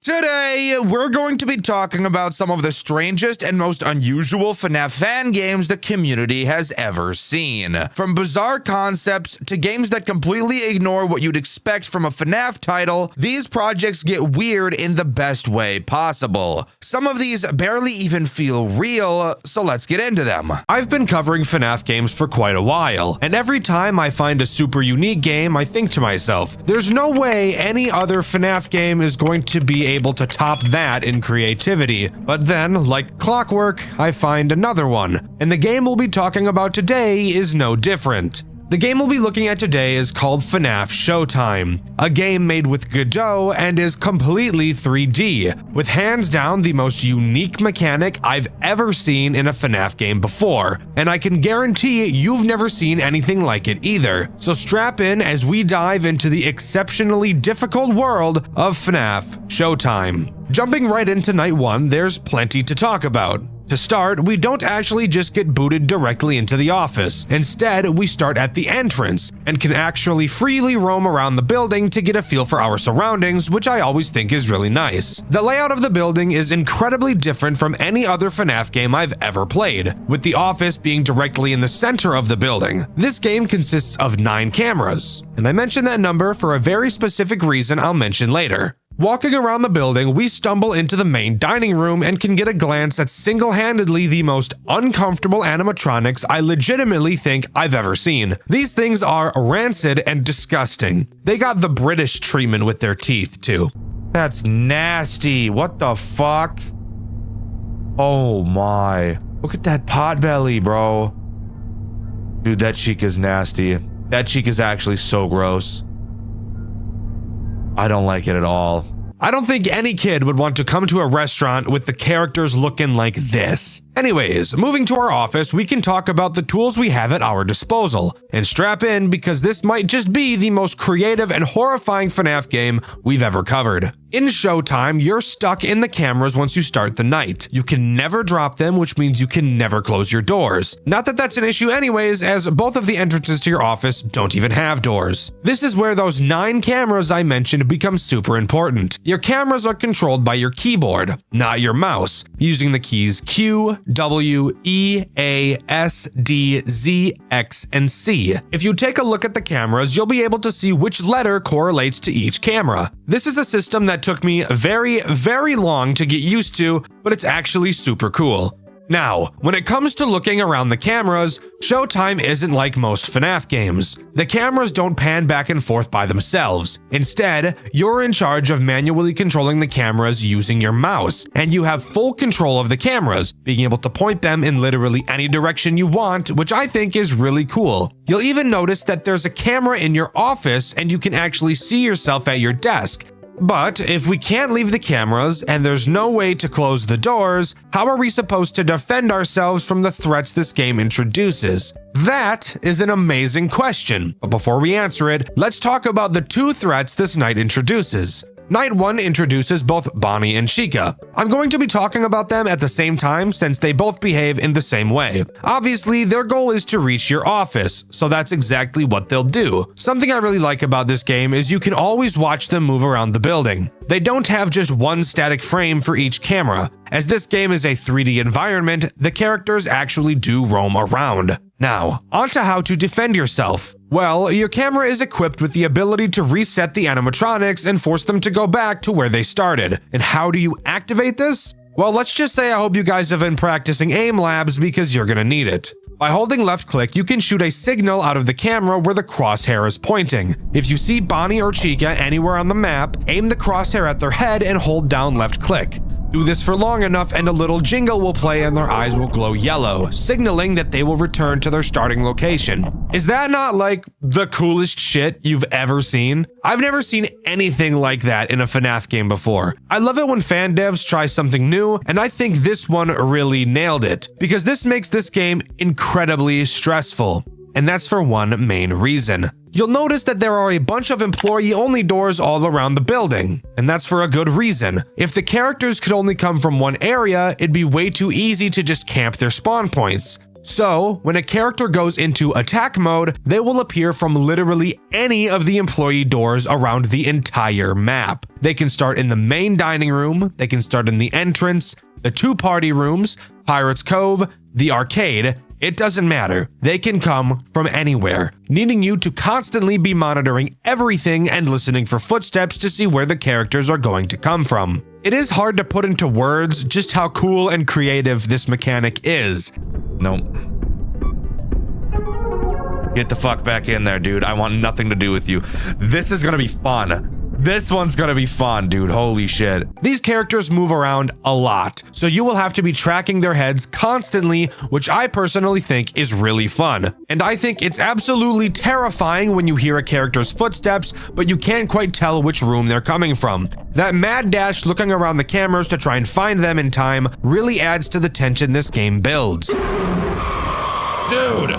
Today, we're going to be talking about some of the strangest and most unusual FNAF fan games the community has ever seen. From bizarre concepts to games that completely ignore what you'd expect from a FNAF title, these projects get weird in the best way possible. Some of these barely even feel real, so let's get into them. I've been covering FNAF games for quite a while, and every time I find a super unique game, I think to myself, there's no way any other FNAF game is going to be able to top that in creativity. But then, like clockwork, I find another one, and the game we'll be talking about today is no different. The game we'll be looking at today is called FNAF Showtime, a game made with Godot and is completely 3D, with hands down the most unique mechanic I've ever seen in a FNAF game before, and I can guarantee you've never seen anything like it either. So strap in as we dive into the exceptionally difficult world of FNAF Showtime. Jumping right into night one, there's plenty to talk about. To start, we don't actually just get booted directly into the office. Instead, we start at the entrance and can actually freely roam around the building to get a feel for our surroundings, which I always think is really nice. The layout of the building is incredibly different from any other FNAF game I've ever played, with the office being directly in the center of the building. This game consists of 9 cameras, and I mention that number for a very specific reason I'll mention later. Walking around the building, we stumble into the main dining room and can get a glance at single-handedly the most uncomfortable animatronics I legitimately think I've ever seen. These things are rancid and disgusting. They got the British treatment with their teeth, too. That's nasty. What the fuck? Oh my. Look at that pot belly, bro. Dude, that cheek is nasty. That cheek is actually so gross. I don't like it at all. I don't think any kid would want to come to a restaurant with the characters looking like this. Anyways, moving to our office, we can talk about the tools we have at our disposal. And strap in because this might just be the most creative and horrifying FNAF game we've ever covered. In Showtime, you're stuck in the cameras once you start the night. You can never drop them, which means you can never close your doors. Not that that's an issue anyways, as both of the entrances to your office don't even have doors. This is where those 9 cameras I mentioned become super important. Your cameras are controlled by your keyboard, not your mouse, using the keys Q, W, E, A, S, D, Z, X, and C. If you take a look at the cameras, you'll be able to see which letter correlates to each camera. This is a system that took me very long to get used to, but it's actually super cool. Now, when it comes to looking around the cameras, Showtime isn't like most FNAF games. The cameras don't pan back and forth by themselves. Instead, you're in charge of manually controlling the cameras using your mouse, and you have full control of the cameras, being able to point them in literally any direction you want, which I think is really cool. You'll even notice that there's a camera in your office and you can actually see yourself at your desk. But if we can't leave the cameras and there's no way to close the doors, how are we supposed to defend ourselves from the threats this game introduces? That is an amazing question. But before we answer it, let's talk about the 2 threats this night introduces. Night 1 introduces both Bonnie and Chica. I'm going to be talking about them at the same time since they both behave in the same way. Obviously, their goal is to reach your office, so that's exactly what they'll do. Something I really like about this game is you can always watch them move around the building. They don't have just one static frame for each camera. As this game is a 3D environment, the characters actually do roam around. Now, onto how to defend yourself. Well, your camera is equipped with the ability to reset the animatronics and force them to go back to where they started. And how do you activate this? Well, let's just say I hope you guys have been practicing aim labs because you're gonna need it. By holding left click, you can shoot a signal out of the camera where the crosshair is pointing. If you see Bonnie or Chica anywhere on the map, aim the crosshair at their head and hold down left click. Do this for long enough and a little jingle will play and their eyes will glow yellow, signaling that they will return to their starting location. Is that not like the coolest shit you've ever seen? I've never seen anything like that in a FNAF game before. I love it when fan devs try something new, and I think this one really nailed it, because this makes this game incredibly stressful. And that's for one main reason. You'll notice that there are a bunch of employee-only doors all around the building, and that's for a good reason. If the characters could only come from one area, it'd be way too easy to just camp their spawn points. So, when a character goes into attack mode, they will appear from literally any of the employee doors around the entire map. They can start in the main dining room, they can start in the entrance, the 2 party rooms, Pirates Cove, the arcade. It doesn't matter. They can come from anywhere, needing you to constantly be monitoring everything and listening for footsteps to see where the characters are going to come from. It is hard to put into words just how cool and creative this mechanic is. Nope. Get the fuck back in there, dude. I want nothing to do with you. This is gonna be fun. This one's gonna be fun, dude. Holy shit. These characters move around a lot, so you will have to be tracking their heads constantly, which I personally think is really fun. And I think it's absolutely terrifying when you hear a character's footsteps, but you can't quite tell which room they're coming from. That mad dash looking around the cameras to try and find them in time really adds to the tension this game builds. Dude,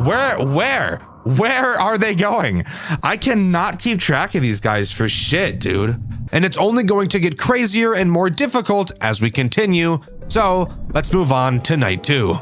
where are they going? I cannot keep track of these guys for shit, dude. And it's only going to get crazier and more difficult as we continue. So let's move on to night 2.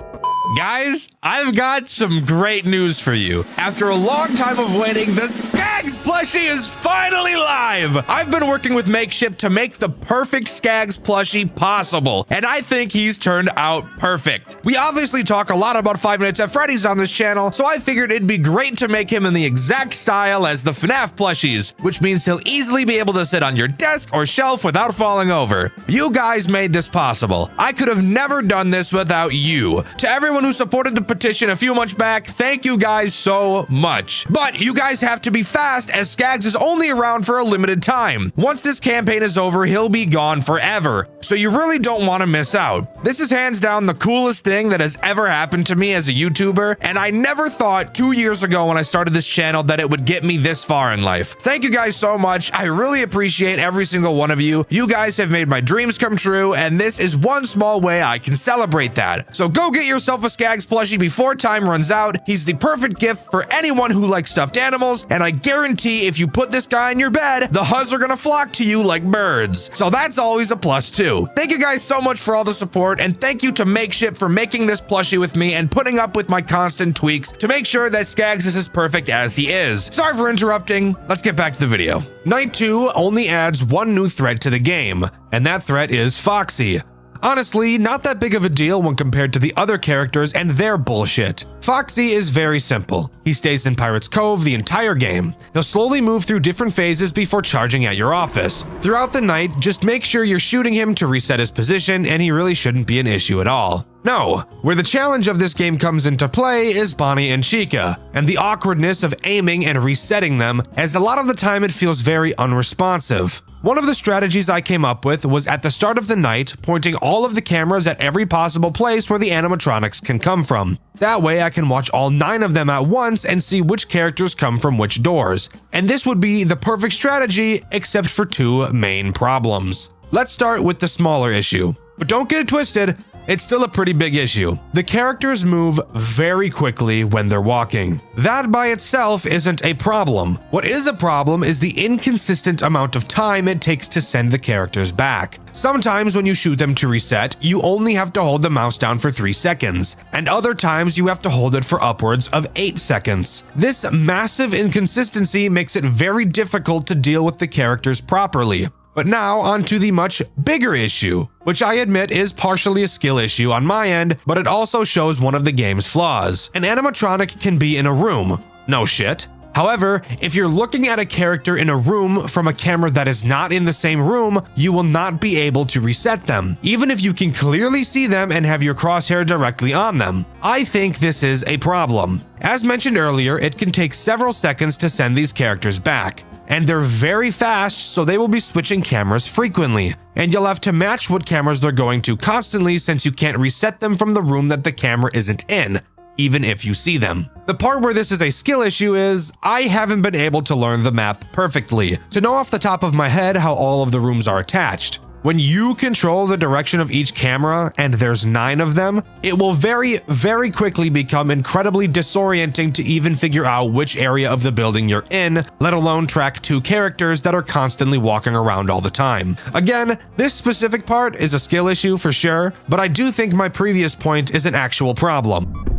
Guys, I've got some great news for you. After a long time of waiting, the Skaggs plushie is finally live. I've been working with Makeshift to make the perfect Skaggs plushie possible, and I think he's turned out perfect. We obviously talk a lot about Five Nights at Freddy's on this channel, so I figured it'd be great to make him in the exact style as the FNAF plushies, which means he'll easily be able to sit on your desk or shelf without falling over. You guys made this possible. I could have never done this without you. To everyone who supported the petition a few months back, thank you guys so much. But you guys have to be fast, as Skaggs is only around for a limited time. Once this campaign is over, he'll be gone forever, so you really don't want to miss out. This is hands down the coolest thing that has ever happened to me as a YouTuber, and I never thought 2 years ago when I started this channel that it would get me this far in life. Thank you guys so much. I really appreciate every single one of you. You guys have made my dreams come true, and this is one small way I can celebrate that. So go get yourself a Skaggs plushie before time runs out. He's the perfect gift for anyone who likes stuffed animals, and I guarantee if you put this guy in your bed, the Huzz are gonna flock to you like birds. So that's always a plus too. Thank you guys so much for all the support, and thank you to Makeshift for making this plushie with me and putting up with my constant tweaks to make sure that Skaggs is as perfect as he is. Sorry for interrupting. Let's get back to the video. Night 2 only adds one new threat to the game, and that threat is Foxy. Honestly, not that big of a deal when compared to the other characters and their bullshit. Foxy is very simple. He stays in Pirates Cove the entire game. He'll slowly move through different phases before charging at your office. Throughout the night, just make sure you're shooting him to reset his position, and he really shouldn't be an issue at all. No, where the challenge of this game comes into play is Bonnie and Chica, and the awkwardness of aiming and resetting them, as a lot of the time it feels very unresponsive. One of the strategies I came up with was at the start of the night, pointing all of the cameras at every possible place where the animatronics can come from. That way I can watch all 9 of them at once and see which characters come from which doors. And this would be the perfect strategy, except for 2 main problems. Let's start with the smaller issue. But don't get it twisted, it's still a pretty big issue. The characters move very quickly when they're walking. That by itself isn't a problem. What is a problem is the inconsistent amount of time it takes to send the characters back. Sometimes when you shoot them to reset, you only have to hold the mouse down for 3 seconds, and other times you have to hold it for upwards of 8 seconds. This massive inconsistency makes it very difficult to deal with the characters properly. But now onto the much bigger issue, which I admit is partially a skill issue on my end, but it also shows one of the game's flaws. An animatronic can be in a room. No shit. However, if you're looking at a character in a room from a camera that is not in the same room, you will not be able to reset them, even if you can clearly see them and have your crosshair directly on them. I think this is a problem. As mentioned earlier, it can take several seconds to send these characters back. And they're very fast, so they will be switching cameras frequently. And you'll have to match what cameras they're going to constantly, since you can't reset them from the room that the camera isn't in, even if you see them. The part where this is a skill issue is, I haven't been able to learn the map perfectly, to know off the top of my head how all of the rooms are attached. When you control the direction of each camera, and there's 9 of them, it will very, very quickly become incredibly disorienting to even figure out which area of the building you're in, let alone track 2 characters that are constantly walking around all the time. Again, this specific part is a skill issue for sure, but I do think my previous point is an actual problem.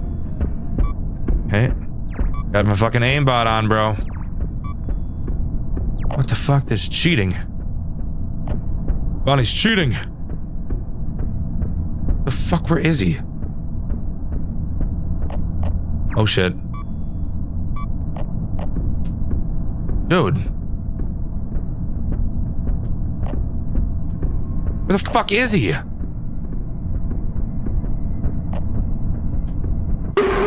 Hey, got my fucking aimbot on, bro. What the fuck? This is cheating. Bonnie's cheating. The fuck, where is he? Oh shit. Dude. Where the fuck is he?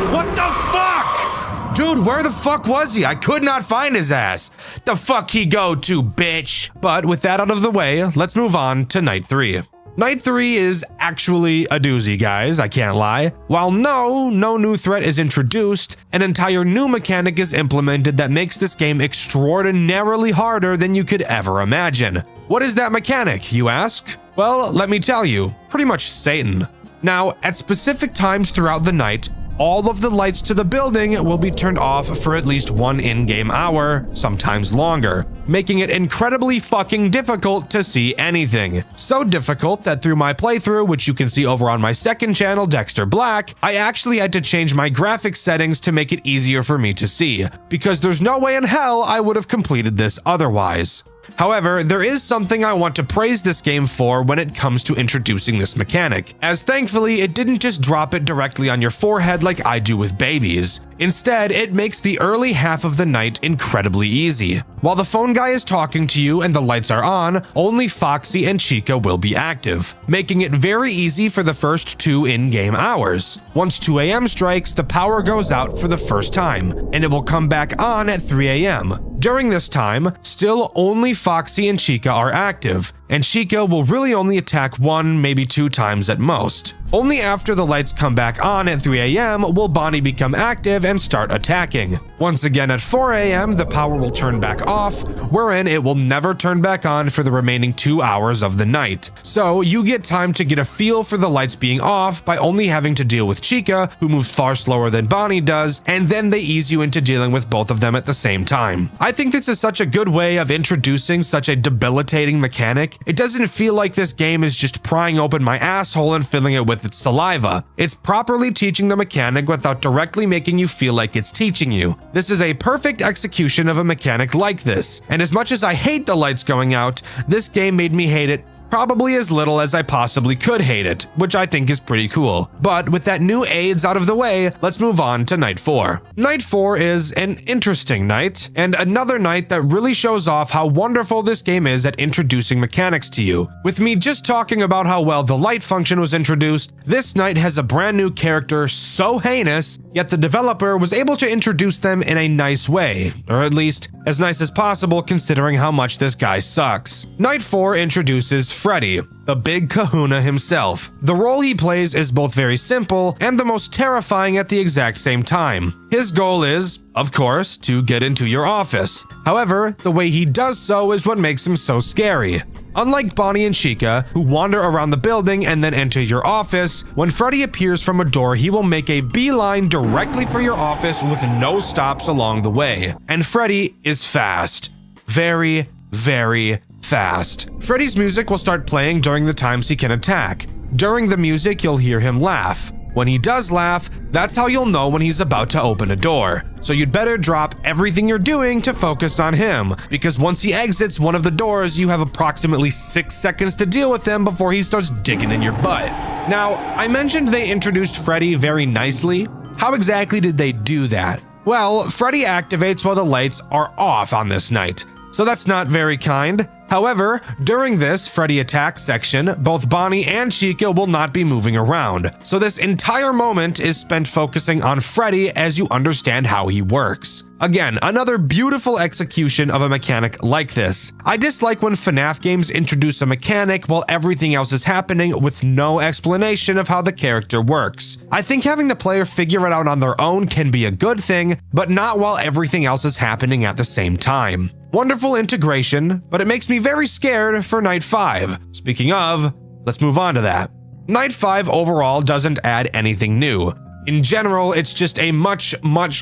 What the fuck? Dude, where the fuck was he? I could not find his ass. The fuck he go to, bitch? But with that out of the way, let's move on to night 3. Night 3 is actually a doozy, guys, I can't lie. While no new threat is introduced, an entire new mechanic is implemented that makes this game extraordinarily harder than you could ever imagine. What is that mechanic, you ask? Well, let me tell you, pretty much Satan. Now, at specific times throughout the night, all of the lights to the building will be turned off for at least 1 in-game hour, sometimes longer, making it incredibly fucking difficult to see anything. So difficult that through my playthrough, which you can see over on my second channel, Dxtr Black, I actually had to change my graphics settings to make it easier for me to see, because there's no way in hell I would have completed this otherwise. However, there is something I want to praise this game for when it comes to introducing this mechanic, as thankfully it didn't just drop it directly on your forehead like I do with babies. Instead, it makes the early half of the night incredibly easy. While the phone guy is talking to you and the lights are on, only Foxy and Chica will be active, making it very easy for the first 2 in-game hours. Once 2 a.m. strikes, the power goes out for the first time, and it will come back on at 3 a.m. During this time, still only Foxy and Chica are active, and Chica will really only attack 1, maybe 2 times at most. Only after the lights come back on at 3 a.m. will Bonnie become active and start attacking. Once again at 4 a.m. the power will turn back off, wherein it will never turn back on for the remaining 2 hours of the night. So you get time to get a feel for the lights being off by only having to deal with Chica, who moves far slower than Bonnie does, and then they ease you into dealing with both of them at the same time. I think this is such a good way of introducing such a debilitating mechanic. It doesn't feel like this game is just prying open my asshole and filling it with its saliva. It's properly teaching the mechanic without directly making you feel like it's teaching you. This is a perfect execution of a mechanic like this, and as much as I hate the lights going out, this game made me hate it probably as little as I possibly could hate it, which I think is pretty cool. But with that new aids out of the way, let's move on to night 4. Night 4 is an interesting night, and another night that really shows off how wonderful this game is at introducing mechanics to you. With me just talking about how well the light function was introduced, this night has a brand new character so heinous, yet the developer was able to introduce them in a nice way, or at least as nice as possible considering how much this guy sucks. Night 4 introduces Freddy, the big kahuna himself. The role he plays is both very simple and the most terrifying at the exact same time. His goal is, of course, to get into your office. However, the way he does so is what makes him so scary. Unlike Bonnie and Chica, who wander around the building and then enter your office, when Freddy appears from a door, he will make a beeline directly for your office with no stops along the way. And Freddy is fast. Very, very fast. Freddy's music will start playing during the times he can attack. During the music, you'll hear him laugh. When he does laugh, that's how you'll know when he's about to open a door. So you'd better drop everything you're doing to focus on him, because once he exits one of the doors, you have approximately 6 seconds to deal with him before he starts digging in your butt. Now, I mentioned they introduced Freddy very nicely. How exactly did they do that? Well, Freddy activates while the lights are off on this night, so that's not very kind. However, during this Freddy attack section, both Bonnie and Chica will not be moving around, so this entire moment is spent focusing on Freddy as you understand how he works. Again, another beautiful execution of a mechanic like this. I dislike when FNAF games introduce a mechanic while everything else is happening with no explanation of how the character works. I think having the player figure it out on their own can be a good thing, but not while everything else is happening at the same time. Wonderful integration, but it makes me very scared for Night 5. Speaking of, let's move on to that. Night 5 overall doesn't add anything new. In general, it's just a much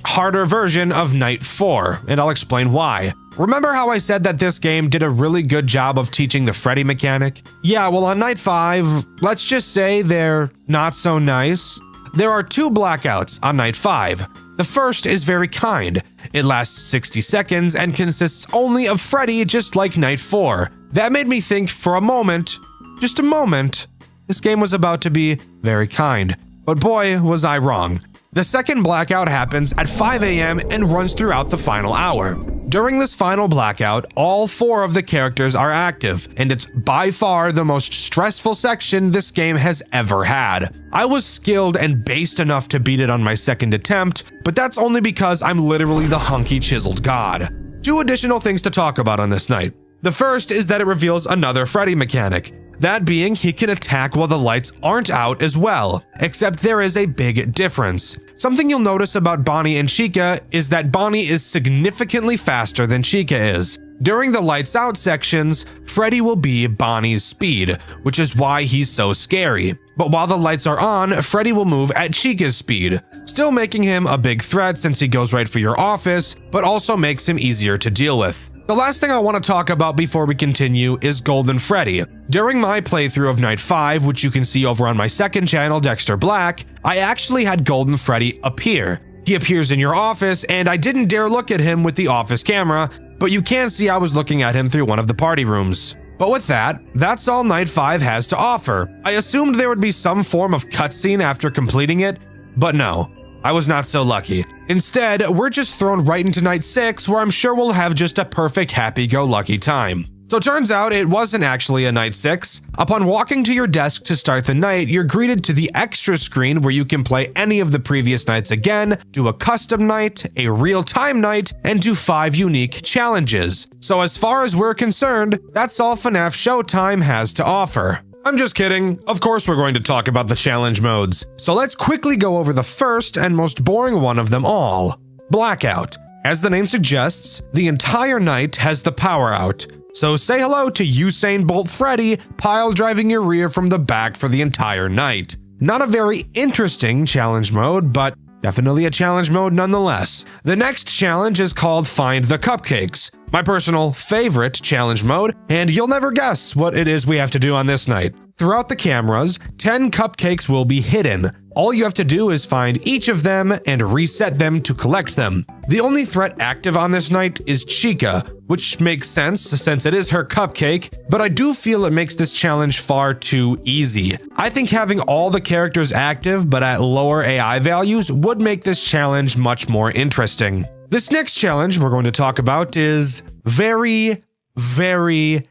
harder version of Night 4, and I'll explain why. Remember how I said that this game did a really good job of teaching the Freddy mechanic? Yeah, well on Night 5, let's just say they're not so nice. There are 2 blackouts on Night 5. The first is very kind. It lasts 60 seconds and consists only of Freddy, just like Night 4. That made me think for a moment, just a moment, this game was about to be very kind. But boy, was I wrong. The second blackout happens at 5 a.m. and runs throughout the final hour. During this final blackout, all 4 of the characters are active, and it's by far the most stressful section this game has ever had. I was skilled and based enough to beat it on my second attempt, but that's only because I'm literally the hunky chiseled god. 2 additional things to talk about on this night. The first is that it reveals another Freddy mechanic. That being, he can attack while the lights aren't out as well, except there is a big difference. Something you'll notice about Bonnie and Chica is that Bonnie is significantly faster than Chica is. During the lights out sections, Freddy will be Bonnie's speed, which is why he's so scary. But while the lights are on, Freddy will move at Chica's speed, still making him a big threat since he goes right for your office, but also makes him easier to deal with. The last thing I want to talk about before we continue is Golden Freddy. During my playthrough of Night 5, which you can see over on my second channel, Dxtr Black, I actually had Golden Freddy appear. He appears in your office, and I didn't dare look at him with the office camera, but you can see I was looking at him through one of the party rooms. But with that, that's all Night 5 has to offer. I assumed there would be some form of cutscene after completing it, but no. I was not so lucky. Instead, we're just thrown right into Night 6, where I'm sure we'll have just a perfect happy-go-lucky time. So turns out it wasn't actually a Night 6. Upon walking to your desk to start the night, you're greeted to the extra screen where you can play any of the previous nights again, do a custom night, a real-time night, and do 5 unique challenges. So as far as we're concerned, that's all FNAF Showtime has to offer. I'm just kidding. Of course we're going to talk about the challenge modes. So let's quickly go over the first and most boring one of them all, Blackout. As the name suggests, the entire night has the power out. So say hello to Usain Bolt Freddy pile driving your rear from the back for the entire night. Not a very interesting challenge mode, but definitely a challenge mode nonetheless. The next challenge is called Find the Cupcakes, my personal favorite challenge mode, and you'll never guess what it is we have to do on this night. Throughout the cameras, 10 cupcakes will be hidden. All you have to do is find each of them and reset them to collect them. The only threat active on this night is Chica, which makes sense since it is her cupcake, but I do feel it makes this challenge far too easy. I think having all the characters active but at lower AI values would make this challenge much more interesting. This next challenge we're going to talk about is very, very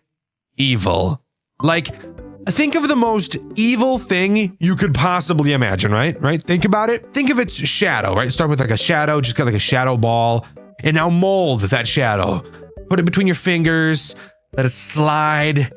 evil. Like, think of the most evil thing you could possibly imagine, right? Think about it. Think of its shadow, right? Start with like a shadow, just got like a shadow ball, and now mold that shadow. Put it between your fingers, let it slide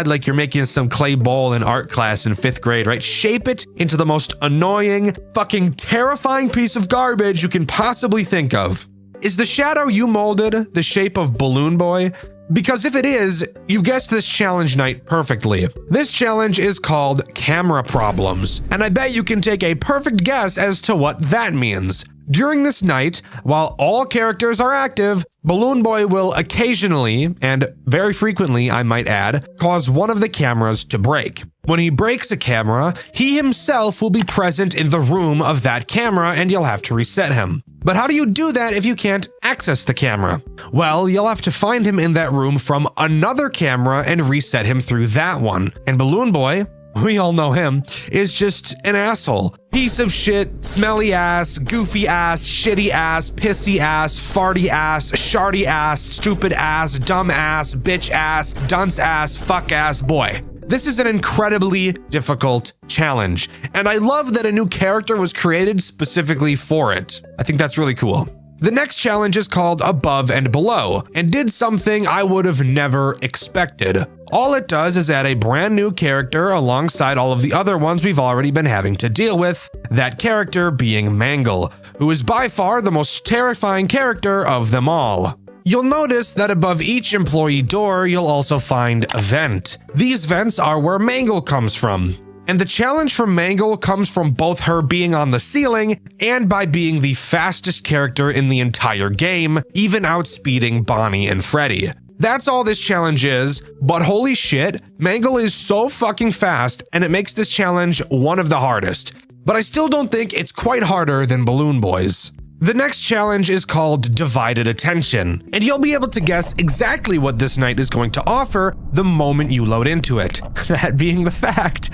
like you're making some clay ball in art class in 5th grade, right? Shape it into the most annoying, fucking terrifying piece of garbage you can possibly think of. Is the shadow you molded the shape of Balloon Boy? Because if it is, you guessed this challenge night perfectly. This challenge is called Camera Problems, and I bet you can take a perfect guess as to what that means. During this night, while all characters are active, Balloon Boy will occasionally, and very frequently I might add, cause one of the cameras to break. When he breaks a camera, he himself will be present in the room of that camera and you'll have to reset him. But how do you do that if you can't access the camera? Well, you'll have to find him in that room from another camera and reset him through that one. And Balloon Boy, we all know him, is just an asshole. Piece of shit, smelly ass, goofy ass, shitty ass, pissy ass, farty ass, sharty ass, stupid ass, dumb ass, bitch ass, dunce ass, fuck ass boy. This is an incredibly difficult challenge, and I love that a new character was created specifically for it. I think that's really cool. The next challenge is called Above and Below, and did something I would have never expected. All it does is add a brand new character alongside all of the other ones we've already been having to deal with, that character being Mangle, who is by far the most terrifying character of them all. You'll notice that above each employee door, you'll also find a vent. These vents are where Mangle comes from. And the challenge from Mangle comes from both her being on the ceiling and by being the fastest character in the entire game, even outspeeding Bonnie and Freddy. That's all this challenge is, but holy shit, Mangle is so fucking fast and it makes this challenge one of the hardest. But I still don't think it's quite harder than Balloon Boy's. The next challenge is called Divided Attention, and you'll be able to guess exactly what this night is going to offer the moment you load into it. That being the fact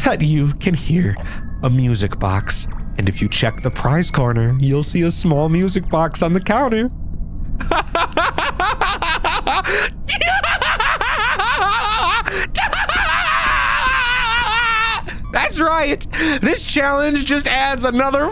that you can hear a music box. And if you check the prize corner, you'll see a small music box on the counter. That's right. This challenge just adds another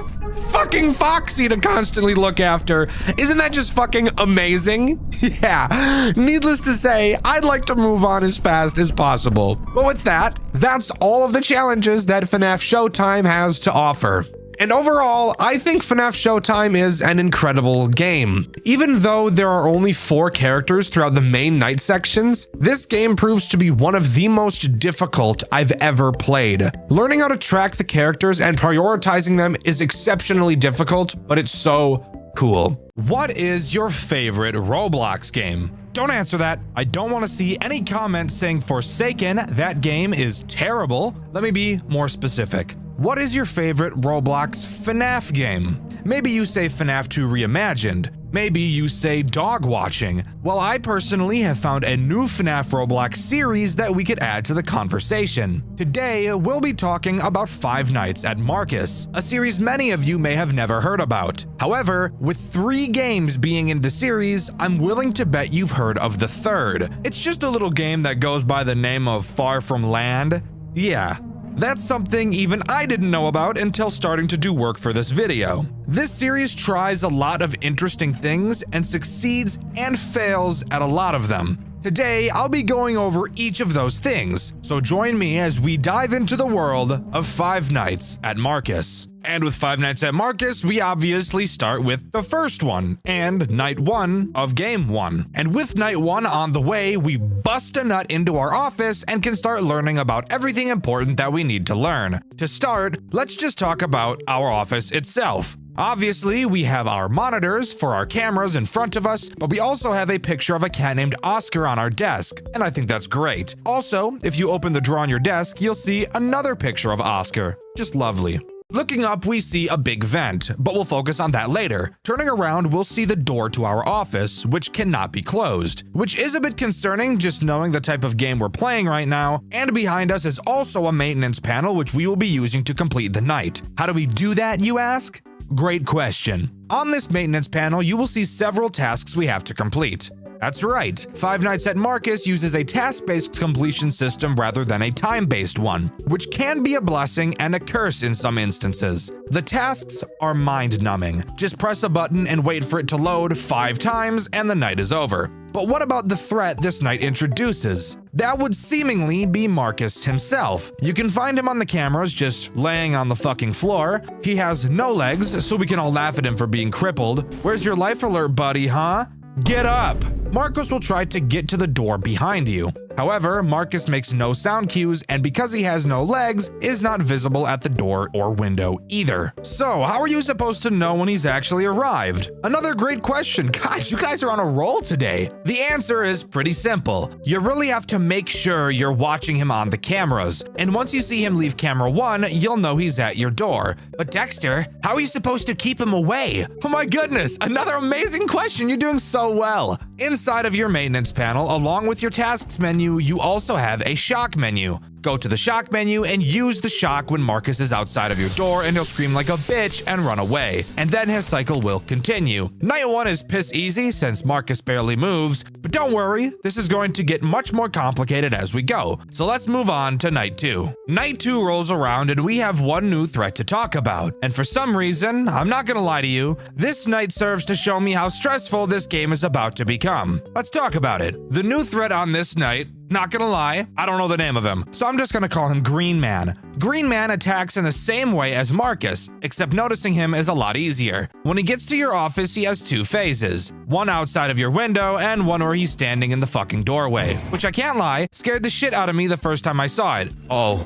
fucking Foxy to constantly look after. Isn't that just fucking amazing? Yeah. Needless to say, I'd like to move on as fast as possible. But with that, that's all of the challenges that FNAF Showtime has to offer. And overall, I think FNAF Showtime is an incredible game. Even though there are only 4 characters throughout the main night sections, this game proves to be one of the most difficult I've ever played. Learning how to track the characters and prioritizing them is exceptionally difficult, but it's so cool. What is your favorite Roblox game? Don't answer that. I don't want to see any comments saying Forsaken, that game is terrible. Let me be more specific. What is your favorite Roblox FNAF game? Maybe you say FNAF 2 Reimagined. Maybe you say Dog Watching. Well, I personally have found a new FNAF Roblox series that we could add to the conversation. Today, we'll be talking about Five Nights at Marcus, a series many of you may have never heard about. However, with 3 games being in the series, I'm willing to bet you've heard of the third. It's just a little game that goes by the name of Far From Land. Yeah. That's something even I didn't know about until starting to do work for this video. This series tries a lot of interesting things and succeeds and fails at a lot of them. Today, I'll be going over each of those things, so join me as we dive into the world of Five Nights at Marcus. And with Five Nights at Marcus, we obviously start with the first one, and night 1 of game 1. And with night 1 on the way, we bust a nut into our office and can start learning about everything important that we need to learn. To start, let's just talk about our office itself. Obviously, we have our monitors for our cameras in front of us, but we also have a picture of a cat named Oscar on our desk, and I think that's great. Also, if you open the drawer on your desk, you'll see another picture of Oscar. Just lovely. Looking up, we see a big vent, but we'll focus on that later. Turning around, we'll see the door to our office, which cannot be closed, which is a bit concerning just knowing the type of game we're playing right now. And behind us is also a maintenance panel, which we will be using to complete the night. How do we do that, you ask? Great question. On this maintenance panel, you will see several tasks we have to complete. That's right, Five Nights at Marcus uses a task-based completion system rather than a time-based one, which can be a blessing and a curse in some instances. The tasks are mind-numbing. Just press a button and wait for it to load 5 times and the night is over. But what about the threat this night introduces? That would seemingly be Marcus himself. You can find him on the cameras just laying on the fucking floor. He has no legs, so we can all laugh at him for being crippled. Where's your life alert, buddy, huh? Get up! Marcus will try to get to the door behind you. However, Marcus makes no sound cues, and because he has no legs, is not visible at the door or window either. So, how are you supposed to know when he's actually arrived? Another great question. Guys, you guys are on a roll today. The answer is pretty simple. You really have to make sure you're watching him on the cameras, and once you see him leave camera 1, you'll know he's at your door. But Dexter, how are you supposed to keep him away? Oh my goodness, another amazing question. You're doing so well. Inside of your maintenance panel, along with your tasks menu, you also have a shock menu. Go to the shock menu and use the shock when Marcus is outside of your door and he'll scream like a bitch and run away. And then his cycle will continue. Night 1 is piss easy since Marcus barely moves, but don't worry, this is going to get much more complicated as we go. So let's move on to night 2. Night 2 rolls around and we have one new threat to talk about. And for some reason, I'm not gonna lie to you, this night serves to show me how stressful this game is about to become. Let's talk about it. The new threat on this night, not gonna lie, I don't know the name of him, so I'm just gonna call him Green Man. Green Man attacks in the same way as Marcus, except noticing him is a lot easier. When he gets to your office, he has 2 phases. One outside of your window, and one where he's standing in the fucking doorway. Which I can't lie, scared the shit out of me the first time I saw it. Oh.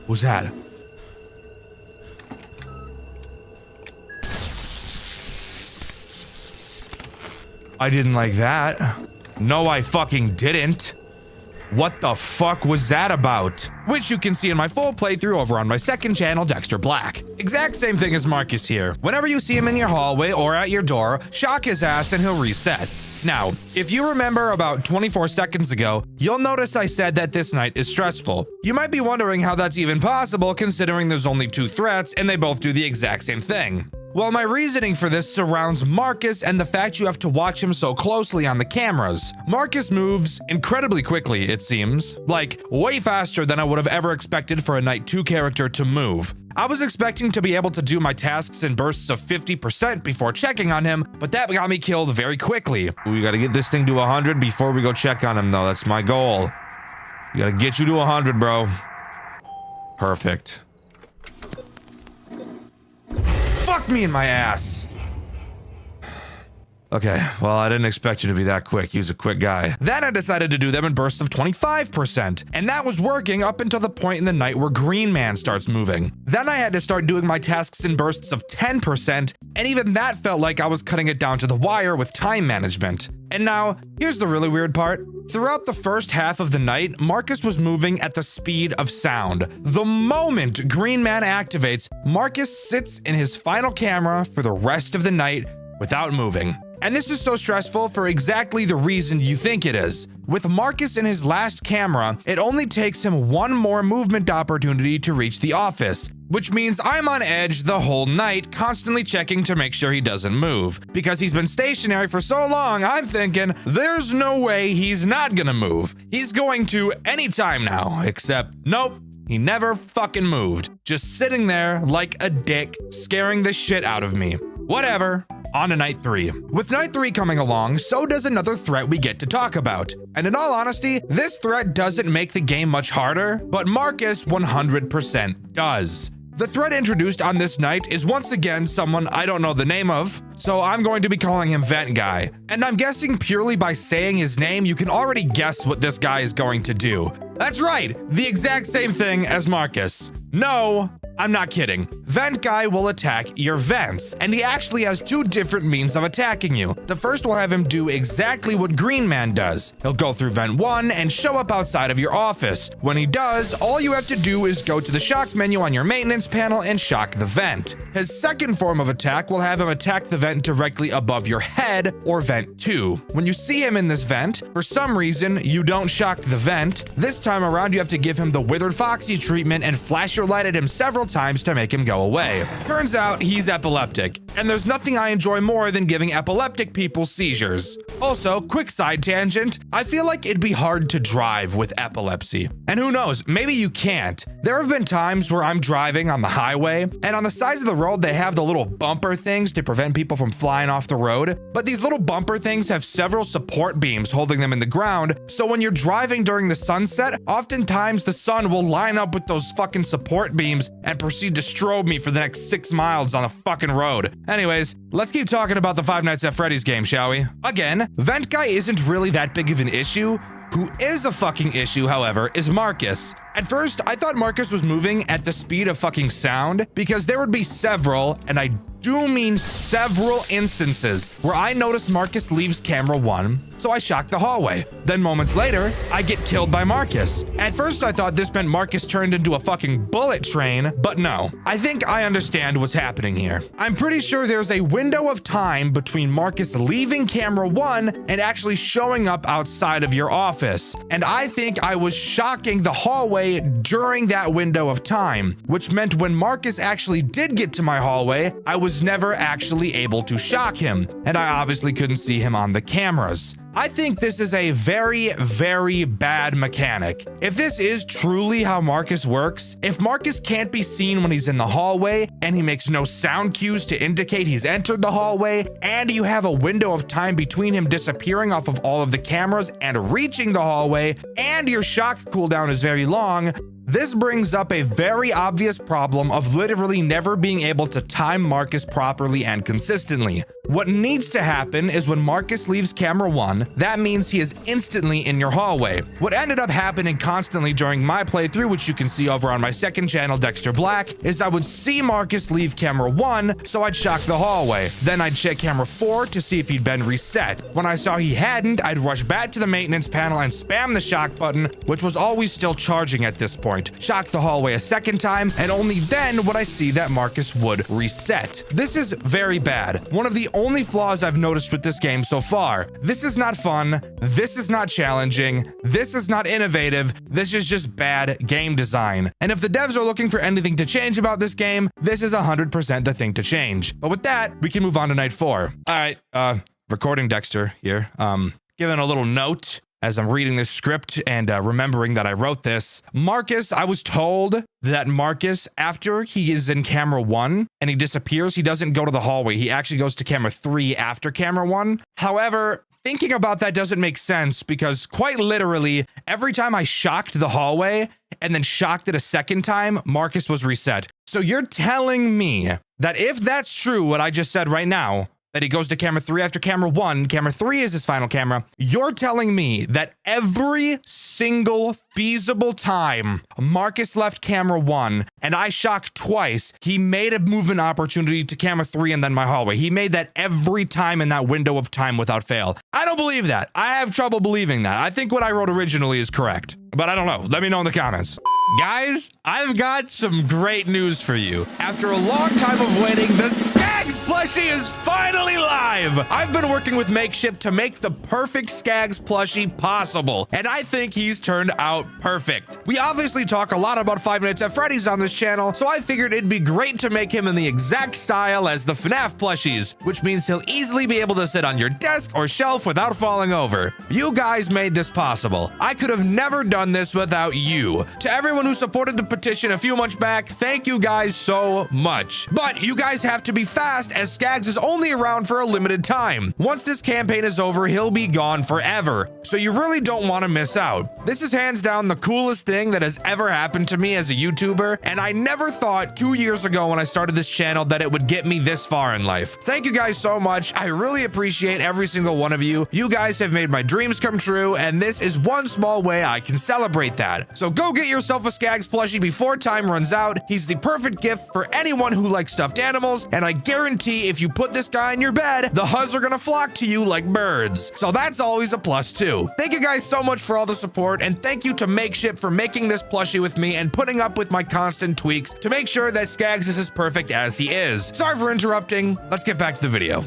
What was that? I didn't like that. No, I fucking didn't. What the fuck was that about? Which you can see in my full playthrough over on my second channel, Dxtr Black. Exact same thing as Marcus here. Whenever you see him in your hallway or at your door, shock his ass and he'll reset. Now, if you remember about 24 seconds ago, you'll notice I said that this night is stressful. You might be wondering how that's even possible considering there's only 2 threats and they both do the exact same thing. Well, my reasoning for this surrounds Marcus and the fact you have to watch him so closely on the cameras. Marcus moves incredibly quickly, it seems. Like, way faster than I would have ever expected for a Night 2 character to move. I was expecting to be able to do my tasks in bursts of 50% before checking on him, but that got me killed very quickly. We gotta get this thing to 100 before we go check on him, though. That's my goal. We gotta get you to 100, bro. Perfect. Fuck me in my ass. Okay, well, I didn't expect you to be that quick. He was a quick guy. Then I decided to do them in bursts of 25%, and that was working up until the point in the night where Green Man starts moving. Then I had to start doing my tasks in bursts of 10%, and even that felt like I was cutting it down to the wire with time management. And now, here's the really weird part. Throughout the first half of the night, Marcus was moving at the speed of sound. The moment Green Man activates, Marcus sits in his final camera for the rest of the night without moving. And this is so stressful for exactly the reason you think it is. With Marcus in his last camera, it only takes him 1 more movement opportunity to reach the office, which means I'm on edge the whole night, constantly checking to make sure he doesn't move. Because he's been stationary for so long, I'm thinking, there's no way he's not gonna move. He's going to anytime now, except nope. He never fucking moved. Just sitting there like a dick, scaring the shit out of me. Whatever. On to Night 3. With Night 3 coming along, so does another threat we get to talk about. And in all honesty, this threat doesn't make the game much harder, but Marcus 100% does. The threat introduced on this night is once again someone I don't know the name of, so I'm going to be calling him Vent Guy. And I'm guessing purely by saying his name, you can already guess what this guy is going to do. That's right, the exact same thing as Marcus. No, I'm not kidding. Vent Guy will attack your vents, and he actually has 2 different means of attacking you. The first will have him do exactly what Green Man does. He'll go through vent 1 and show up outside of your office. When he does, all you have to do is go to the shock menu on your maintenance panel and shock the vent. His second form of attack will have him attack the vent directly above your head, or vent 2. When you see him in this vent, for some reason, you don't shock the vent. This time around, you have to give him the Withered Foxy treatment and flash your light at him several times to make him go away. Turns out he's epileptic, and there's nothing I enjoy more than giving epileptic people seizures. Also, quick side tangent, I feel like it'd be hard to drive with epilepsy. And who knows, maybe you can't. There have been times where I'm driving on the highway, and on the sides of the road they have the little bumper things to prevent people from flying off the road, but these little bumper things have several support beams holding them in the ground, so when you're driving during the sunset, oftentimes the sun will line up with those fucking support beams and proceed to strobe me for the next 6 miles on the fucking road. Anyways, let's keep talking about the Five Nights at Freddy's game, shall we? Again, Vent Guy isn't really that big of an issue. Who is a fucking issue, however, is Marcus. At first, I thought Marcus was moving at the speed of fucking sound because there would be several, and I do mean several instances where I noticed Marcus leaves camera 1, so I shocked the hallway. Then moments later, I get killed by Marcus. At first, I thought this meant Marcus turned into a fucking bullet train, but no. I think I understand what's happening here. I'm pretty sure there's a window of time between Marcus leaving camera 1 and actually showing up outside of your office. And I think I was shocking the hallway during that window of time, which meant when Marcus actually did get to my hallway, I was never actually able to shock him, and I obviously couldn't see him on the cameras. I think this is a very, very bad mechanic. If this is truly how Marcus works, if Marcus can't be seen when he's in the hallway, and he makes no sound cues to indicate he's entered the hallway, and you have a window of time between him disappearing off of all of the cameras and reaching the hallway, and your shock cooldown is very long, this brings up a very obvious problem of literally never being able to time Marcus properly and consistently. What needs to happen is when Marcus leaves camera 1, that means he is instantly in your hallway. What ended up happening constantly during my playthrough, which you can see over on my second channel, Dxtr Black, is I would see Marcus leave camera 1, so I'd shock the hallway. Then I'd check camera 4 to see if he'd been reset. When I saw he hadn't, I'd rush back to the maintenance panel and spam the shock button, which was always still charging at this point. Shock the hallway a second time, and only then would I see that Marcus would reset. This is very bad. One of the only flaws I've noticed with this game so far. This is not fun. This is not challenging. This is not innovative. This is just bad game design. And if the devs are looking for anything to change about this game, this is 100% the thing to change. But with that, we can move on to night 4. All right, recording Dxtr here. Giving a little note as I'm reading this script and remembering that I wrote this. Marcus, I was told that Marcus, after he is in camera 1 and he disappears, he doesn't go to the hallway. He actually goes to camera 3 after camera 1. However, thinking about that doesn't make sense because quite literally, every time I shocked the hallway and then shocked it a second time, Marcus was reset. So you're telling me that if that's true, what I just said right now, that he goes to camera 3 after camera 1, camera 3 is his final camera, you're telling me that every single feasible time Marcus left camera 1 and I shocked twice, he made a movement opportunity to camera 3 and then my hallway. He made that every time in that window of time without fail. I don't believe that. I have trouble believing that. I think what I wrote originally is correct, but I don't know. Let me know in the comments. Guys, I've got some great news for you. After a long time of waiting, the Skags plushie is finally live. I've been working with Makeshift to make the perfect Skags plushie possible, and I think he's turned out perfect. We obviously talk a lot about Five Nights at Freddy's on this channel, so I figured it'd be great to make him in the exact style as the FNAF plushies, which means he'll easily be able to sit on your desk or shelf without falling over. You guys made this possible. I could have never done this without you. To everyone who supported the petition a few months back, thank you guys so much. But you guys have to be fast, as Skags is only around for a limited time. Once this campaign is over, he'll be gone forever, so you really don't want to miss out. This is hands down the coolest thing that has ever happened to me as a YouTuber, and I never thought 2 years ago when I started this channel that it would get me this far in life. Thank you guys so much. I really appreciate every single one of you. You guys have made my dreams come true, and this is one small way I can celebrate that. So go get yourself a Skags plushie before time runs out. He's the perfect gift for anyone who likes stuffed animals, and I guarantee if you put this guy in your bed, the Huzz are gonna flock to you like birds. So that's always a plus too. Thank you guys so much for all the support, and thank you to Makeshift for making this plushie with me and putting up with my constant tweaks to make sure that Skags is as perfect as he is. Sorry for interrupting. Let's get back to the video.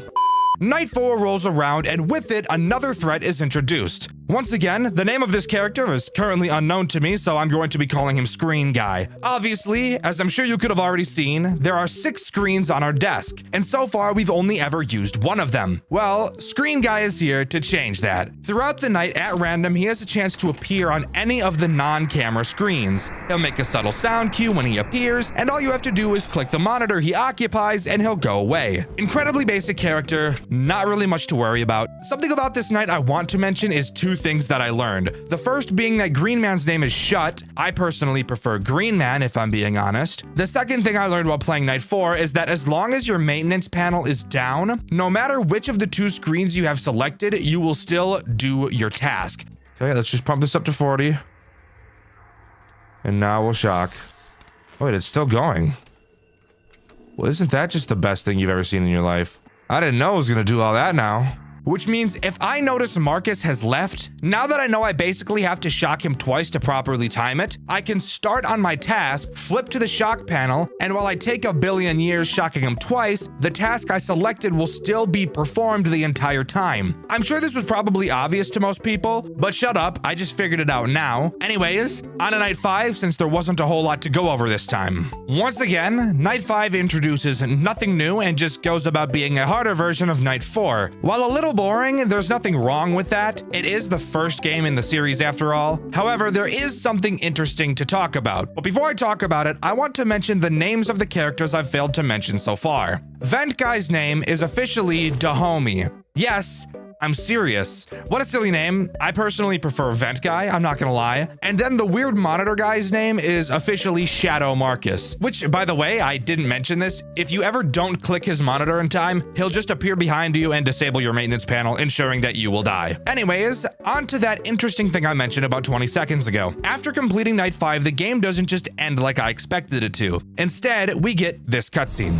Night 4 rolls around, and with it, another threat is introduced. Once again, the name of this character is currently unknown to me, so I'm going to be calling him Screen Guy. Obviously, as I'm sure you could have already seen, there are 6 screens on our desk, and so far we've only ever used one of them. Well, Screen Guy is here to change that. Throughout the night, at random, he has a chance to appear on any of the non-camera screens. He'll make a subtle sound cue when he appears, and all you have to do is click the monitor he occupies, and he'll go away. Incredibly basic character, not really much to worry about. Something about this night I want to mention is 2 things that I learned. The first being that Green Man's name is Shut. I personally prefer Green Man, if I'm being honest. The second thing I learned while playing Night 4 is that as long as your maintenance panel is down, no matter which of the 2 screens you have selected, you will still do your task. Okay, let's just pump this up to 40. And now we'll shock. Oh, wait, it's still going. Well, isn't that just the best thing you've ever seen in your life? I didn't know it was gonna do all that now. Which means if I notice Marcus has left, now that I know I basically have to shock him twice to properly time it, I can start on my task, flip to the shock panel, and while I take a billion years shocking him twice, the task I selected will still be performed the entire time. I'm sure this was probably obvious to most people, but shut up, I just figured it out now. Anyways, on to Night 5, since there wasn't a whole lot to go over this time. Once again, Night 5 introduces nothing new and just goes about being a harder version of Night 4. While a little boring, there's nothing wrong with that. It is the first game in the series after all. However, there is something interesting to talk about. But before I talk about it, I want to mention the names of the characters I've failed to mention so far. Vent Guy's name is officially Dahomey. Yes, I'm serious. What a silly name. I personally prefer Vent Guy, I'm not gonna lie. And then the weird monitor guy's name is officially Shadow Marcus, which, by the way, I didn't mention this. If you ever don't click his monitor in time, he'll just appear behind you and disable your maintenance panel, ensuring that you will die. Anyways, on to that interesting thing I mentioned about 20 seconds ago. After completing night 5, the game doesn't just end like I expected it to. Instead, we get this cutscene.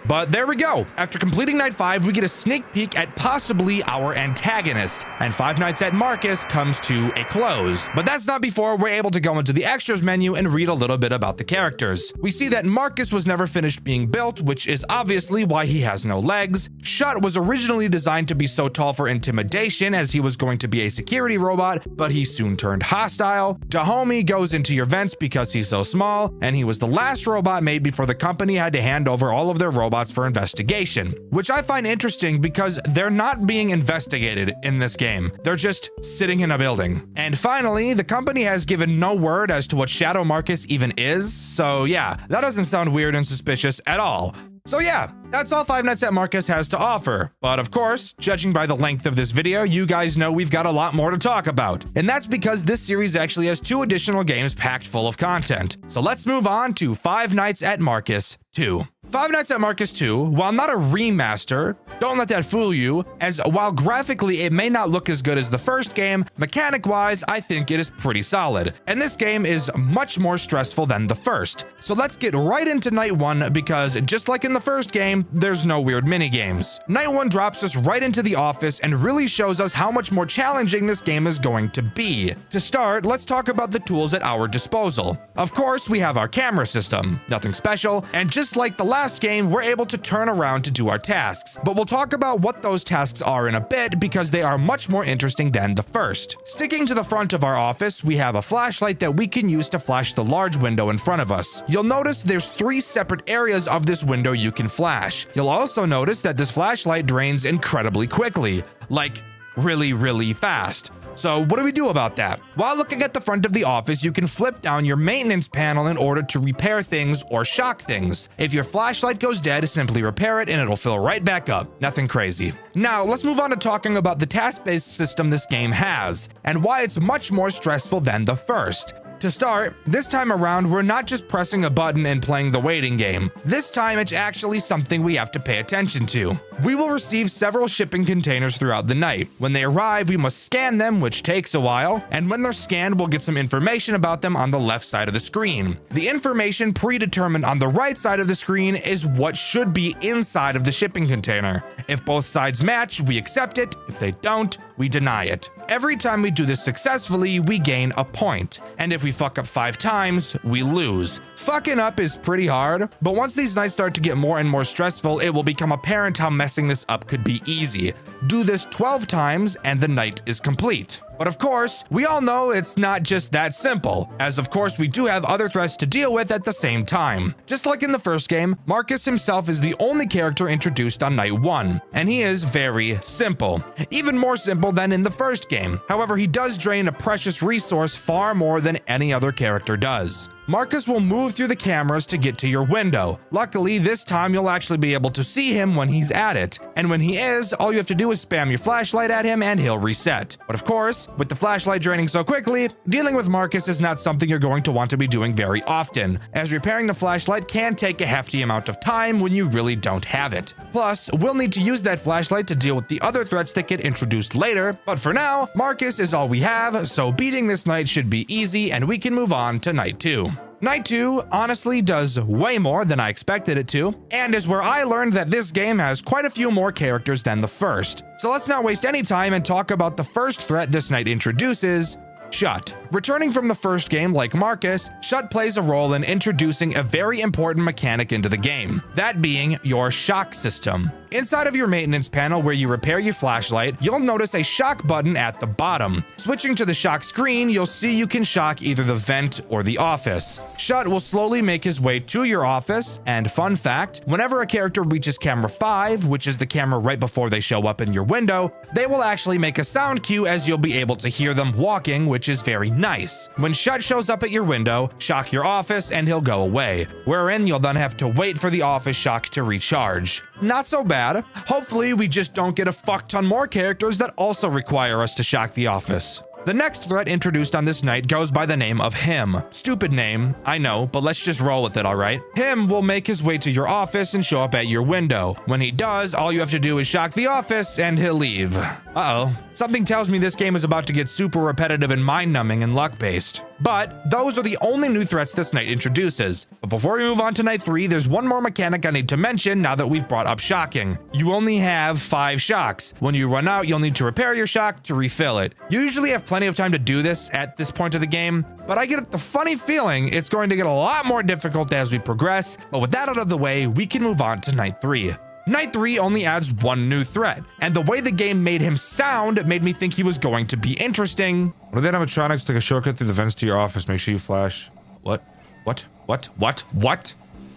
But there we go. After completing night 5, we get a sneak peek at possibly our antagonist, and Five Nights at Marcus comes to a close. But that's not before we're able to go into the extras menu and read a little bit about the characters. We see that Marcus was never finished being built, which is obviously why he has no legs. Shut was originally designed to be so tall for intimidation, as he was going to be a security robot, but he soon turned hostile. Dahomey goes into your vents because he's so small, and he was the last robot made before the company had to hand over all of their robots for investigation, which I find interesting because they're not being investigated in this game. They're just sitting in a building. And finally, the company has given no word as to what Shadow Marcus even is, so yeah, that doesn't sound weird and suspicious at all. So yeah, that's all Five Nights at Marcus has to offer. But of course, judging by the length of this video, you guys know we've got a lot more to talk about. And that's because this series actually has 2 additional games packed full of content. So let's move on to Five Nights at Marcus 2. Five Nights at Marcus 2, while not a remaster, don't let that fool you, as while graphically it may not look as good as the first game, mechanic-wise, I think it is pretty solid. And this game is much more stressful than the first. So let's get right into Night 1, because just like in the first game, there's no weird minigames. Night 1 drops us right into the office and really shows us how much more challenging this game is going to be. To start, let's talk about the tools at our disposal. Of course, we have our camera system, nothing special, and just like the last game, we're able to turn around to do our tasks, but we'll talk about what those tasks are in a bit because they are much more interesting than the first. Sticking to the front of our office, we have a flashlight that we can use to flash the large window in front of us. You'll notice there's 3 separate areas of this window you can flash. You'll also notice that this flashlight drains incredibly quickly, like really fast. So what do we do about that? While looking at the front of the office, you can flip down your maintenance panel in order to repair things or shock things. If your flashlight goes dead, simply repair it and it'll fill right back up. Nothing crazy. Now, let's move on to talking about the task-based system this game has, and why it's much more stressful than the first. To start, this time around, we're not just pressing a button and playing the waiting game. This time, it's actually something we have to pay attention to. We will receive several shipping containers throughout the night. When they arrive, we must scan them, which takes a while, and when they're scanned, we'll get some information about them on the left side of the screen. The information predetermined on the right side of the screen is what should be inside of the shipping container. If both sides match, we accept it. If they don't, we deny it. Every time we do this successfully, we gain a point. And if we fuck up 5 times, we lose. Fucking up is pretty hard, but once these nights start to get more and more stressful, it will become apparent how messing this up could be easy. Do this 12 times and the night is complete. But of course, we all know it's not just that simple, as of course we do have other threats to deal with at the same time. Just like in the first game, Marcus himself is the only character introduced on night 1, and he is very simple. Even more simple than in the first game. However, he does drain a precious resource far more than any other character does. Marcus will move through the cameras to get to your window. Luckily, this time you'll actually be able to see him when he's at it. And when he is, all you have to do is spam your flashlight at him and he'll reset. But of course, with the flashlight draining so quickly, dealing with Marcus is not something you're going to want to be doing very often, as repairing the flashlight can take a hefty amount of time when you really don't have it. Plus, we'll need to use that flashlight to deal with the other threats that get introduced later, but for now, Marcus is all we have, so beating this night should be easy and we can move on to night 2. Night 2 honestly does way more than I expected it to, and is where I learned that this game has quite a few more characters than the first. So let's not waste any time and talk about the first threat this night introduces, Shut. Returning from the first game like Marcus, Shut plays a role in introducing a very important mechanic into the game, that being your shock system. Inside of your maintenance panel where you repair your flashlight, you'll notice a shock button at the bottom. Switching to the shock screen, you'll see you can shock either the vent or the office. Shut will slowly make his way to your office, and fun fact, whenever a character reaches camera 5, which is the camera right before they show up in your window, they will actually make a sound cue as you'll be able to hear them walking, which is very nice. When Shut shows up at your window, shock your office and he'll go away, wherein you'll then have to wait for the office shock to recharge. Not so bad. Hopefully we just don't get a fuck ton more characters that also require us to shock the office. The next threat introduced on this night goes by the name of Him. Stupid name, I know, but let's just roll with it, alright? Him will make his way to your office and show up at your window. When he does, all you have to do is shock the office and he'll leave. Uh-oh. Something tells me this game is about to get super repetitive and mind-numbing and luck-based. But those are the only new threats this night introduces. But before we move on to night 3, there's one more mechanic I need to mention now that we've brought up shocking. You only have 5 shocks. When you run out, you'll need to repair your shock to refill it. You usually have plenty of time to do this at this point of the game, but I get the funny feeling it's going to get a lot more difficult as we progress. But with that out of the way, we can move on to night 3. Night 3 only adds one new threat, and the way the game made him sound made me think he was going to be interesting. What are the animatronics? Take a shortcut through the vents to your office. Make sure you flash. What?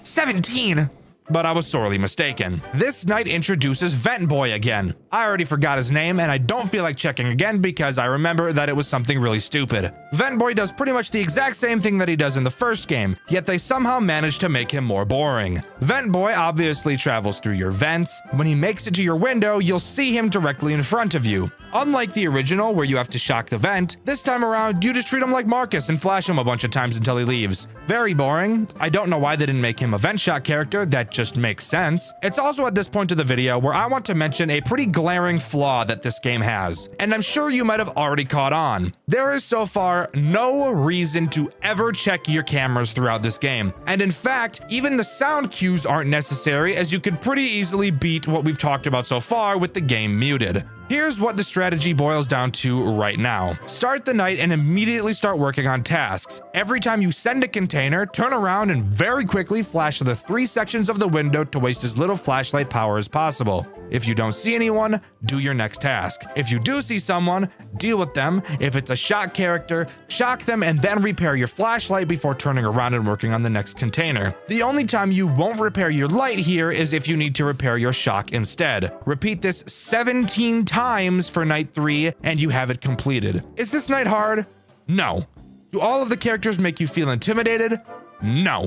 17! But I was sorely mistaken. This night introduces Vent Boy again. I already forgot his name, and I don't feel like checking again because I remember that it was something really stupid. Vent Boy does pretty much the exact same thing that he does in the first game, yet they somehow managed to make him more boring. Vent Boy obviously travels through your vents. When he makes it to your window, you'll see him directly in front of you. Unlike the original, where you have to shock the vent, this time around, you just treat him like Marcus and flash him a bunch of times until he leaves. Very boring. I don't know why they didn't make him a vent shot character. That just makes sense. It's also at this point of the video where I want to mention a pretty glaring flaw that this game has, and I'm sure you might have already caught on. There is so far no reason to ever check your cameras throughout this game, and in fact, even the sound cues aren't necessary, as you could pretty easily beat what we've talked about so far with the game muted. Here's what the strategy boils down to right now. Start the night and immediately start working on tasks. Every time you send a container, turn around and very quickly flash the 3 sections of the window to waste as little flashlight power as possible. If you don't see anyone, do your next task. If you do see someone, deal with them. If it's a shock character, shock them and then repair your flashlight before turning around and working on the next container. The only time you won't repair your light here is if you need to repair your shock instead. Repeat this 17 times for night 3 and you have it completed. Is this night hard? No. Do all of the characters make you feel intimidated? No.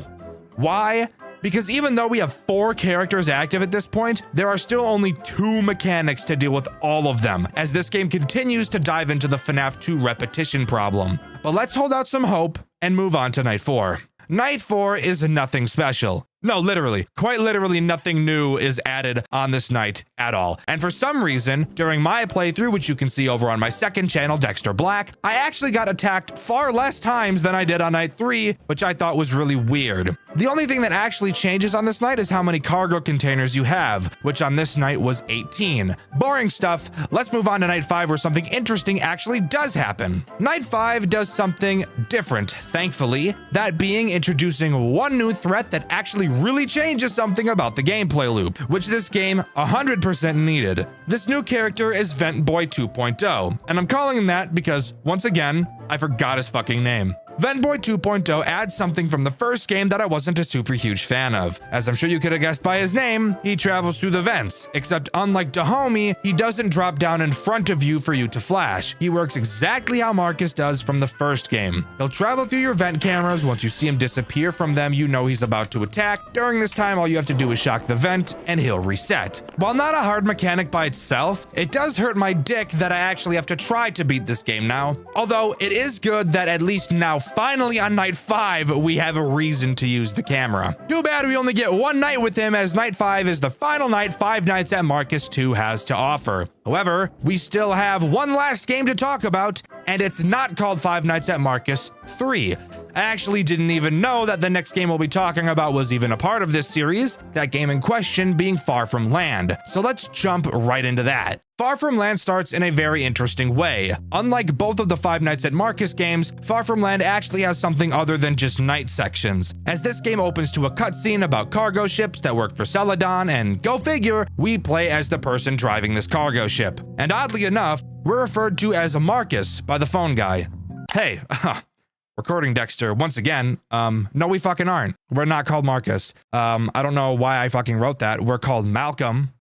Why? Because even though we have 4 characters active at this point, there are still only 2 mechanics to deal with all of them, as this game continues to dive into the FNAF 2 repetition problem. But let's hold out some hope and move on to night 4. Night 4 is nothing special. No, literally, quite literally nothing new is added on this night at all. And for some reason, during my playthrough, which you can see over on my second channel, Dxtr Black, I actually got attacked far less times than I did on night 3, which I thought was really weird. The only thing that actually changes on this night is how many cargo containers you have, which on this night was 18. Boring stuff. Let's move on to night 5 where something interesting actually does happen. Night 5 does something different, thankfully, that being introducing one new threat that actually really changes something about the gameplay loop, which this game 100% needed. This new character is Vent Boy 2.0, and I'm calling him that because, once again, I forgot his fucking name. Vent Boy 2.0 adds something from the first game that I wasn't a super huge fan of. As I'm sure you could have guessed by his name, he travels through the vents, except unlike Dahomey, he doesn't drop down in front of you for you to flash. He works exactly how Marcus does from the first game. He'll travel through your vent cameras. Once you see him disappear from them, you know he's about to attack. During this time, all you have to do is shock the vent, and he'll reset. While not a hard mechanic by itself, it does hurt my dick that I actually have to try to beat this game now. Although, it is good that at least now, finally on night 5, we have a reason to use the camera. Too bad we only get one night with him, as night 5 is the final night Five Nights at Marcus 2 has to offer. However, we still have one last game to talk about, and it's not called Five Nights at Marcus 3. I actually didn't even know that the next game we'll be talking about was even a part of this series, that game in question being Far From Land. So let's jump right into that. Far From Land starts in a very interesting way. Unlike both of the Five Nights at Marcus games, Far From Land actually has something other than just night sections, as this game opens to a cutscene about cargo ships that work for Celadon, and go figure, we play as the person driving this cargo ship. And oddly enough, we're referred to as Marcus by the phone guy. Hey, recording Dxtr once again. No, we fucking aren't. We're not called Marcus. I don't know why I fucking wrote that. We're called Malcolm.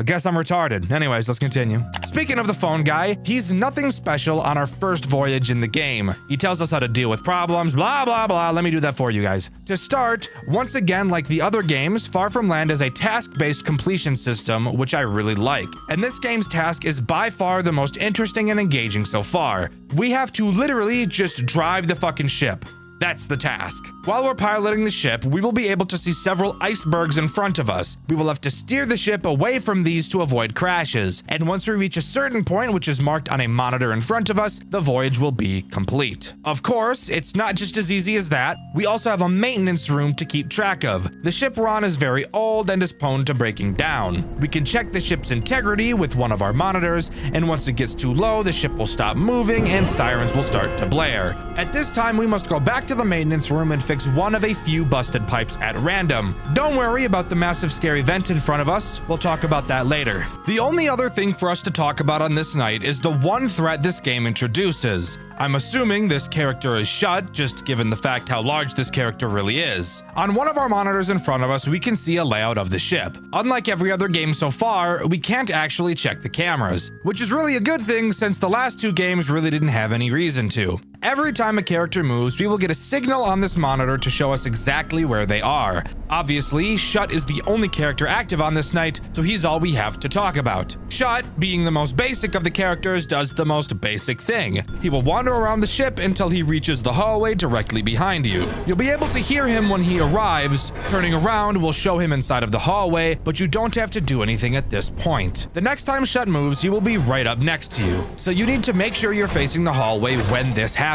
Guess I'm retarded. Anyways, let's continue. Speaking of the phone guy, he's nothing special on our first voyage in the game. He tells us how to deal with problems, blah, blah, blah. Let me do that for you guys. To start, once again, like the other games, Far From Land is a task-based completion system, which I really like. And this game's task is by far the most interesting and engaging so far. We have to literally just drive the fucking ship. That's the task. While we're piloting the ship, we will be able to see several icebergs in front of us. We will have to steer the ship away from these to avoid crashes. And once we reach a certain point, which is marked on a monitor in front of us, the voyage will be complete. Of course, it's not just as easy as that. We also have a maintenance room to keep track of. The ship we're on is very old and is prone to breaking down. We can check the ship's integrity with one of our monitors, and once it gets too low, the ship will stop moving and sirens will start to blare. At this time, we must go back to the maintenance room and fix one of a few busted pipes at random. Don't worry about the massive scary vent in front of us. We'll talk about that later. The only other thing for us to talk about on this night is the one threat this game introduces. I'm assuming this character is Shut, just given the fact how large this character really is. On one of our monitors in front of us, we can see a layout of the ship. Unlike every other game so far, we can't actually check the cameras, which is really a good thing since the last two games really didn't have any reason to. Every time a character moves, we will get a signal on this monitor to show us exactly where they are. Obviously, Shut is the only character active on this night, so he's all we have to talk about. Shut, being the most basic of the characters, does the most basic thing. He will wander around the ship until he reaches the hallway directly behind you. You'll be able to hear him when he arrives. Turning around will show him inside of the hallway, but you don't have to do anything at this point. The next time Shut moves, he will be right up next to you, so you need to make sure you're facing the hallway when this happens.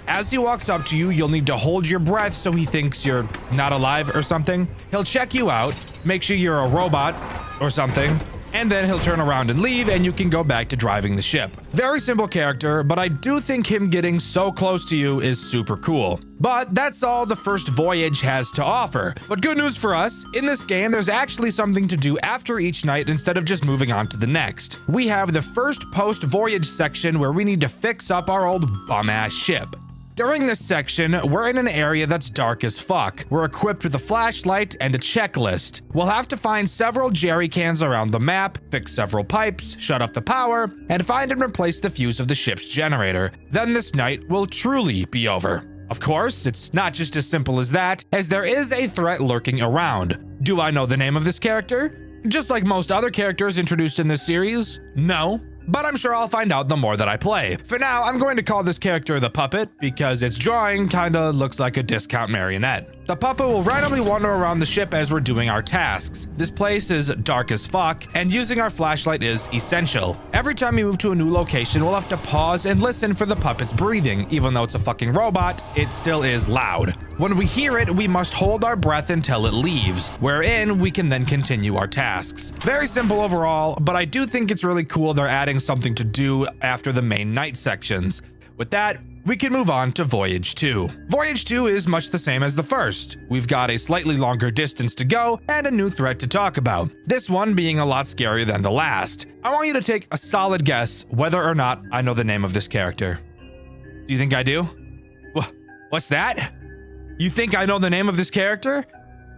As he walks up to you, you'll need to hold your breath so he thinks you're not alive or something. He'll check you out, make sure you're a robot or something, and then he'll turn around and leave, and you can go back to driving the ship. Very simple character, but I do think him getting so close to you is super cool. But that's all the first voyage has to offer. But good news for us, in this game, there's actually something to do after each night instead of just moving on to the next. We have the first post-voyage section where we need to fix up our old bum-ass ship. During this section, we're in an area that's dark as fuck. We're equipped with a flashlight and a checklist. We'll have to find several jerry cans around the map, fix several pipes, shut off the power, and find and replace the fuse of the ship's generator. Then this night will truly be over. Of course, it's not just as simple as that, as there is a threat lurking around. Do I know the name of this character? Just like most other characters introduced in this series, no. But I'm sure I'll find out the more that I play. For now, I'm going to call this character the Puppet because its drawing kinda looks like a discount marionette. The puppet will randomly wander around the ship as we're doing our tasks. This place is dark as fuck, and using our flashlight is essential. Every time we move to a new location, we'll have to pause and listen for the puppet's breathing. Even though it's a fucking robot, it still is loud. When we hear it, we must hold our breath until it leaves, wherein we can then continue our tasks. Very simple overall, but I do think it's really cool they're adding something to do after the main night sections. With that, we can move on to Voyage 2. Voyage 2 is much the same as the first. We've got a slightly longer distance to go and a new threat to talk about. This one being a lot scarier than the last. I want you to take a solid guess whether or not I know the name of this character. Do you think I do? What's that? You think I know the name of this character?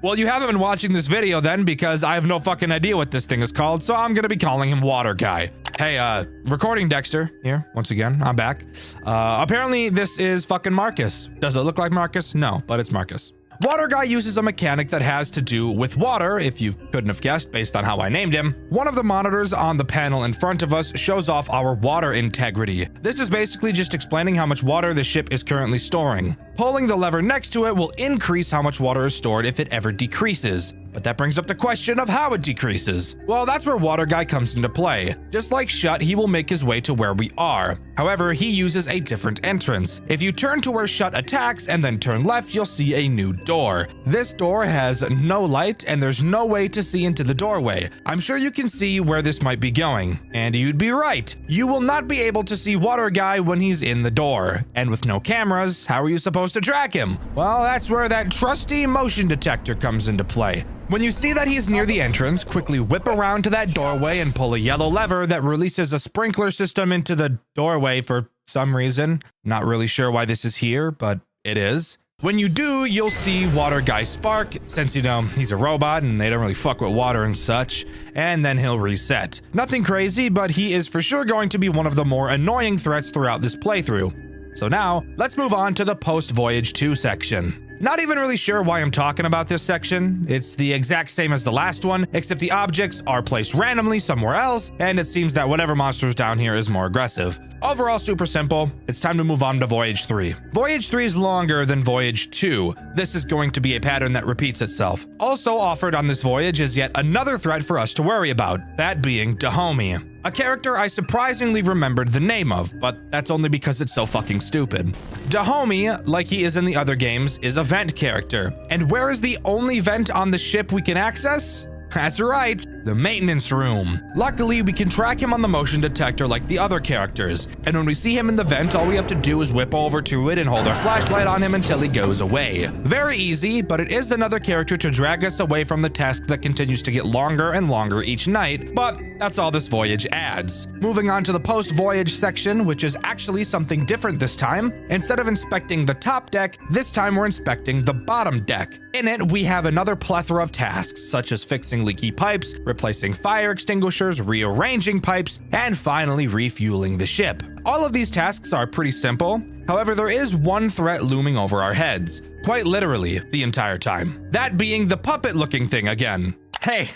Well, you haven't been watching this video then because I have no fucking idea what this thing is called, so I'm gonna be calling him Water Guy. Hey, recording Dxtr here, once again, I'm back. Apparently this is fucking Marcus. Does it look like Marcus? No, but it's Marcus. Water Guy uses a mechanic that has to do with water, if you couldn't have guessed based on how I named him. One of the monitors on the panel in front of us shows off our water integrity. This is basically just explaining how much water the ship is currently storing. Pulling the lever next to it will increase how much water is stored if it ever decreases. But that brings up the question of how it decreases. Well, that's where Water Guy comes into play. Just like Shut, he will make his way to where we are. However, he uses a different entrance. If you turn to where Shut attacks and then turn left, you'll see a new door. This door has no light and there's no way to see into the doorway. I'm sure you can see where this might be going. And you'd be right. You will not be able to see Water Guy when he's in the door. And with no cameras, how are you supposed to track him? Well, that's where that trusty motion detector comes into play. When you see that he's near the entrance, quickly whip around to that doorway and pull a yellow lever that releases a sprinkler system into the doorway for some reason. Not really sure why this is here, but it is. When you do, you'll see Water Guy spark, since you know he's a robot and they don't really fuck with water and such, and then he'll reset. Nothing crazy, but he is for sure going to be one of the more annoying threats throughout this playthrough. So now, let's move on to the post-Voyage 2 section. Not even really sure why I'm talking about this section. It's the exact same as the last one, except the objects are placed randomly somewhere else, and it seems that whatever monster is down here is more aggressive. Overall, super simple. It's time to move on to Voyage 3. Voyage 3 is longer than Voyage 2. This is going to be a pattern that repeats itself. Also offered on this voyage is yet another threat for us to worry about, that being Dahomey. A character I surprisingly remembered the name of, but that's only because it's so fucking stupid. Dahomey, like he is in the other games, is a vent character. And where is the only vent on the ship we can access? That's right, the maintenance room. Luckily, we can track him on the motion detector like the other characters, and when we see him in the vent, all we have to do is whip over to it and hold our flashlight on him until he goes away. Very easy, but it is another character to drag us away from the task that continues to get longer and longer each night, but that's all this voyage adds. Moving on to the post-voyage section, which is actually something different this time. Instead of inspecting the top deck, this time we're inspecting the bottom deck. In it, we have another plethora of tasks, such as fixing leaky pipes, replacing fire extinguishers, rearranging pipes, and finally refueling the ship. All of these tasks are pretty simple. However, there is one threat looming over our heads, quite literally the entire time. That being the puppet-looking thing again. Hey,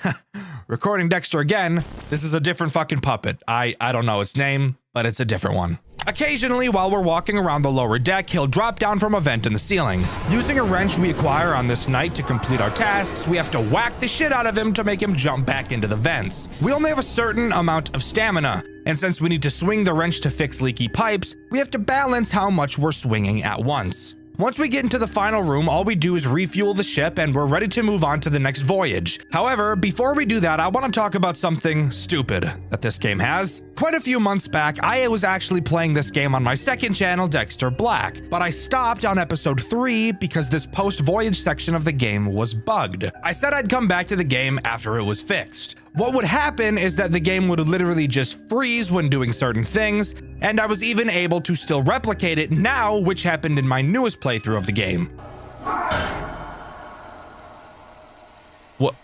recording Dxtr again. This is a different fucking puppet. I don't know its name, but it's a different one. Occasionally, while we're walking around the lower deck, he'll drop down from a vent in the ceiling. Using a wrench we acquire on this night to complete our tasks, we have to whack the shit out of him to make him jump back into the vents. We only have a certain amount of stamina, and since we need to swing the wrench to fix leaky pipes, we have to balance how much we're swinging at once. Once we get into the final room, all we do is refuel the ship and we're ready to move on to the next voyage. However, before we do that, I want to talk about something stupid that this game has. Quite a few months back, I was actually playing this game on my second channel, Dxtr Black, but I stopped on episode 3 because this post-voyage section of the game was bugged. I said I'd come back to the game after it was fixed. What would happen is that the game would literally just freeze when doing certain things, and I was even able to still replicate it now, which happened in my newest playthrough of the game. What?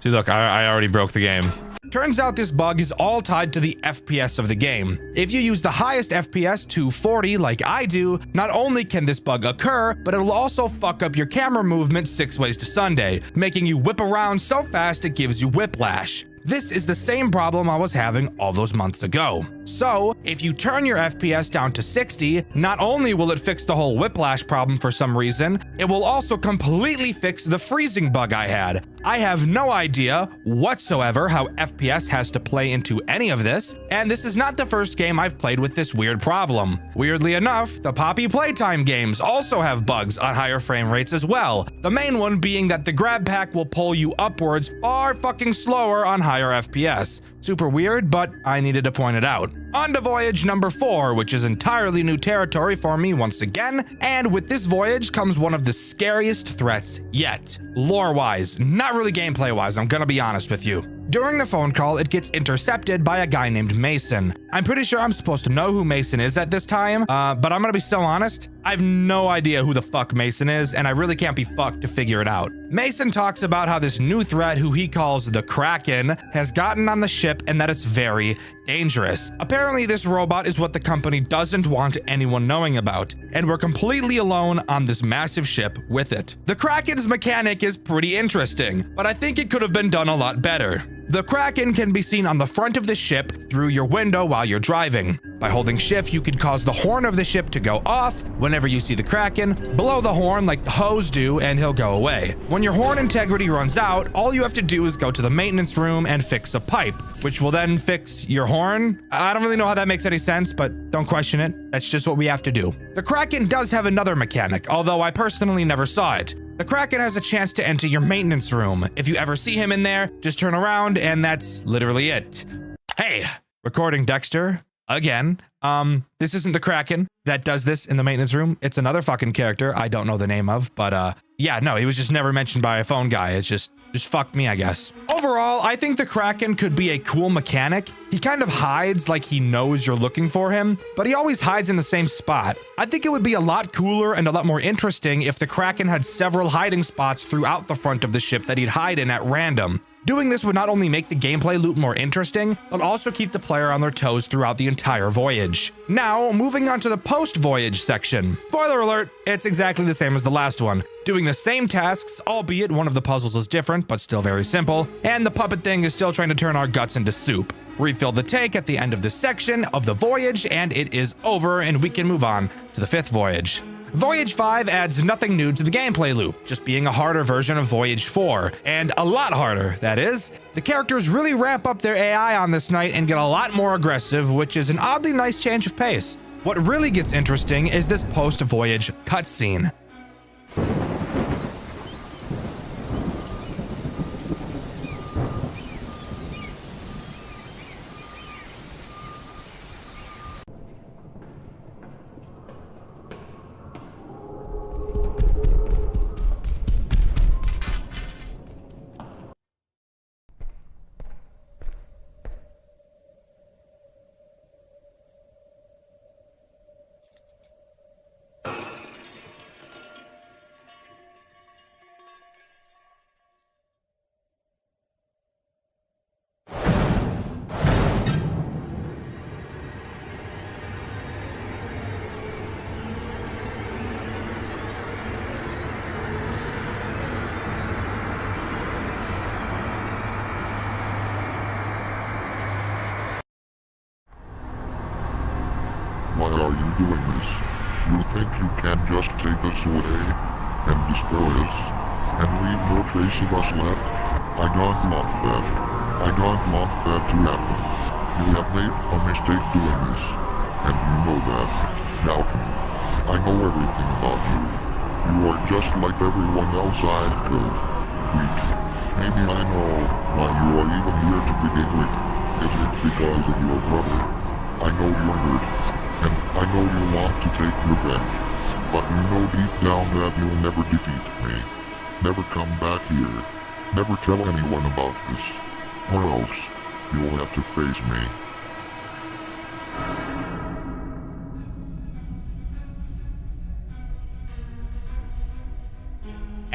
See, look, I already broke the game. Turns out this bug is all tied to the FPS of the game. If you use the highest FPS, 240, like I do, not only can this bug occur, but it'll also fuck up your camera movement 6 ways to Sunday, making you whip around so fast it gives you whiplash. This is the same problem I was having all those months ago. So, if you turn your FPS down to 60, not only will it fix the whole whiplash problem for some reason, it will also completely fix the freezing bug I had. I have no idea whatsoever how FPS has to play into any of this, and this is not the first game I've played with this weird problem. Weirdly enough, the Poppy Playtime games also have bugs on higher frame rates as well, the main one being that the grab pack will pull you upwards far fucking slower on higher FPS. Super weird, but I needed to point it out. On to voyage number 4, which is entirely new territory for me once again, and with this voyage comes one of the scariest threats yet. Lore-wise, not really gameplay-wise, I'm gonna be honest with you. During the phone call, it gets intercepted by a guy named Mason. I'm pretty sure I'm supposed to know who Mason is at this time, but I'm gonna be so honest, I have no idea who the fuck Mason is, and I really can't be fucked to figure it out. Mason talks about how this new threat, who he calls the Kraken, has gotten on the ship and that it's very dangerous. Apparently, this robot is what the company doesn't want anyone knowing about, and we're completely alone on this massive ship with it. The Kraken's mechanic is pretty interesting, but I think it could have been done a lot better. The Kraken can be seen on the front of the ship through your window while you're driving, By holding shift, you can cause the horn of the ship to go off. Whenever you see the Kraken, blow the horn like the hose do and he'll go away. When your horn integrity runs out, all you have to do is go to the maintenance room and fix a pipe, which will then fix your horn. I don't really know how that makes any sense, but don't question it. That's just what we have to do. The Kraken does have another mechanic, although I personally never saw it. The Kraken has a chance to enter your maintenance room. If you ever see him in there, just turn around and that's literally it. Hey, recording Dxtr again. This isn't the Kraken that does this in the maintenance room. It's another fucking character I don't know the name of, but yeah, no, he was just never mentioned by a phone guy. It's just fucked me, I guess. Overall, I think the Kraken could be a cool mechanic. He kind of hides like he knows you're looking for him, but he always hides in the same spot. I think it would be a lot cooler and a lot more interesting if the Kraken had several hiding spots throughout the front of the ship that he'd hide in at random. Doing this would not only make the gameplay loop more interesting, but also keep the player on their toes throughout the entire voyage. Now, moving on to the post-voyage section. Spoiler alert, it's exactly the same as the last one. Doing the same tasks, albeit one of the puzzles is different, but still very simple, and the puppet thing is still trying to turn our guts into soup. Refill the tank at the end of this section of the voyage, and it is over, and we can move on to the 5th voyage. Voyage 5 adds nothing new to the gameplay loop, just being a harder version of Voyage 4, and a lot harder, that is. The characters really ramp up their AI on this night and get a lot more aggressive, which is an oddly nice change of pace. What really gets interesting is this post-voyage cutscene. Why are you doing this? You think you can just take us away and destroy us and leave no trace of us left? I don't want that. I don't want that to happen. You have made a mistake doing this, and you know that. Malcolm, I know everything about you. You are just like everyone else I've killed. Weak. Maybe I know why you are even here to begin with. Is it because of your brother? I know you're hurt. And I know you want to take revenge, but you know deep down that you'll never defeat me. Never come back here. Never tell anyone about this, or else you'll have to face me.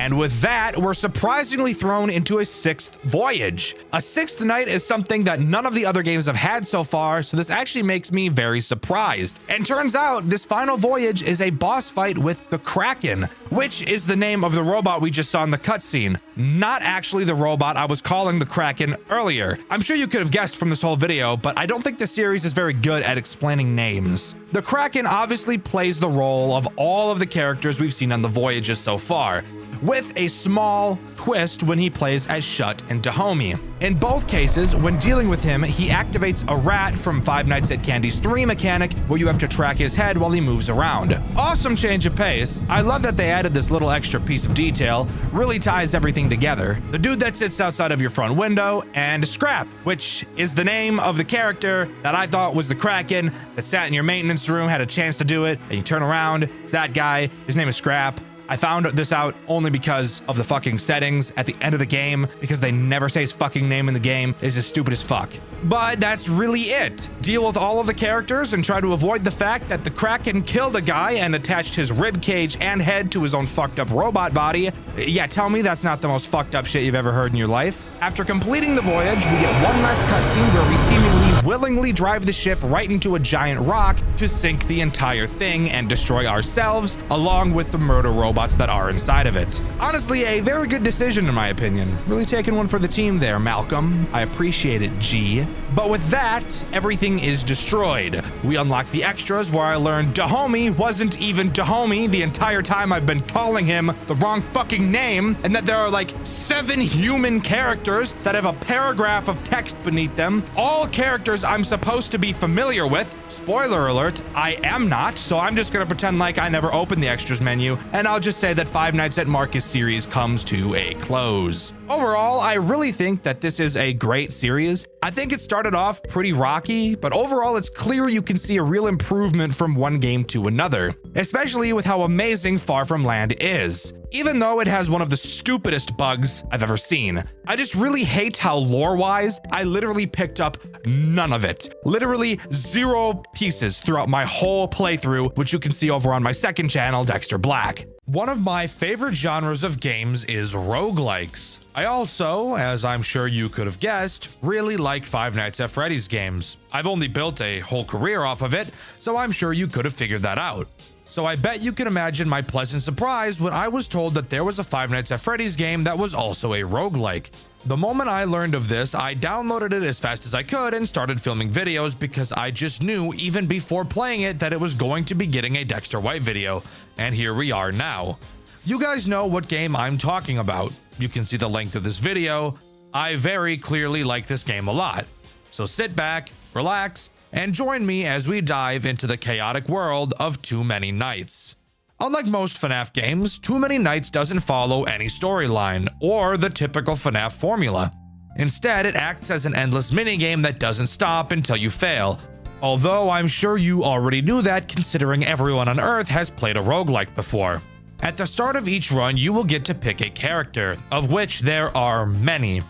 And with that, we're surprisingly thrown into a 6th voyage. A 6th night is something that none of the other games have had so far, so this actually makes me very surprised. And turns out this final voyage is a boss fight with the Kraken, which is the name of the robot we just saw in the cutscene, not actually the robot I was calling the Kraken earlier. I'm sure you could have guessed from this whole video, but I don't think the series is very good at explaining names. The Kraken obviously plays the role of all of the characters we've seen on the voyages so far, with a small twist when he plays as Shut and Dahomey. In both cases, when dealing with him, he activates a rat from Five Nights at Candy's 3 mechanic, where you have to track his head while he moves around. Awesome change of pace. I love that they added this little extra piece of detail, really ties everything together. The dude that sits outside of your front window, and Scrap, which is the name of the character that I thought was the Kraken that sat in your maintenance room, had a chance to do it, and you turn around, it's that guy, his name is Scrap. I found this out only because of the fucking settings at the end of the game, because they never say his fucking name in the game. It's just stupid as fuck. But that's really it. Deal with all of the characters and try to avoid the fact that the Kraken killed a guy and attached his rib cage and head to his own fucked up robot body. Yeah, tell me that's not the most fucked up shit you've ever heard in your life. After completing the voyage, we get one last cutscene where we seemingly willingly drive the ship right into a giant rock to sink the entire thing and destroy ourselves, along with the murder robots that are inside of it. Honestly, a very good decision in my opinion. Really taking one for the team there, Malcolm. I appreciate it, G. But with that, everything is destroyed. We unlock the extras where I learned Dahomey wasn't even Dahomey the entire time I've been calling him the wrong fucking name, and that there are like 7 human characters that have a paragraph of text beneath them, all characters I'm supposed to be familiar with. Spoiler alert, I am not, so I'm just gonna pretend like I never opened the extras menu, and I'll just say that Five Nights at Marcus series comes to a close. Overall, I really think that this is a great series. I think it started off pretty rocky, but overall it's clear you can see a real improvement from one game to another, especially with how amazing Far From Land is. Even though it has one of the stupidest bugs I've ever seen, I just really hate how lore-wise, I literally picked up none of it. Literally 0 pieces throughout my whole playthrough, which you can see over on my second channel, Dxtr Black. One of my favorite genres of games is roguelikes. I also, as I'm sure you could have guessed, really like Five Nights at Freddy's games. I've only built a whole career off of it, so I'm sure you could have figured that out. So I bet you can imagine my pleasant surprise when I was told that there was a Five Nights at Freddy's game that was also a roguelike. The moment I learned of this, I downloaded it as fast as I could and started filming videos because I just knew even before playing it that it was going to be getting a Dxtr White video, and here we are now. You guys know what game I'm talking about. You can see the length of this video. I very clearly like this game a lot. So sit back, relax, and join me as we dive into the chaotic world of Too Many Nights. Unlike most FNAF games, Too Many Nights doesn't follow any storyline or the typical FNAF formula. Instead, it acts as an endless minigame that doesn't stop until you fail. Although I'm sure you already knew that, considering everyone on Earth has played a roguelike before. At the start of each run, you will get to pick a character, of which there are many.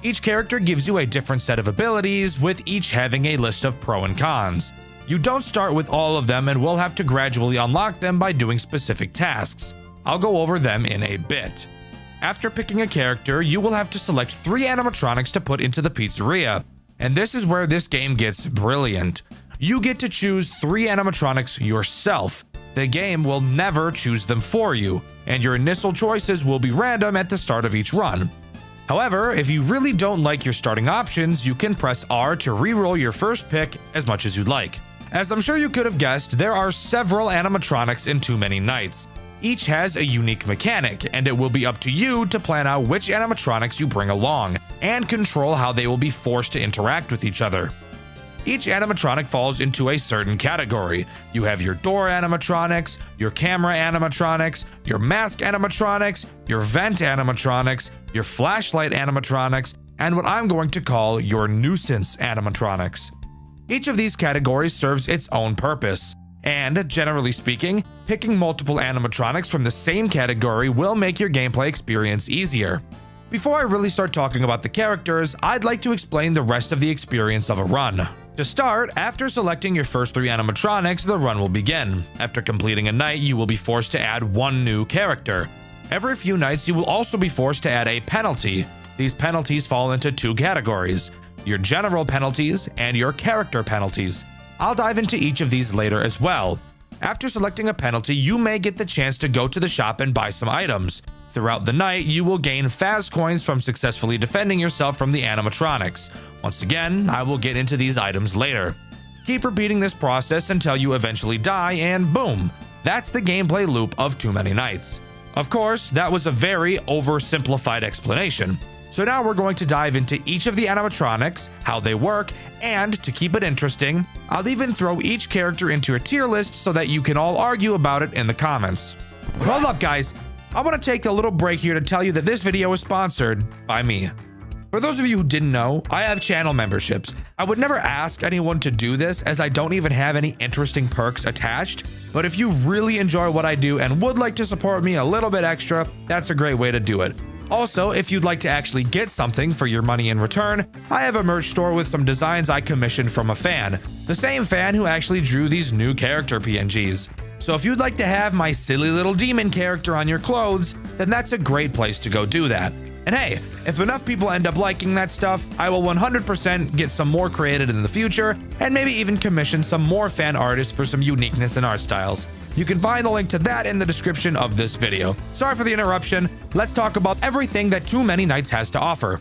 Each character gives you a different set of abilities, with each having a list of pro and cons. You don't start with all of them and will have to gradually unlock them by doing specific tasks. I'll go over them in a bit. After picking a character, you will have to select 3 animatronics to put into the pizzeria. And this is where this game gets brilliant. You get to choose 3 animatronics yourself. The game will never choose them for you, and your initial choices will be random at the start of each run. However, if you really don't like your starting options, you can press R to reroll your first pick as much as you'd like. As I'm sure you could have guessed, there are several animatronics in Too Many Nights. Each has a unique mechanic, and it will be up to you to plan out which animatronics you bring along, and control how they will be forced to interact with each other. Each animatronic falls into a certain category. You have your door animatronics, your camera animatronics, your mask animatronics, your vent animatronics, your flashlight animatronics, and what I'm going to call your nuisance animatronics. Each of these categories serves its own purpose, and generally speaking, picking multiple animatronics from the same category will make your gameplay experience easier. Before I really start talking about the characters, I'd like to explain the rest of the experience of a run. To start, after selecting your first 3 animatronics, the run will begin. After completing a night, you will be forced to add 1 new character. Every few nights, you will also be forced to add a penalty. These penalties fall into 2 categories: your general penalties and your character penalties. I'll dive into each of these later as well. After selecting a penalty, you may get the chance to go to the shop and buy some items. Throughout the night, you will gain Faz coins from successfully defending yourself from the animatronics. Once again, I will get into these items later. Keep repeating this process until you eventually die, and boom, that's the gameplay loop of Too Many Nights. Of course, that was a very oversimplified explanation. So now we're going to dive into each of the animatronics, how they work, and to keep it interesting, I'll even throw each character into a tier list so that you can all argue about it in the comments. Hold up, guys. I want to take a little break here to tell you that this video is sponsored by me. For those of you who didn't know, I have channel memberships. I would never ask anyone to do this as I don't even have any interesting perks attached, but if you really enjoy what I do and would like to support me a little bit extra, that's a great way to do it. Also, if you'd like to actually get something for your money in return, I have a merch store with some designs I commissioned from a fan, the same fan who actually drew these new character PNGs. So if you'd like to have my silly little demon character on your clothes, then that's a great place to go do that. And hey, if enough people end up liking that stuff, I will 100% get some more created in the future, and maybe even commission some more fan artists for some uniqueness in art styles. You can find the link to that in the description of this video. Sorry for the interruption. Let's talk about everything that Too Many Nights has to offer.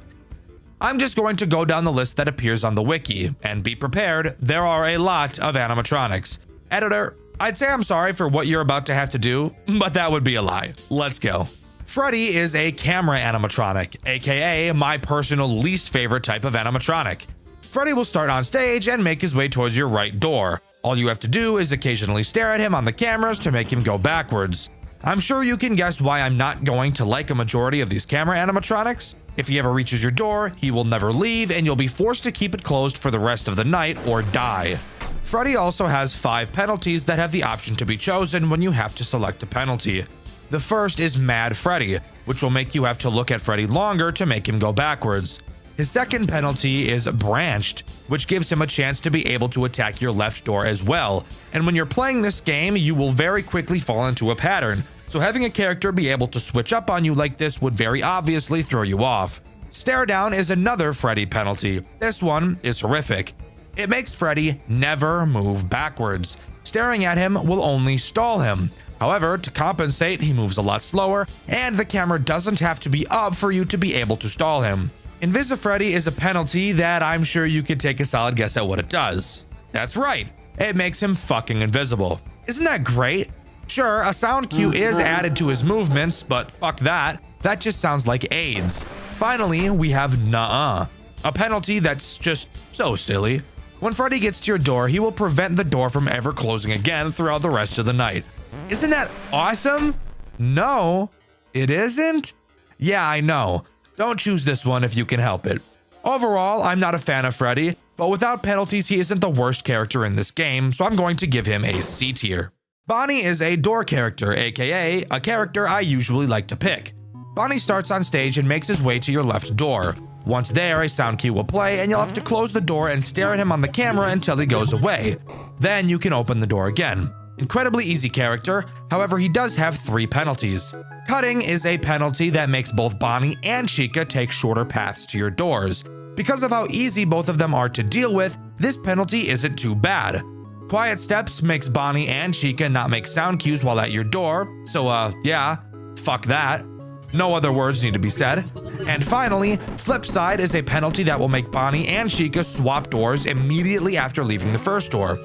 I'm just going to go down the list that appears on the wiki, and be prepared, there are a lot of animatronics. Editor, I'd say I'm sorry for what you're about to have to do, but that would be a lie. Let's go. Freddy is a camera animatronic, aka my personal least favorite type of animatronic. Freddy will start on stage and make his way towards your right door. All you have to do is occasionally stare at him on the cameras to make him go backwards. I'm sure you can guess why I'm not going to like a majority of these camera animatronics. If he ever reaches your door, he will never leave and you'll be forced to keep it closed for the rest of the night or die. Freddy also has 5 penalties that have the option to be chosen when you have to select a penalty. The first is Mad Freddy, which will make you have to look at Freddy longer to make him go backwards. His second penalty is Branched, which gives him a chance to be able to attack your left door as well. And when you're playing this game, you will very quickly fall into a pattern, so having a character be able to switch up on you like this would very obviously throw you off. Stare Down is another Freddy penalty. This one is horrific. It makes Freddy never move backwards. Staring at him will only stall him. However, to compensate, he moves a lot slower, and the camera doesn't have to be up for you to be able to stall him. Invisifreddy is a penalty that I'm sure you could take a solid guess at what it does. That's right, it makes him fucking invisible. Isn't that great? Sure, a sound cue is added to his movements, but fuck that. That just sounds like AIDS. Finally, we have Nuh-uh, a penalty that's just so silly. When Freddy gets to your door, he will prevent the door from ever closing again throughout the rest of the night. Isn't that awesome? No, it isn't? Yeah, I know. Don't choose this one if you can help it. Overall, I'm not a fan of Freddy, but without penalties, he isn't the worst character in this game, so I'm going to give him a C tier. Bonnie is a door character, aka a character I usually like to pick. Bonnie starts on stage and makes his way to your left door. Once there, a sound cue will play and you'll have to close the door and stare at him on the camera until he goes away. Then you can open the door again. Incredibly easy character, however he does have 3 penalties. Cutting is a penalty that makes both Bonnie and Chica take shorter paths to your doors. Because of how easy both of them are to deal with, this penalty isn't too bad. Quiet Steps makes Bonnie and Chica not make sound cues while at your door, so yeah, fuck that. No other words need to be said. And finally, Flip Side is a penalty that will make Bonnie and Chica swap doors immediately after leaving the first door.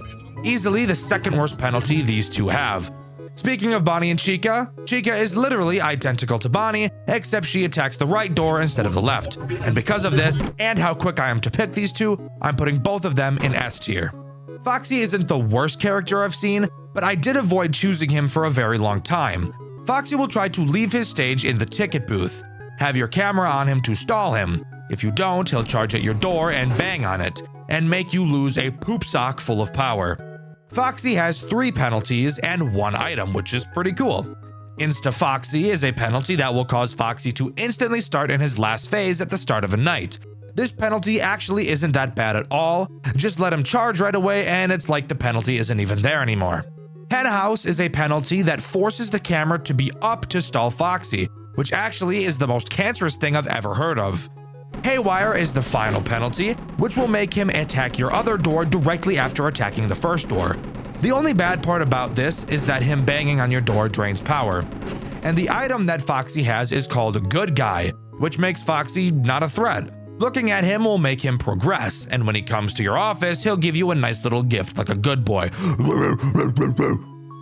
Easily the second worst penalty these two have. Speaking of Bonnie and Chica, Chica is literally identical to Bonnie, except she attacks the right door instead of the left. And because of this, and how quick I am to pick these two, I'm putting both of them in S tier. Foxy isn't the worst character I've seen, but I did avoid choosing him for a very long time. Foxy will try to leave his stage in the ticket booth. Have your camera on him to stall him. If you don't, he'll charge at your door and bang on it, and make you lose a poop sock full of power. Foxy has 3 penalties and 1 item, which is pretty cool. Insta Foxy is a penalty that will cause Foxy to instantly start in his last phase at the start of a night. This penalty actually isn't that bad at all, just let him charge right away and it's like the penalty isn't even there anymore. Hen House is a penalty that forces the camera to be up to stall Foxy, which actually is the most cancerous thing I've ever heard of. Haywire is the final penalty, which will make him attack your other door directly after attacking the first door. The only bad part about this is that him banging on your door drains power. And the item that Foxy has is called Good Guy, which makes Foxy not a threat. Looking at him will make him progress, and when he comes to your office, he'll give you a nice little gift like a good boy.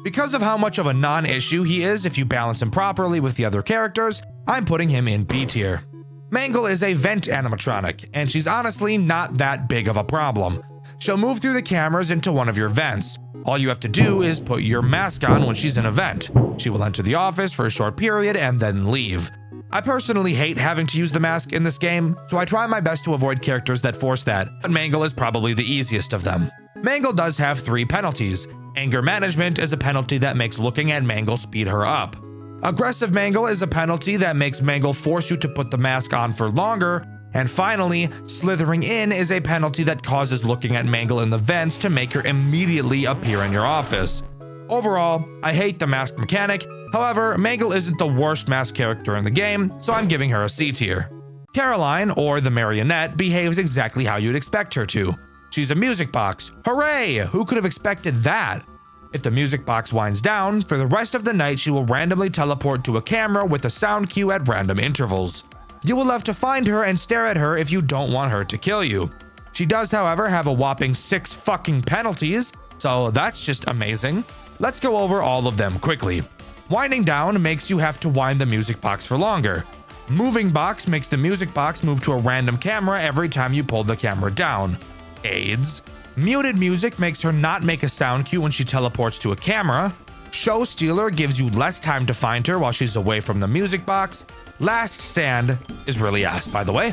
Because of how much of a non-issue he is if you balance him properly with the other characters, I'm putting him in B tier. Mangle is a vent animatronic, and she's honestly not that big of a problem. She'll move through the cameras into one of your vents. All you have to do is put your mask on when she's in a vent. She will enter the office for a short period and then leave. I personally hate having to use the mask in this game, so I try my best to avoid characters that force that, but Mangle is probably the easiest of them. Mangle does have 3 penalties. Anger Management is a penalty that makes looking at Mangle speed her up. Aggressive Mangle is a penalty that makes Mangle force you to put the mask on for longer. And finally, Slithering In is a penalty that causes looking at Mangle in the vents to make her immediately appear in your office. Overall, I hate the mask mechanic. However, Mangle isn't the worst mask character in the game, so I'm giving her a C tier. Caroline, or the Marionette, behaves exactly how you'd expect her to. She's a music box. Hooray! Who could have expected that? If the music box winds down, for the rest of the night she will randomly teleport to a camera with a sound cue at random intervals. You will have to find her and stare at her if you don't want her to kill you. She does, however, have a whopping 6 fucking penalties, so that's just amazing. Let's go over all of them quickly. Winding down makes you have to wind the music box for longer. Moving box makes the music box move to a random camera every time you pull the camera down. AIDS. Muted music makes her not make a sound cue when she teleports to a camera. Show stealer gives you less time to find her while she's away from the music box. Last stand is really ass, by the way.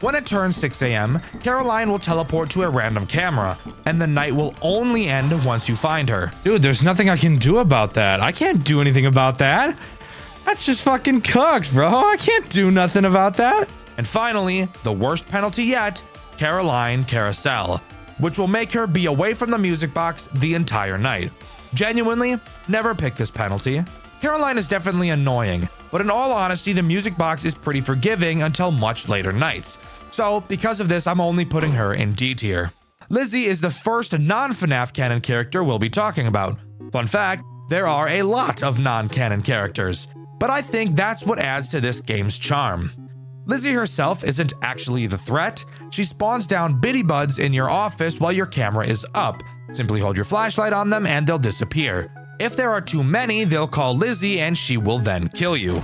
When it turns 6 a.m., Caroline will teleport to a random camera, and the night will only end once you find her. Dude, there's nothing I can do about that. I can't do anything about that. That's just fucking cooked, bro. I can't do nothing about that. And finally, the worst penalty yet, Caroline Carousel, which will make her be away from the music box the entire night. Genuinely, never pick this penalty. Caroline is definitely annoying, but in all honesty, the music box is pretty forgiving until much later nights. So, because of this, I'm only putting her in D tier. Lizzie is the first non-FNAF canon character we'll be talking about. Fun fact, there are a lot of non-canon characters, but I think that's what adds to this game's charm. Lizzie herself isn't actually the threat. She spawns down bitty buds in your office while your camera is up. Simply hold your flashlight on them and they'll disappear. If there are too many, they'll call Lizzie and she will then kill you.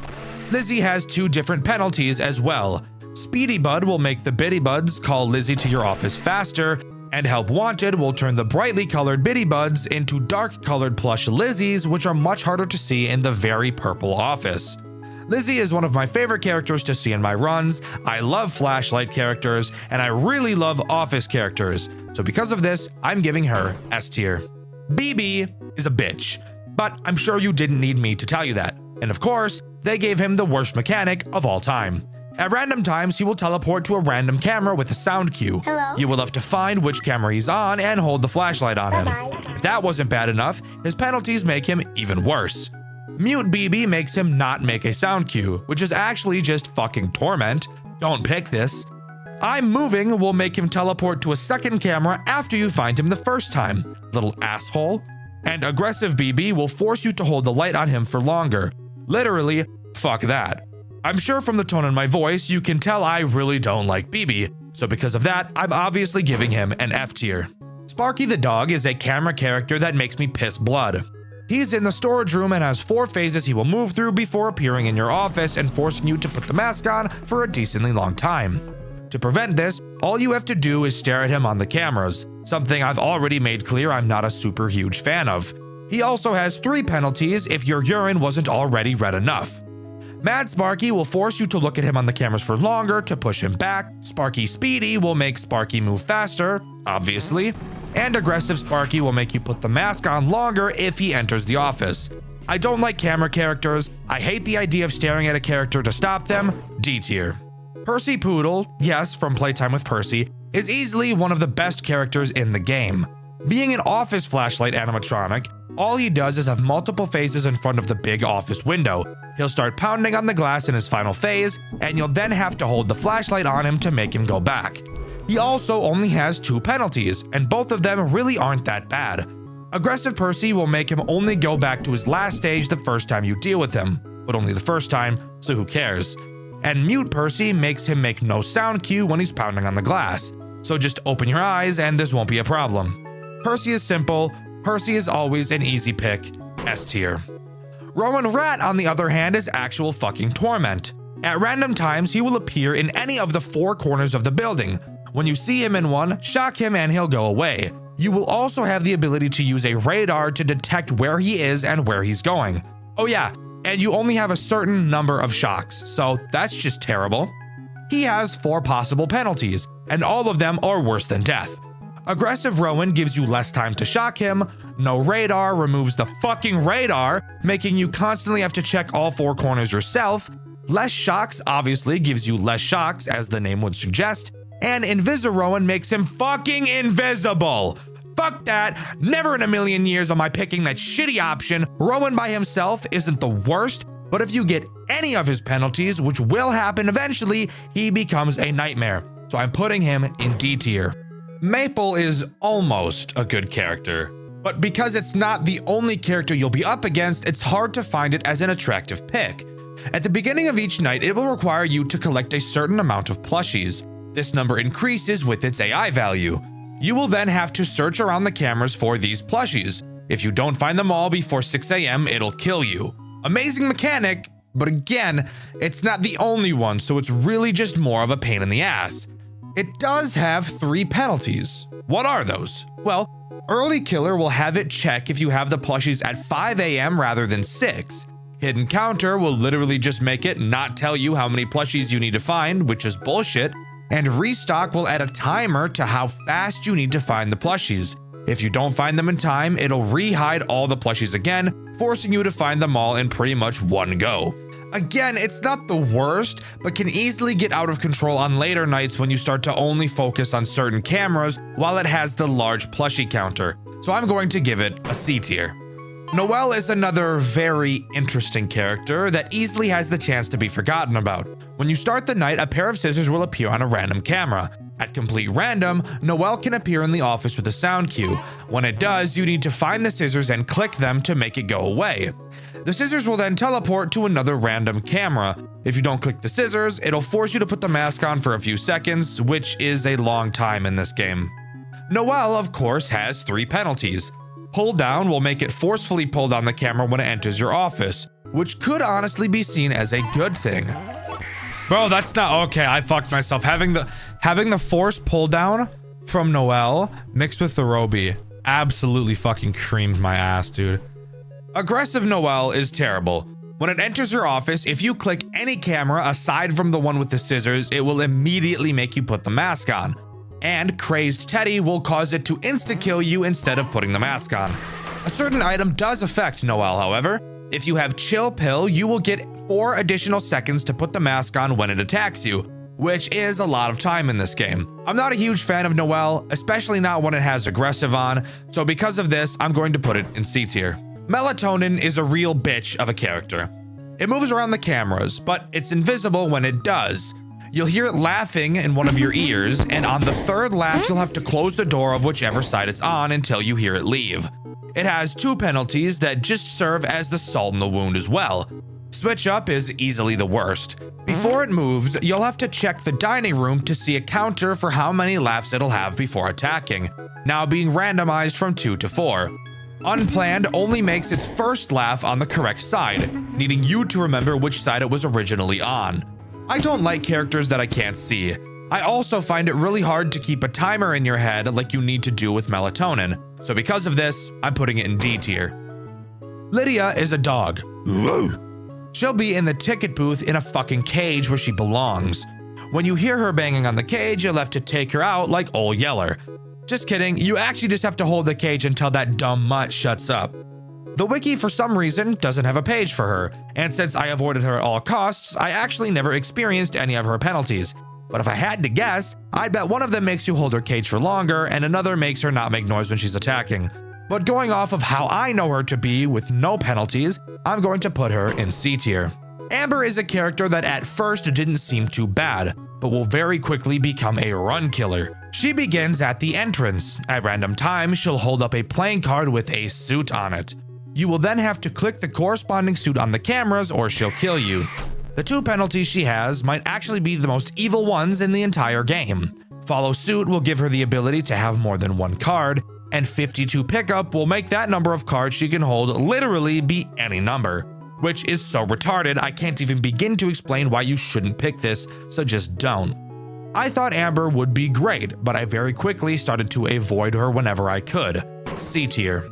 Lizzie has 2 different penalties as well. Speedy Bud will make the bitty buds call Lizzie to your office faster, and Help Wanted will turn the brightly colored bitty buds into dark colored plush Lizzies, which are much harder to see in the very purple office. Lizzie is one of my favorite characters to see in my runs. I love flashlight characters, and I really love office characters. So because of this, I'm giving her S tier. BB is a bitch, but I'm sure you didn't need me to tell you that. And of course, they gave him the worst mechanic of all time. At random times, he will teleport to a random camera with a sound cue. Hello? You will have to find which camera he's on and hold the flashlight on him. Bye-bye. If that wasn't bad enough, his penalties make him even worse. Mute BB makes him not make a sound cue, which is actually just fucking torment. Don't pick this. I'm Moving will make him teleport to a second camera after you find him the first time. Little asshole. And Aggressive BB will force you to hold the light on him for longer. Literally, fuck that. I'm sure from the tone in my voice, you can tell I really don't like BB, so because of that, I'm obviously giving him an F tier. Sparky the dog is a camera character that makes me piss blood. He's in the storage room and has 4 phases he will move through before appearing in your office and forcing you to put the mask on for a decently long time. To prevent this, all you have to do is stare at him on the cameras, something I've already made clear I'm not a super huge fan of. He also has 3 penalties if your urine wasn't already red enough. Mad Sparky will force you to look at him on the cameras for longer to push him back. Sparky Speedy will make Sparky move faster, obviously. And Aggressive Sparky will make you put the mask on longer if he enters the office. I don't like camera characters. I hate the idea of staring at a character to stop them. D tier. Percy Poodle, yes, from Playtime with Percy, is easily one of the best characters in the game. Being an office flashlight animatronic, all he does is have multiple phases in front of the big office window. He'll start pounding on the glass in his final phase, and you'll then have to hold the flashlight on him to make him go back. He also only has 2 penalties, and both of them really aren't that bad. Aggressive Percy will make him only go back to his last stage the first time you deal with him, but only the first time, so who cares? And Mute Percy makes him make no sound cue when he's pounding on the glass, so just open your eyes and this won't be a problem. Percy is simple. Percy is always an easy pick. S tier. Rowan Rat, on the other hand, is actual fucking torment. At random times, he will appear in any of the 4 corners of the building. When you see him in one, shock him and he'll go away. You will also have the ability to use a radar to detect where he is and where he's going. Oh yeah, and you only have a certain number of shocks, so that's just terrible. He has 4 possible penalties, and all of them are worse than death. Aggressive Rowan gives you less time to shock him. No radar removes the fucking radar, making you constantly have to check all 4 corners yourself. Less shocks obviously gives you less shocks, as the name would suggest. And Invisi-Rowan makes him fucking invisible. Fuck that. Never in a million years am I picking that shitty option. Rowan by himself isn't the worst, but if you get any of his penalties, which will happen eventually, he becomes a nightmare. So I'm putting him in D tier. Maple is almost a good character, but because it's not the only character you'll be up against, it's hard to find it as an attractive pick. At the beginning of each night, it will require you to collect a certain amount of plushies. This number increases with its AI value. You will then have to search around the cameras for these plushies. If you don't find them all before 6 a.m., it'll kill you. Amazing mechanic, but again, it's not the only one, so it's really just more of a pain in the ass. It does have 3 penalties. What are those? Well, Early Killer will have it check if you have the plushies at 5 a.m. rather than 6. Hidden Counter will literally just make it not tell you how many plushies you need to find, which is bullshit. And Restock will add a timer to how fast you need to find the plushies. If you don't find them in time, it'll re-hide all the plushies again, forcing you to find them all in pretty much one go. Again, it's not the worst, but can easily get out of control on later nights when you start to only focus on certain cameras while it has the large plushie counter. So I'm going to give it a C tier. Noelle is another very interesting character that easily has the chance to be forgotten about. When you start the night, a pair of scissors will appear on a random camera. At complete random, Noelle can appear in the office with a sound cue. When it does, you need to find the scissors and click them to make it go away. The scissors will then teleport to another random camera. If you don't click the scissors, it'll force you to put the mask on for a few seconds, which is a long time in this game. Noelle, of course, has 3 penalties. Pull down will make it forcefully pull down the camera when it enters your office, which could honestly be seen as a good thing. Bro, that's not okay. I fucked myself. Having the force pull down from Noelle mixed with the Roby absolutely fucking creamed my ass, dude. Aggressive Noelle is terrible. When it enters your office, if you click any camera aside from the one with the scissors, it will immediately make you put the mask on. And Crazed Teddy will cause it to insta-kill you instead of putting the mask on. A certain item does affect Noelle, however. If you have Chill Pill, you will get 4 additional seconds to put the mask on when it attacks you, which is a lot of time in this game. I'm not a huge fan of Noelle, especially not when it has Aggressive on, so because of this, I'm going to put it in C tier. Melatonin is a real bitch of a character. It moves around the cameras, but it's invisible when it does. You'll hear it laughing in one of your ears, and on the 3rd laugh, you'll have to close the door of whichever side it's on until you hear it leave. It has 2 penalties that just serve as the salt in the wound as well. Switch Up is easily the worst. Before it moves, you'll have to check the dining room to see a counter for how many laughs it'll have before attacking, now being randomized from 2 to 4. Unplanned only makes its first laugh on the correct side, needing you to remember which side it was originally on. I don't like characters that I can't see. I also find it really hard to keep a timer in your head like you need to do with Melatonin, so because of this, I'm putting it in D tier. Lydia is a dog. She'll be in the ticket booth in a fucking cage where she belongs. When you hear her banging on the cage, you'll have to take her out like Ol Yeller. Just kidding, you actually just have to hold the cage until that dumb mutt shuts up. The wiki, for some reason, doesn't have a page for her, and since I avoided her at all costs, I actually never experienced any of her penalties. But if I had to guess, I'd bet one of them makes you hold her cage for longer, and another makes her not make noise when she's attacking. But going off of how I know her to be with no penalties, I'm going to put her in C tier. Amber is a character that at first didn't seem too bad, but will very quickly become a run killer. She begins at the entrance. At random times, she'll hold up a playing card with a suit on it. You will then have to click the corresponding suit on the cameras or she'll kill you. The 2 penalties she has might actually be the most evil ones in the entire game. Follow Suit will give her the ability to have more than 1 card, and 52 Pickup will make that number of cards she can hold literally be any number, which is so retarded I can't even begin to explain why you shouldn't pick this, so just don't. I thought Amber would be great, but I very quickly started to avoid her whenever I could. C tier.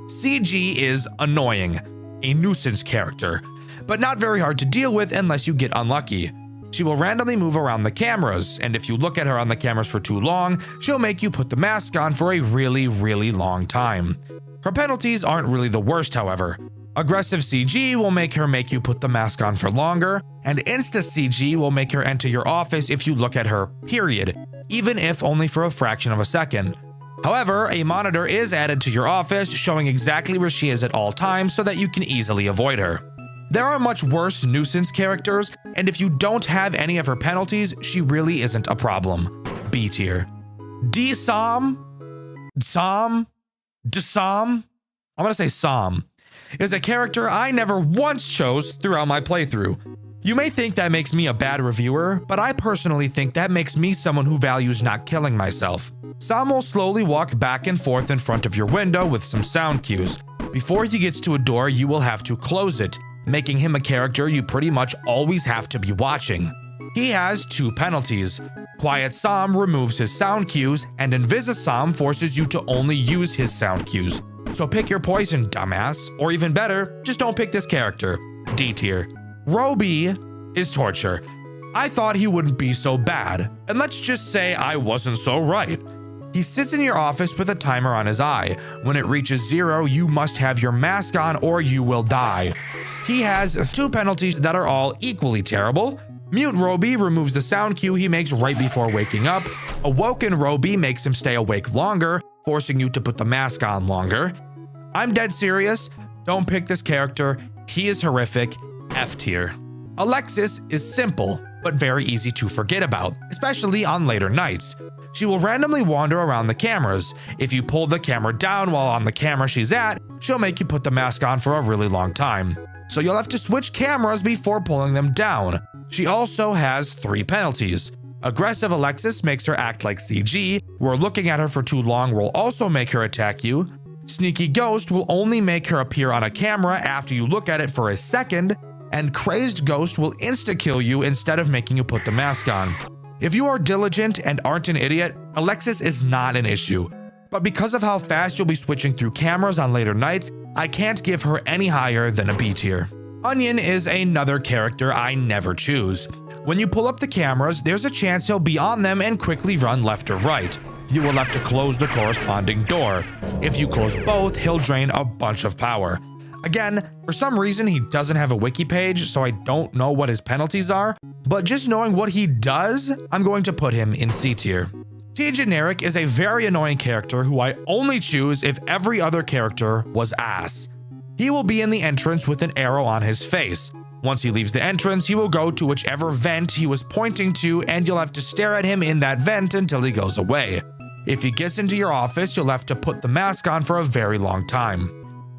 CG is annoying, a nuisance character, but not very hard to deal with unless you get unlucky. She will randomly move around the cameras, and if you look at her on the cameras for too long, she'll make you put the mask on for a really, really long time. Her penalties aren't really the worst, however. Aggressive CG will make you put the mask on for longer, and Insta CG will make her enter your office if you look at her, period, even if only for a fraction of a second. However, a monitor is added to your office showing exactly where she is at all times so that you can easily avoid her. There are much worse nuisance characters, and if you don't have any of her penalties, she really isn't a problem. B tier. Dsam? I'm gonna say Sam. is a character I never once chose throughout my playthrough. You may think that makes me a bad reviewer, but I personally think that makes me someone who values not killing myself. Sam will slowly walk back and forth in front of your window with some sound cues. Before he gets to a door, you will have to close it, making him a character you pretty much always have to be watching. He has 2 penalties. Quiet Sam removes his sound cues, and Invisa Sam forces you to only use his sound cues. So pick your poison, dumbass, or even better, just don't pick this character. D tier. Roby is torture. I thought he wouldn't be so bad, and let's just say I wasn't so right. He sits in your office with a timer on his eye. When it reaches 0, you must have your mask on or you will die. He has 2 penalties that are all equally terrible. Mute Roby removes the sound cue he makes right before waking up. Awoken Roby makes him stay awake longer, forcing you to put the mask on longer. I'm dead serious. Don't pick this character. He is horrific. F tier. Alexis is simple, but very easy to forget about, especially on later nights. She will randomly wander around the cameras. If you pull the camera down while on the camera she's at, she'll make you put the mask on for a really long time. So you'll have to switch cameras before pulling them down. She also has 3 penalties. Aggressive Alexis makes her act like CG, where looking at her for too long will also make her attack you. Sneaky Ghost will only make her appear on a camera after you look at it for a second, and Crazed Ghost will insta-kill you instead of making you put the mask on. If you are diligent and aren't an idiot, Alexis is not an issue. But because of how fast you'll be switching through cameras on later nights, I can't give her any higher than a B tier. Onion is another character I never choose. When you pull up the cameras, there's a chance he'll be on them and quickly run left or right. You will have to close the corresponding door. If you close both, he'll drain a bunch of power. Again, for some reason he doesn't have a wiki page, so I don't know what his penalties are, but just knowing what he does, I'm going to put him in C tier. T Generic is a very annoying character who I only choose if every other character was ass. He will be in the entrance with an arrow on his face. Once he leaves the entrance, he will go to whichever vent he was pointing to, and you'll have to stare at him in that vent until he goes away. If he gets into your office, you'll have to put the mask on for a very long time.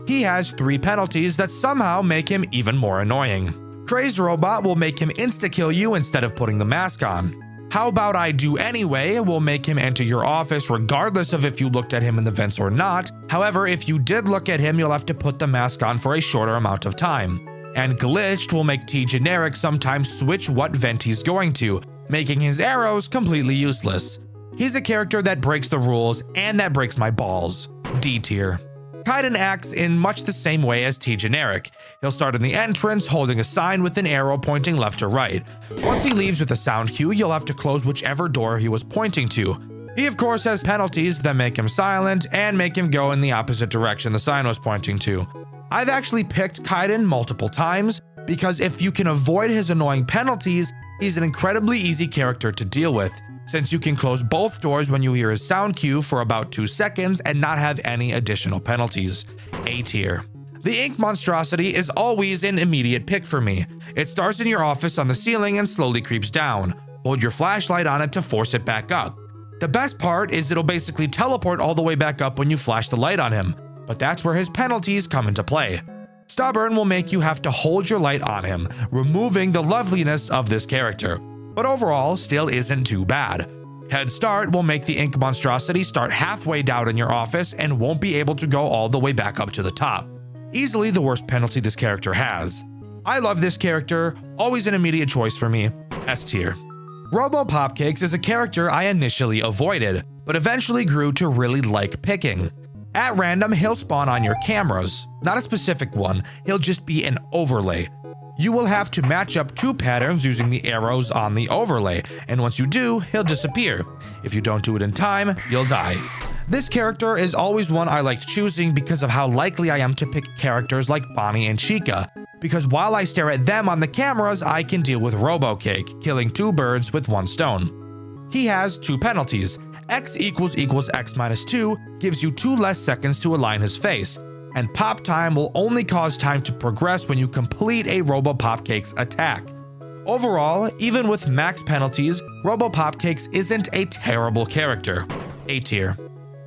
He has 3 penalties that somehow make him even more annoying. Crazed Robot will make him insta-kill you instead of putting the mask on. How About I Do Anyway will make him enter your office regardless of if you looked at him in the vents or not. However, if you did look at him, you'll have to put the mask on for a shorter amount of time. And Glitched will make T Generic sometimes switch what vent he's going to, making his arrows completely useless. He's a character that breaks the rules and that breaks my balls. D tier. Kaiden acts in much the same way as T Generic. He'll start in the entrance holding a sign with an arrow pointing left or right. Once he leaves with a sound cue, you'll have to close whichever door he was pointing to. He of course has penalties that make him silent and make him go in the opposite direction the sign was pointing to. I've actually picked Kaiden multiple times because if you can avoid his annoying penalties, he's an incredibly easy character to deal with, since you can close both doors when you hear his sound cue for about 2 seconds and not have any additional penalties. A tier. The ink monstrosity is always an immediate pick for me. It starts in your office on the ceiling and slowly creeps down. Hold your flashlight on it to force it back up. The best part is it'll basically teleport all the way back up when you flash the light on him, but that's where his penalties come into play. Stubborn will make you have to hold your light on him, removing the loveliness of this character, but overall still isn't too bad. Head Start will make the ink monstrosity start halfway down in your office and won't be able to go all the way back up to the top. Easily the worst penalty this character has. I love this character, always an immediate choice for me. S tier. Robo Popcakes is a character I initially avoided, but eventually grew to really like picking. At random, he'll spawn on your cameras. Not a specific one, he'll just be an overlay. You will have to match up 2 patterns using the arrows on the overlay, and once you do, he'll disappear. If you don't do it in time, you'll die. This character is always one I liked choosing because of how likely I am to pick characters like Bonnie and Chica, because while I stare at them on the cameras, I can deal with RoboCake, killing 2 birds with 1 stone. He has 2 penalties. X = X minus 2 gives you 2 less seconds to align his face, and pop time will only cause time to progress when you complete a Robo Popcakes attack. Overall, even with max penalties, Robo Popcakes isn't a terrible character. A tier.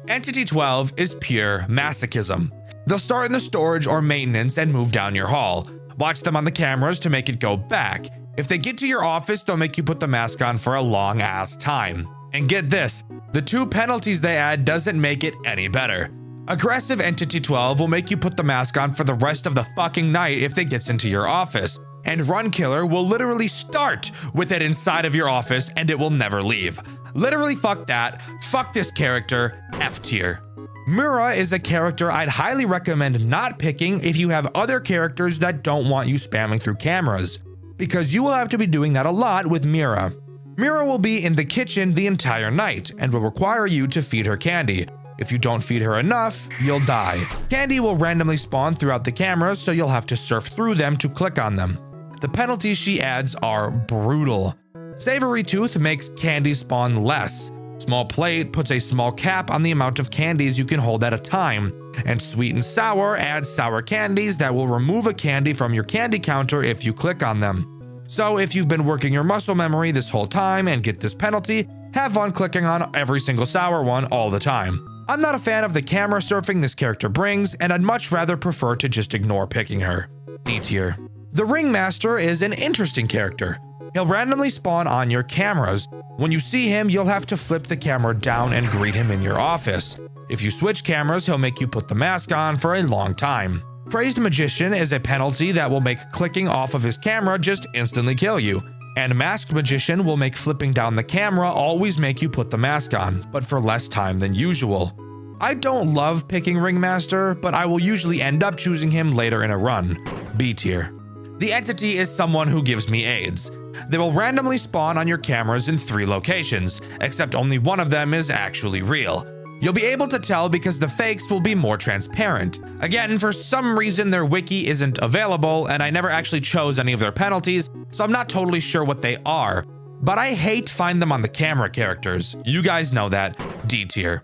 Entity 12 is pure masochism. They'll start in the storage or maintenance and move down your hall. Watch them on the cameras to make it go back. If they get to your office, they'll make you put the mask on for a long ass time. And get this, the 2 penalties they add doesn't make it any better. Aggressive Entity 12 will make you put the mask on for the rest of the fucking night if it gets into your office. And Run Killer will literally start with it inside of your office and it will never leave. Literally fuck that, fuck this character, F tier. Mura is a character I'd highly recommend not picking if you have other characters that don't want you spamming through cameras, because you will have to be doing that a lot with Mira. Mira will be in the kitchen the entire night and will require you to feed her candy. If you don't feed her enough, you'll die. Candy will randomly spawn throughout the cameras, so you'll have to surf through them to click on them. The penalties she adds are brutal. Savory Tooth makes candy spawn less. Small Plate puts a small cap on the amount of candies you can hold at a time. And Sweet and Sour adds sour candies that will remove a candy from your candy counter if you click on them. So if you've been working your muscle memory this whole time and get this penalty, have fun clicking on every single sour one all the time. I'm not a fan of the camera surfing this character brings, and I'd much rather prefer to just ignore picking her. D tier. The Ringmaster is an interesting character. He'll randomly spawn on your cameras. When you see him, you'll have to flip the camera down and greet him in your office. If you switch cameras, he'll make you put the mask on for a long time. Crazed Magician is a penalty that will make clicking off of his camera just instantly kill you. And Masked Magician will make flipping down the camera always make you put the mask on, but for less time than usual. I don't love picking Ringmaster, but I will usually end up choosing him later in a run. B tier. The entity is someone who gives me AIDS. They will randomly spawn on your cameras in 3 locations, except only one of them is actually real. You'll be able to tell because the fakes will be more transparent. Again, for some reason their wiki isn't available, and I never actually chose any of their penalties, so I'm not totally sure what they are. But I hate find them on the camera characters. You guys know that. D tier.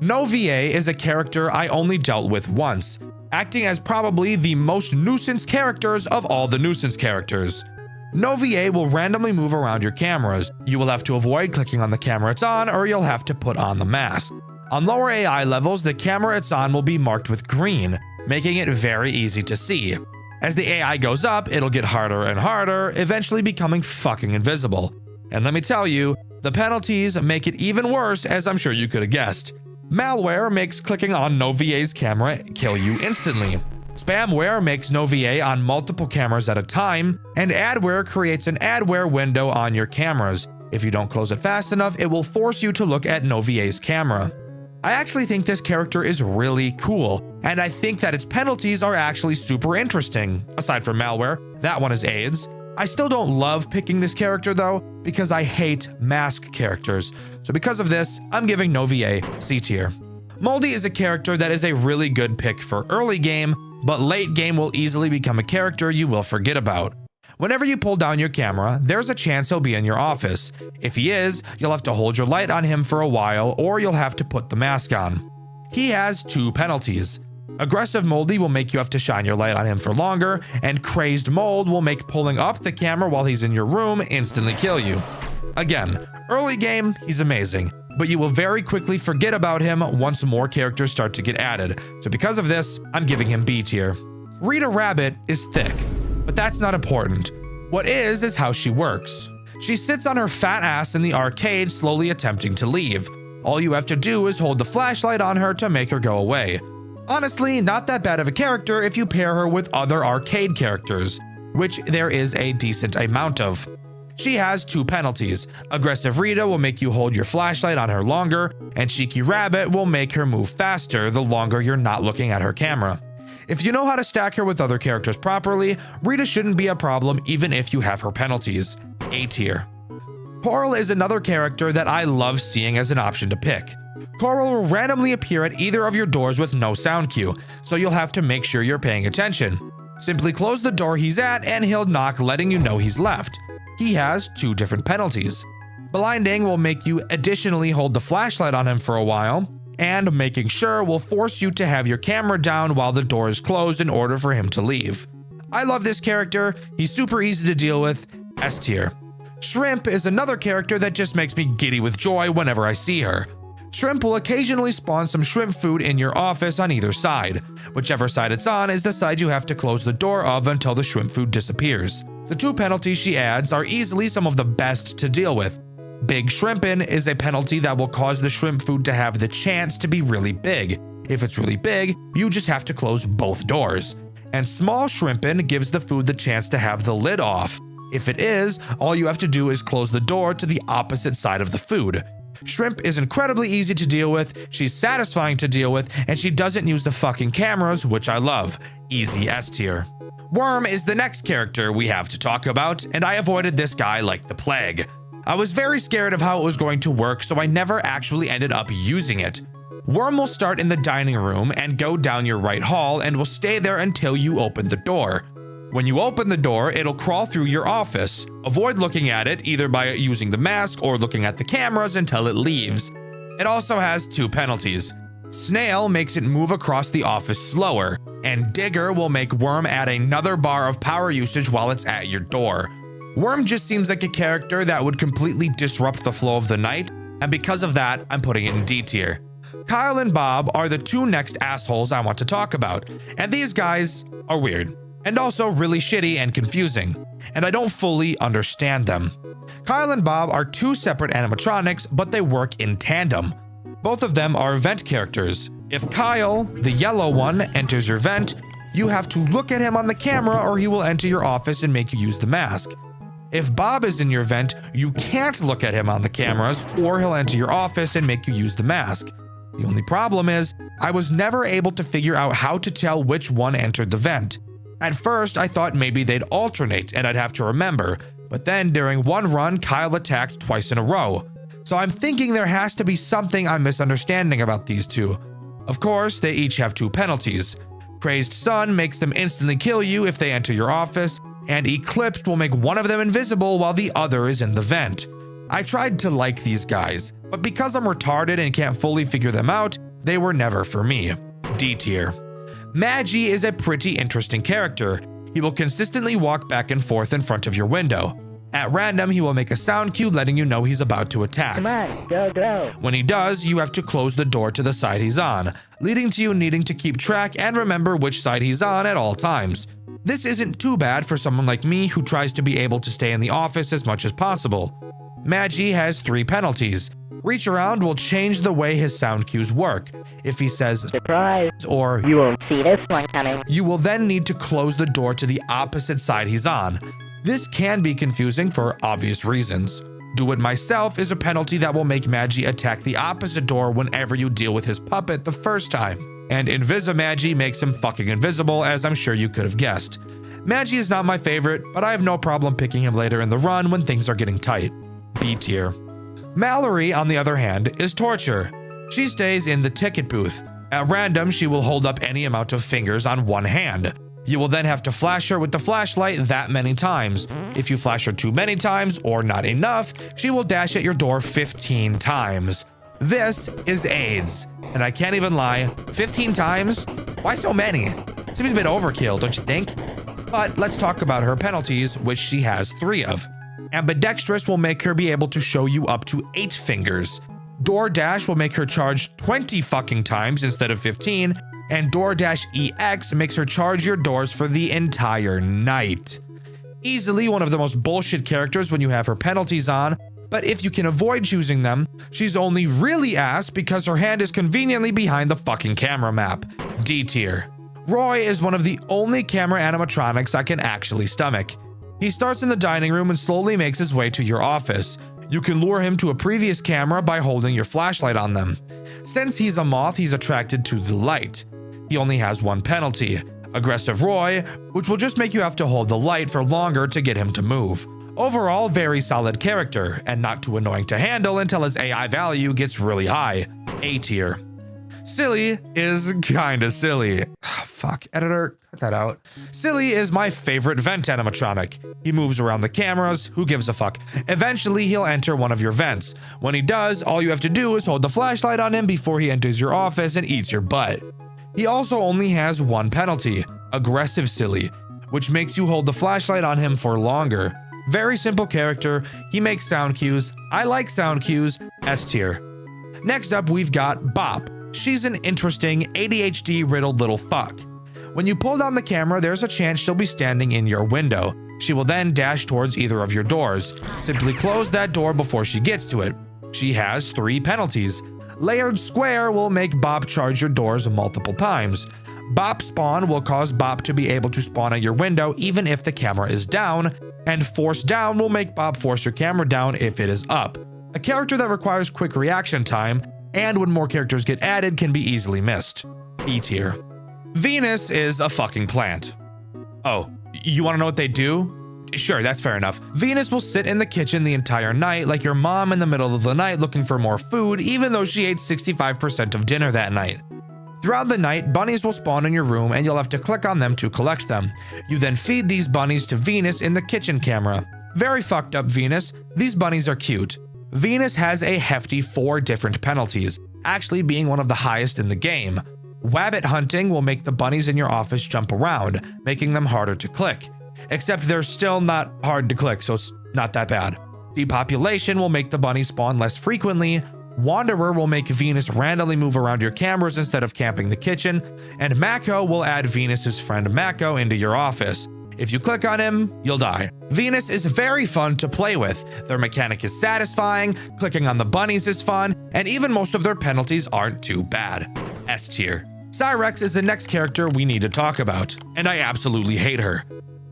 No VA is a character I only dealt with once, acting as probably the most nuisance characters of all the nuisance characters. No VA will randomly move around your cameras. You will have to avoid clicking on the camera it's on, or you'll have to put on the mask. On lower AI levels, the camera it's on will be marked with green, making it very easy to see. As the AI goes up, it'll get harder and harder, eventually becoming fucking invisible. And let me tell you, the penalties make it even worse, as I'm sure you could have guessed. Malware makes clicking on no VA's camera kill you instantly. Spamware makes no VA on multiple cameras at a time, and adware creates an adware window on your cameras. If you don't close it fast enough, it will force you to look at no VA's camera. I actually think this character is really cool, and I think that its penalties are actually super interesting. Aside from malware, that one is AIDS. I still don't love picking this character though, because I hate mask characters. So because of this, I'm giving no VA C tier. Moldy is a character that is a really good pick for early game, but late game will easily become a character you will forget about. Whenever you pull down your camera, there's a chance he'll be in your office. If he is, you'll have to hold your light on him for a while, or you'll have to put the mask on. He has 2 penalties. Aggressive Moldy will make you have to shine your light on him for longer, and Crazed Mold will make pulling up the camera while he's in your room instantly kill you. Again, early game, he's amazing, but you will very quickly forget about him once more characters start to get added. So because of this, I'm giving him B tier. Rita Rabbit is thick, but that's not important. What is how she works. She sits on her fat ass in the arcade slowly attempting to leave. All you have to do is hold the flashlight on her to make her go away. Honestly, not that bad of a character if you pair her with other arcade characters, which there is a decent amount of. She has 2 penalties. Aggressive Rita will make you hold your flashlight on her longer, and Cheeky Rabbit will make her move faster the longer you're not looking at her camera. If you know how to stack her with other characters properly, Rita shouldn't be a problem even if you have her penalties. A tier. Coral is another character that I love seeing as an option to pick. Coral will randomly appear at either of your doors with no sound cue, so you'll have to make sure you're paying attention. Simply close the door he's at and he'll knock, letting you know he's left. He has 2 different penalties. Blinding will make you additionally hold the flashlight on him for a while, and making sure will force you to have your camera down while the door is closed in order for him to leave. I love this character, he's super easy to deal with, S tier. Shrimp is another character that just makes me giddy with joy whenever I see her. Shrimp will occasionally spawn some shrimp food in your office on either side. Whichever side it's on is the side you have to close the door of until the shrimp food disappears. The 2 penalties she adds are easily some of the best to deal with. Big Shrimpin' is a penalty that will cause the shrimp food to have the chance to be really big. If it's really big, you just have to close both doors. And Small Shrimpin' gives the food the chance to have the lid off. If it is, all you have to do is close the door to the opposite side of the food. Shrimp is incredibly easy to deal with, she's satisfying to deal with, and she doesn't use the fucking cameras, which I love. Easy S tier. Worm is the next character we have to talk about, and I avoided this guy like the plague. I was very scared of how it was going to work, so I never actually ended up using it. Worm will start in the dining room and go down your right hall and will stay there until you open the door. When you open the door, it'll crawl through your office. Avoid looking at it either by using the mask or looking at the cameras until it leaves. It also has 2 penalties. Snail makes it move across the office slower, and Digger will make Worm add another bar of power usage while it's at your door. Worm just seems like a character that would completely disrupt the flow of the night, and because of that, I'm putting it in D tier. Kyle and Bob are the 2 next assholes I want to talk about, and these guys are weird, and also really shitty and confusing, and I don't fully understand them. Kyle and Bob are 2 separate animatronics, but they work in tandem. Both of them are vent characters. If Kyle, the yellow one, enters your vent, you have to look at him on the camera or he will enter your office and make you use the mask. If Bob is in your vent, you can't look at him on the cameras or he'll enter your office and make you use the mask. The only problem is, I was never able to figure out how to tell which one entered the vent. At first, I thought maybe they'd alternate and I'd have to remember, but then during one run, Kyle attacked twice in a row. So I'm thinking there has to be something I'm misunderstanding about these 2. Of course, they each have 2 penalties. Crazed Sun makes them instantly kill you if they enter your office, and Eclipsed will make one of them invisible while the other is in the vent. I tried to like these guys, but because I'm retarded and can't fully figure them out, they were never for me. D tier. Magi is a pretty interesting character. He will consistently walk back and forth in front of your window. At random, he will make a sound cue letting you know he's about to attack. Come on, go, go. When he does, you have to close the door to the side he's on, leading to you needing to keep track and remember which side he's on at all times. This isn't too bad for someone like me who tries to be able to stay in the office as much as possible. Magi has 3 penalties. Reach around will change the way his sound cues work. If he says Surprise, or you won't see this one coming. you will then need to close the door to the opposite side he's on. This can be confusing for obvious reasons. Do It Myself is a penalty that will make Magi attack the opposite door whenever you deal with his puppet the first time. And Invisimagi makes him fucking invisible, as I'm sure you could have guessed. Magi is not my favorite, but I have no problem picking him later in the run when things are getting tight. B tier. Mallory, on the other hand, is torture. She stays in the ticket booth. At random, she will hold up any amount of fingers on one hand. You will then have to flash her with the flashlight that many times. If you flash her too many times or not enough, she will dash at your door 15 times. This is AIDS. And I can't even lie, 15 times? Why so many? Seems a bit overkill, don't you think? But let's talk about her penalties, which she has 3 of. Ambidextrous will make her be able to show you up to 8 fingers. DoorDash will make her charge 20 fucking times instead of 15, and DoorDash EX makes her charge your doors for the entire night. Easily one of the most bullshit characters when you have her penalties on, but if you can avoid choosing them, she's only really ass because her hand is conveniently behind the fucking camera map. D tier. Roy is one of the only camera animatronics I can actually stomach. He starts in the dining room and slowly makes his way to your office. You can lure him to a previous camera by holding your flashlight on them. Since he's a moth, he's attracted to the light. He only has 1 penalty, Aggressive Roy, which will just make you have to hold the light for longer to get him to move. Overall, very solid character, and not too annoying to handle until his AI value gets really high. A tier. Silly is kinda silly. Fuck, editor, cut that out. Silly is my favorite vent animatronic. He moves around the cameras, who gives a fuck? Eventually, he'll enter one of your vents. When he does, all you have to do is hold the flashlight on him before he enters your office and eats your butt. He also only has 1 penalty, Aggressive Silly, which makes you hold the flashlight on him for longer. Very simple character, he makes sound cues, I like sound cues, S tier. Next up, we've got Bop. She's an interesting, ADHD-riddled little fuck. When you pull down the camera, there's a chance she'll be standing in your window. She will then dash towards either of your doors. Simply close that door before she gets to it. She has 3 penalties. Layered Square will make Bop charge your doors multiple times. Bop Spawn will cause Bop to be able to spawn at your window even if the camera is down, and Force Down will make Bop force your camera down if it is up. A character that requires quick reaction time, and when more characters get added can be easily missed. E tier. Venus is a fucking plant. Oh, you want to know what they do? Sure, that's fair enough. Venus will sit in the kitchen the entire night like your mom in the middle of the night looking for more food, even though she ate 65% of dinner that night. Throughout the night, bunnies will spawn in your room and you'll have to click on them to collect them. You then feed these bunnies to Venus in the kitchen camera. Very fucked up, Venus. These bunnies are cute. Venus has a hefty 4 different penalties, actually being one of the highest in the game. Wabbit hunting will make the bunnies in your office jump around, making them harder to click. Except they're still not hard to click, so it's not that bad. Depopulation will make the bunnies spawn less frequently. Wanderer will make Venus randomly move around your cameras instead of camping the kitchen, and Mako will add Venus's friend Mako into your office. If you click on him, you'll die. Venus is very fun to play with. Their mechanic is satisfying, clicking on the bunnies is fun, and even most of their penalties aren't too bad. S tier. Cyrex is the next character we need to talk about, and I absolutely hate her.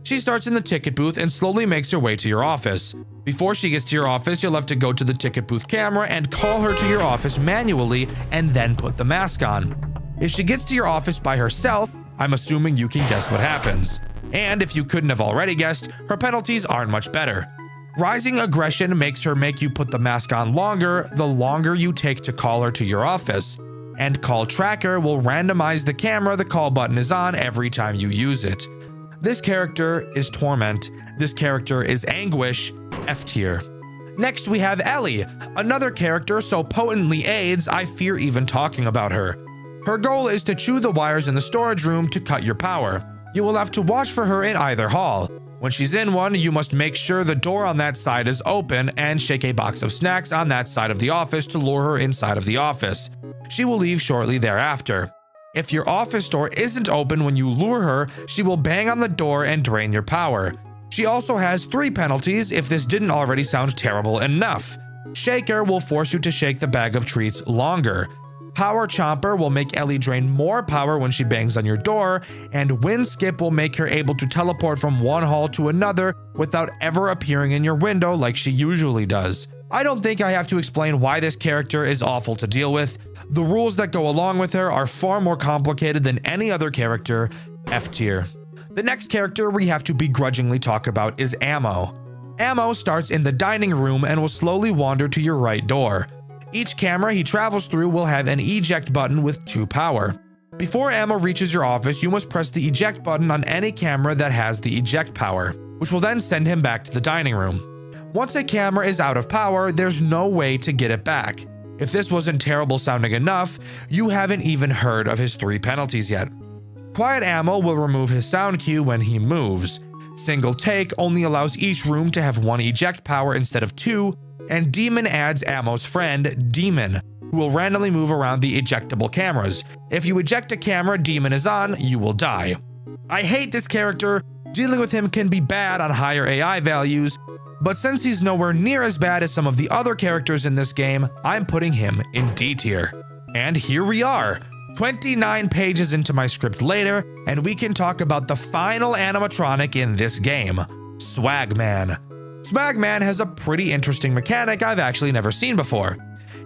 She starts in the ticket booth and slowly makes her way to your office. Before she gets to your office, you'll have to go to the ticket booth camera and call her to your office manually and then put the mask on. If she gets to your office by herself, I'm assuming you can guess what happens. And if you couldn't have already guessed, her penalties aren't much better. Rising aggression makes her make you put the mask on longer the longer you take to call her to your office. And call tracker will randomize the camera the call button is on every time you use it. This character is Torment. This character is Anguish, F tier. Next we have Ellie, another character so potently AIDS I fear even talking about her. Her goal is to chew the wires in the storage room to cut your power. You will have to watch for her in either hall. When she's in one, you must make sure the door on that side is open and shake a box of snacks on that side of the office to lure her inside of the office. She will leave shortly thereafter. If your office door isn't open when you lure her, she will bang on the door and drain your power. She also has 3 penalties if this didn't already sound terrible enough. Shaker will force you to shake the bag of treats longer. Power Chomper will make Ellie drain more power when she bangs on your door, and Wind Skip will make her able to teleport from one hall to another without ever appearing in your window like she usually does. I don't think I have to explain why this character is awful to deal with. The rules that go along with her are far more complicated than any other character, F tier. The next character we have to begrudgingly talk about is Ammo. Ammo starts in the dining room and will slowly wander to your right door. Each camera he travels through will have an eject button with 2 power. Before Ammo reaches your office, you must press the eject button on any camera that has the eject power, which will then send him back to the dining room. Once a camera is out of power, there's no way to get it back. If this wasn't terrible sounding enough, you haven't even heard of his 3 penalties yet. Quiet Ammo will remove his sound cue when he moves. Single Take only allows each room to have 1 eject power instead of 2, and Demon adds Ammo's friend, Demon, who will randomly move around the ejectable cameras. If you eject a camera Demon is on, you will die. I hate this character. Dealing with him can be bad on higher AI values, but since he's nowhere near as bad as some of the other characters in this game, I'm putting him in D tier. And here we are, 29 pages into my script later, and we can talk about the final animatronic in this game, Swagman. Swagman has a pretty interesting mechanic I've actually never seen before.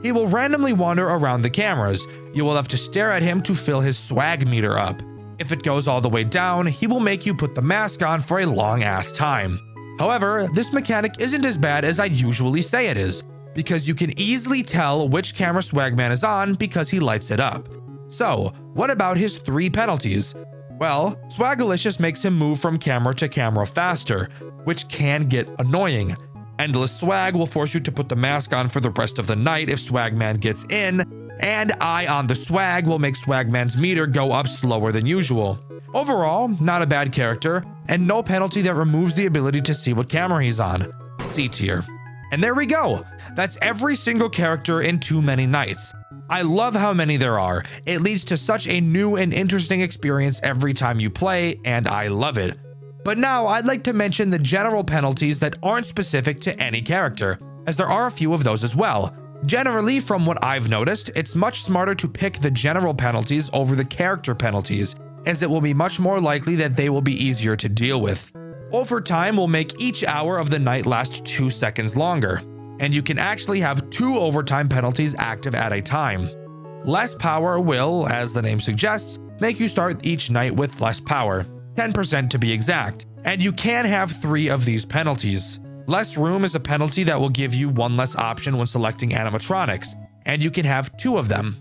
He will randomly wander around the cameras. You will have to stare at him to fill his swag meter up. If it goes all the way down, he will make you put the mask on for a long ass time. However, this mechanic isn't as bad as I'd usually say it is, because you can easily tell which camera Swagman is on because he lights it up. So, what about his 3 penalties? Well, Swagalicious makes him move from camera to camera faster, which can get annoying. Endless Swag will force you to put the mask on for the rest of the night if Swagman gets in, and Eye on the Swag will make Swagman's meter go up slower than usual. Overall, not a bad character, and no penalty that removes the ability to see what camera he's on. C tier. And there we go. That's every single character in Too Many Nights. I love how many there are. It leads to such a new and interesting experience every time you play, and I love it. But now I'd like to mention the general penalties that aren't specific to any character, as there are a few of those as well. Generally, from what I've noticed, it's much smarter to pick the general penalties over the character penalties, as it will be much more likely that they will be easier to deal with. Overtime will make each hour of the night last 2 seconds longer, and you can actually have 2 overtime penalties active at a time. Less power will, as the name suggests, make you start each night with less power, 10% to be exact, and you can have 3 of these penalties. Less room is a penalty that will give you 1 less option when selecting animatronics, and you can have 2 of them.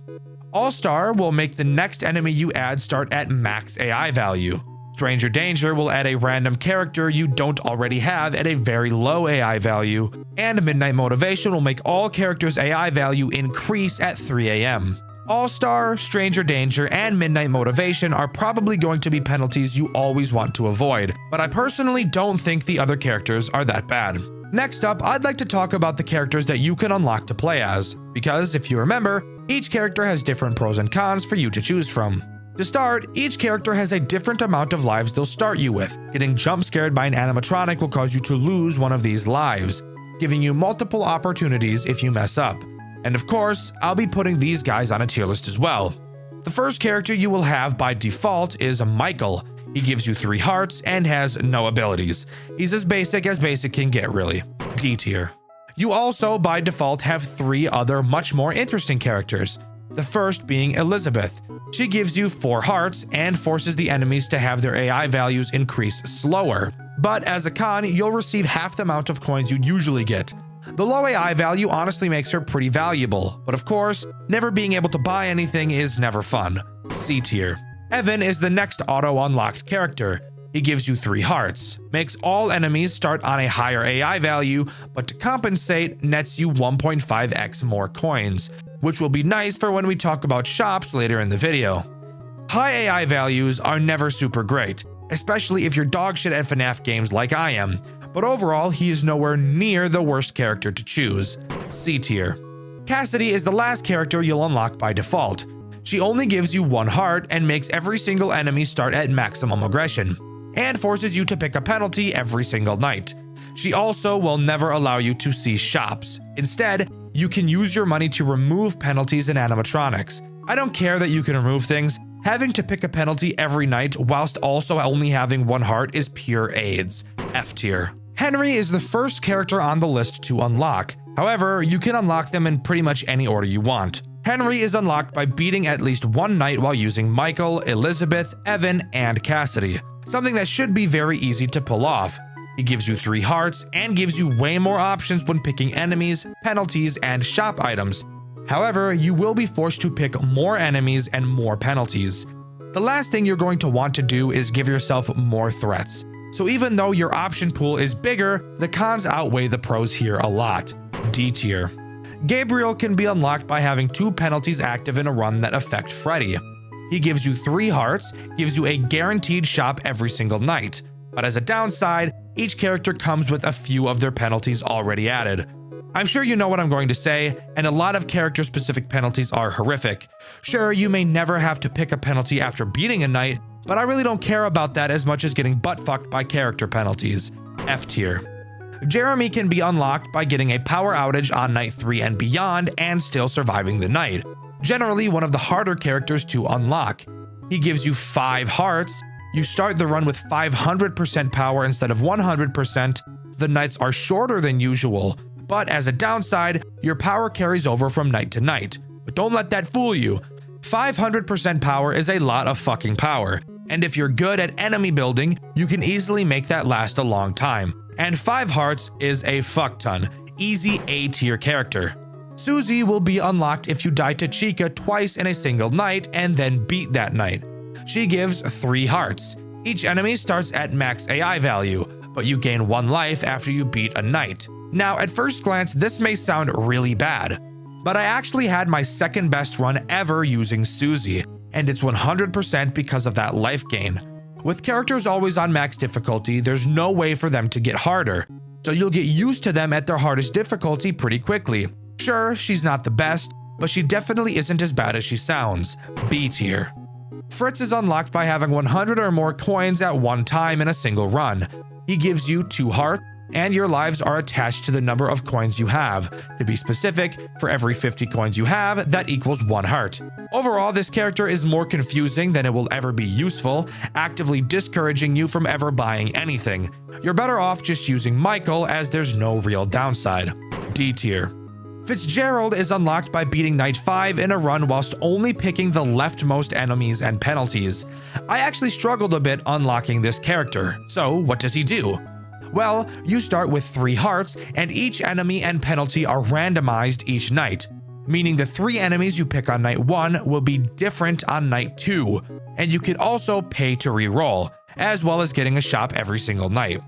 All-Star will make the next enemy you add start at max AI value. Stranger Danger will add a random character you don't already have at a very low AI value, and Midnight Motivation will make all characters' AI value increase at 3 AM. All-Star, Stranger Danger, and Midnight Motivation are probably going to be penalties you always want to avoid, but I personally don't think the other characters are that bad. Next up, I'd like to talk about the characters that you can unlock to play as, because if you remember, each character has different pros and cons for you to choose from. To start, each character has a different amount of lives they'll start you with. Getting jump scared by an animatronic will cause you to lose one of these lives, giving you multiple opportunities if you mess up. And of course, I'll be putting these guys on a tier list as well. The first character you will have by default is Michael. He gives you 3 hearts and has no abilities. He's as basic can get, really. D tier. You also by default have 3 other much more interesting characters. The first being Elizabeth. She gives you 4 hearts and forces the enemies to have their AI values increase slower. But as a con, you'll receive half the amount of coins you usually get. The low AI value honestly makes her pretty valuable, but of course, never being able to buy anything is never fun. C tier. Evan is the next auto-unlocked character. He gives you 3 hearts, makes all enemies start on a higher AI value, but to compensate, nets you 1.5x more coins, which will be nice for when we talk about shops later in the video. High AI values are never super great, especially if you're dogshit at FNAF games like I am, but overall he is nowhere near the worst character to choose. C tier. Cassidy is the last character you'll unlock by default. She only gives you 1 heart and makes every single enemy start at maximum aggression, and forces you to pick a penalty every single night. She also will never allow you to see shops. Instead, you can use your money to remove penalties in animatronics. I don't care that you can remove things. Having to pick a penalty every night whilst also only having 1 heart is pure AIDS. F tier. Henry is the first character on the list to unlock. However, you can unlock them in pretty much any order you want. Henry is unlocked by beating at least 1 night while using Michael, Elizabeth, Evan, and Cassidy. Something that should be very easy to pull off. He gives you 3 hearts and gives you way more options when picking enemies, penalties, and shop items. However, you will be forced to pick more enemies and more penalties. The last thing you're going to want to do is give yourself more threats. So even though your option pool is bigger, the cons outweigh the pros here a lot. D tier. Gabriel can be unlocked by having 2 penalties active in a run that affect Freddy. He gives you 3 hearts, gives you a guaranteed shop every single night. But as a downside, each character comes with a few of their penalties already added. I'm sure you know what I'm going to say, and a lot of character-specific penalties are horrific. Sure, you may never have to pick a penalty after beating a night, but I really don't care about that as much as getting butt-fucked by character penalties. F tier. Jeremy can be unlocked by getting a power outage on night 3 and beyond and still surviving the night. Generally one of the harder characters to unlock. He gives you 5 hearts. You start the run with 500% power instead of 100%. The nights are shorter than usual, but as a downside, your power carries over from night to night. But don't let that fool you. 500% power is a lot of fucking power, and if you're good at enemy building, you can easily make that last a long time. And 5 hearts is a fuck ton. Easy A tier character. Susie will be unlocked if you die to Chica twice in a single night and then beat that night. She gives 3 hearts. Each enemy starts at max AI value, but you gain 1 life after you beat a night. Now, at first glance, this may sound really bad, but I actually had my second best run ever using Susie, and it's 100% because of that life gain. With characters always on max difficulty, there's no way for them to get harder. so you'll get used to them at their hardest difficulty pretty quickly. Sure, she's not the best, but she definitely isn't as bad as she sounds. B tier. Fritz is unlocked by having 100 or more coins at one time in a single run. He gives you 2 hearts, and your lives are attached to the number of coins you have. To be specific, for every 50 coins you have, that equals 1 heart. Overall, this character is more confusing than it will ever be useful, actively discouraging you from ever buying anything. You're better off just using Michael, as there's no real downside. D tier. Fitzgerald is unlocked by beating Night 5 in a run whilst only picking the leftmost enemies and penalties. I actually struggled a bit unlocking this character, so what does he do? Well, you start with 3 hearts, and each enemy and penalty are randomized each night, meaning the 3 enemies you pick on night 1 will be different on night 2, and you can also pay to reroll, as well as getting a shop every single night.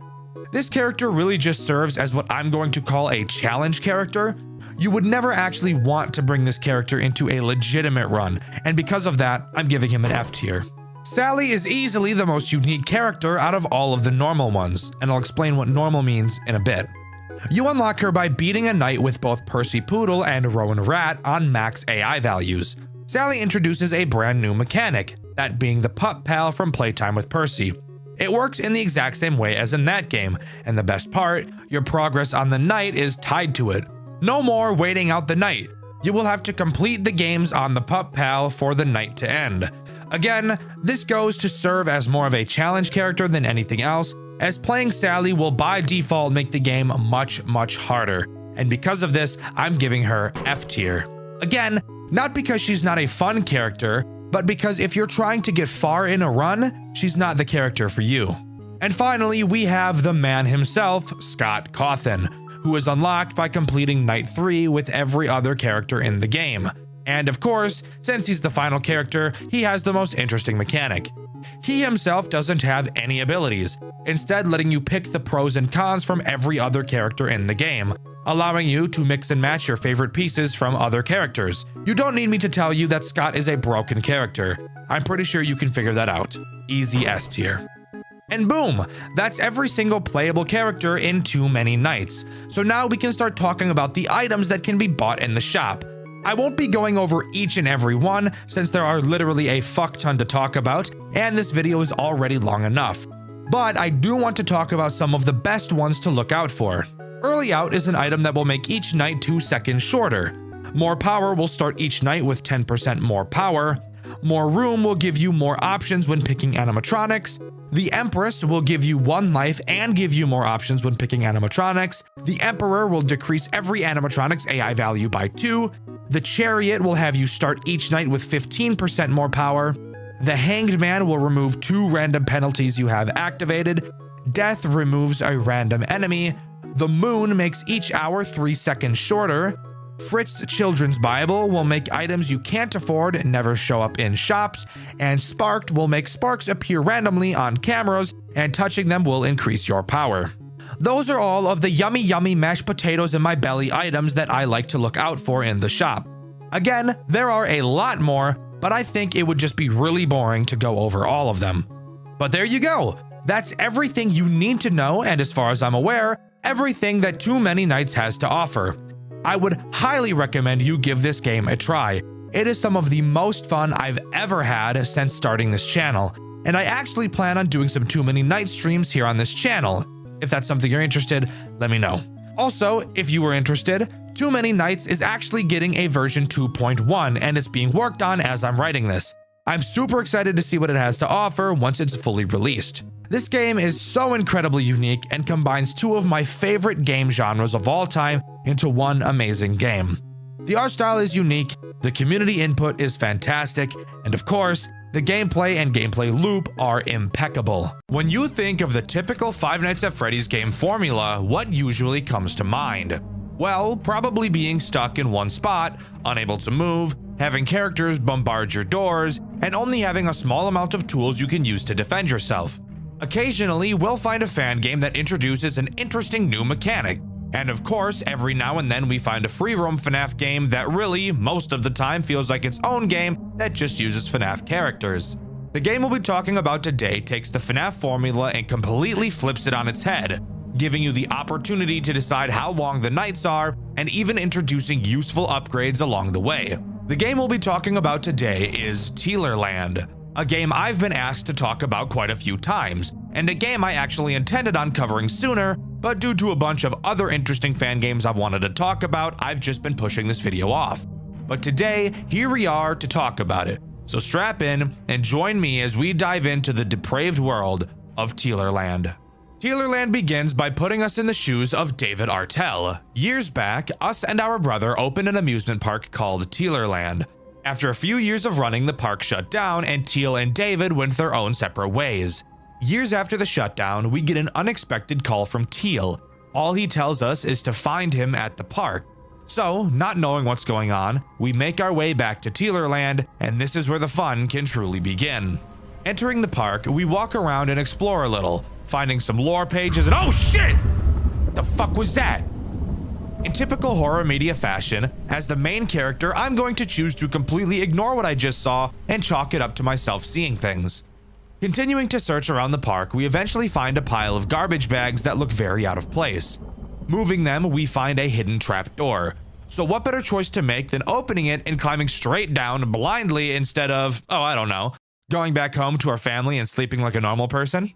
This character really just serves as what I'm going to call a challenge character. You would never actually want to bring this character into a legitimate run, and because of that, I'm giving him an F tier. Sally is easily the most unique character out of all of the normal ones, and I'll explain what normal means in a bit. You unlock her by beating a night with both Percy Poodle and Rowan Rat on max AI values. Sally introduces a brand new mechanic, that being the pup pal from Playtime with Percy. It works in the exact same way as in that game, and the best part, your progress on the night is tied to it. No more waiting out the night. You will have to complete the games on the pup pal for the night to end. Again, this goes to serve as more of a challenge character than anything else, as playing Sally will by default make the game much harder, and because of this, I'm giving her F tier. Again, not because she's not a fun character, but because if you're trying to get far in a run, she's not the character for you. And finally, we have the man himself, Scott Cawthon, who is unlocked by completing Night 3 with every other character in the game. And of course, since he's the final character, he has the most interesting mechanic. He himself doesn't have any abilities, instead letting you pick the pros and cons from every other character in the game, allowing you to mix and match your favorite pieces from other characters. You don't need me to tell you that Scott is a broken character. I'm pretty sure you can figure that out. Easy S tier. And boom, that's every single playable character in Too Many Nights. So now we can start talking about the items that can be bought in the shop. I won't be going over each and every one, since there are literally a fuck ton to talk about, and this video is already long enough. But I do want to talk about some of the best ones to look out for. Early Out is an item that will make each night 2 seconds shorter. More Power will start each night with 10% more power. More Room will give you more options when picking animatronics. The Empress will give you 1 life and give you more options when picking animatronics. The Emperor will decrease every animatronic's AI value by 2. The Chariot will have you start each night with 15% more power. The Hanged Man will remove 2 random penalties you have activated. Death removes a random enemy. The Moon makes each hour 3 seconds shorter. Fritz Children's Bible will make items you can't afford never show up in shops, and Sparked will make sparks appear randomly on cameras, and touching them will increase your power. Those are all of the yummy mashed potatoes in my belly items that I like to look out for in the shop. Again, there are a lot more, but I think it would just be really boring to go over all of them. But there you go. That's everything you need to know, and as far as I'm aware, everything that Too Many Nights has to offer. I would highly recommend you give this game a try. It is some of the most fun I've ever had since starting this channel, and I actually plan on doing some Too Many Nights streams here on this channel. If that's something you're interested, let me know. Also, if you were interested, Too Many Nights is actually getting a version 2.1, and it's being worked on as I'm writing this. I'm super excited to see what it has to offer once it's fully released. This game is so incredibly unique and combines 2 of my favorite game genres of all time into one amazing game. The art style is unique, the community input is fantastic, and of course, the gameplay and gameplay loop are impeccable. When you think of the typical Five Nights at Freddy's game formula, what usually comes to mind? Well, probably being stuck in one spot, unable to move, having characters bombard your doors, and only having a small amount of tools you can use to defend yourself. Occasionally, we'll find a fan game that introduces an interesting new mechanic. And of course, every now and then we find a free roam FNAF game that really, most of the time, feels like its own game that just uses FNAF characters. The game we'll be talking about today takes the FNAF formula and completely flips it on its head, giving you the opportunity to decide how long the nights are, and even introducing useful upgrades along the way. The game we'll be talking about today is Teelerland, a game I've been asked to talk about quite a few times, and a game I actually intended on covering sooner, but due to a bunch of other interesting fan games I've wanted to talk about, I've just been pushing this video off. But today, here we are to talk about it. So strap in and join me as we dive into the depraved world of Teelerland. Teelerland begins by putting us in the shoes of David Artell. Years back, us and our brother opened an amusement park called Teelerland. After a few years of running, the park shut down and Teal and David went their own separate ways. Years after the shutdown, we get an unexpected call from Teal. All he tells us is to find him at the park. So, not knowing what's going on, we make our way back to Teelerland, and this is where the fun can truly begin. Entering the park, we walk around and explore a little, finding some lore pages and oh shit! The fuck was that? In typical horror media fashion, as the main character, I'm going to choose to completely ignore what I just saw and chalk it up to myself seeing things. Continuing to search around the park, we eventually find a pile of garbage bags that look very out of place. Moving them, we find a hidden trapdoor. So what better choice to make than opening it and climbing straight down blindly instead of, oh I don't know, going back home to our family and sleeping like a normal person?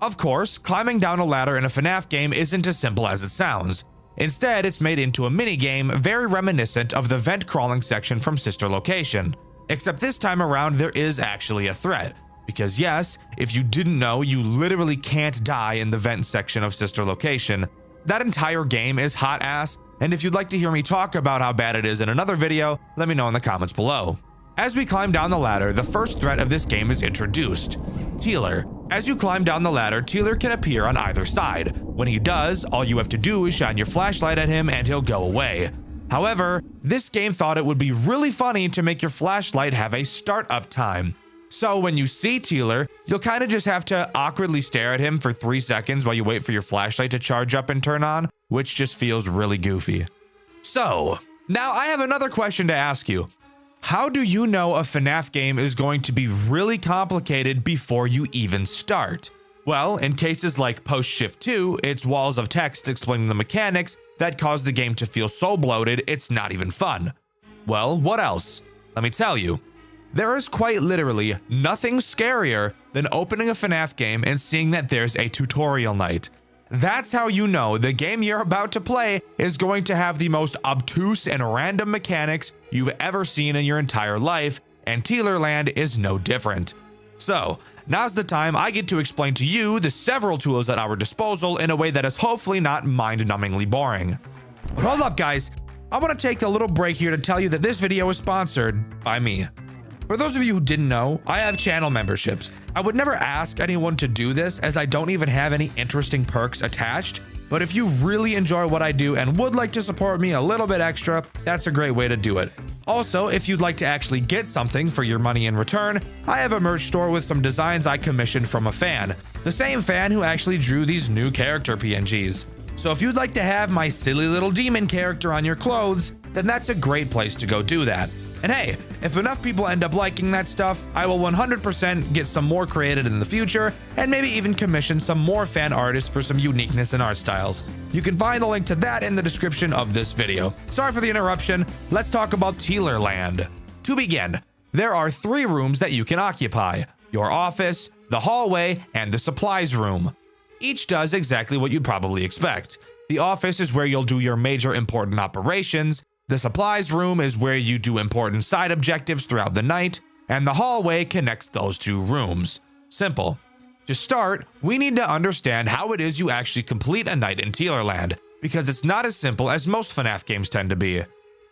Of course, climbing down a ladder in a FNAF game isn't as simple as it sounds. Instead, it's made into a minigame very reminiscent of the vent crawling section from Sister Location. Except this time around, there is actually a threat. Because yes, if you didn't know, you literally can't die in the vent section of Sister Location. That entire game is hot ass, and if you'd like to hear me talk about how bad it is in another video, let me know in the comments below. As we climb down the ladder, the first threat of this game is introduced. Teeler. As you climb down the ladder, Teeler can appear on either side. When he does, all you have to do is shine your flashlight at him and he'll go away. However, this game thought it would be really funny to make your flashlight have a startup time. So when you see Teeler, you'll kind of just have to awkwardly stare at him for 3 seconds while you wait for your flashlight to charge up and turn on, which just feels really goofy. So, now I have another question to ask you. How do you know a FNAF game is going to be really complicated before you even start? Well, in cases like Post Shift 2, it's walls of text explaining the mechanics that cause the game to feel so bloated it's not even fun. Well, what else? Let me tell you. There is quite literally nothing scarier than opening a FNAF game and seeing that there's a tutorial night. That's how you know the game you're about to play is going to have the most obtuse and random mechanics you've ever seen in your entire life, and Teelerland is no different. So, now's the time I get to explain to you the several tools at our disposal in a way that is hopefully not mind-numbingly boring. But hold up guys, I want to take a little break here to tell you that this video is sponsored by me. For those of you who didn't know, I have channel memberships. I would never ask anyone to do this as I don't even have any interesting perks attached, but if you really enjoy what I do and would like to support me a little bit extra, that's a great way to do it. Also, if you'd like to actually get something for your money in return, I have a merch store with some designs I commissioned from a fan. The same fan who actually drew these new character PNGs. So if you'd like to have my silly little demon character on your clothes, then that's a great place to go do that. And hey, if enough people end up liking that stuff, I will 100% get some more created in the future, and maybe even commission some more fan artists for some uniqueness in art styles. You can find the link to that in the description of this video. Sorry for the interruption, let's talk about Teelerland. To begin, there are 3 rooms that you can occupy: your office, the hallway, and the supplies room. Each does exactly what you'd probably expect. The office is where you'll do your major important operations. The supplies room is where you do important side objectives throughout the night, and the hallway connects those 2 rooms. Simple. To start, we need to understand how it is you actually complete a night in Teelerland, because it's not as simple as most FNAF games tend to be.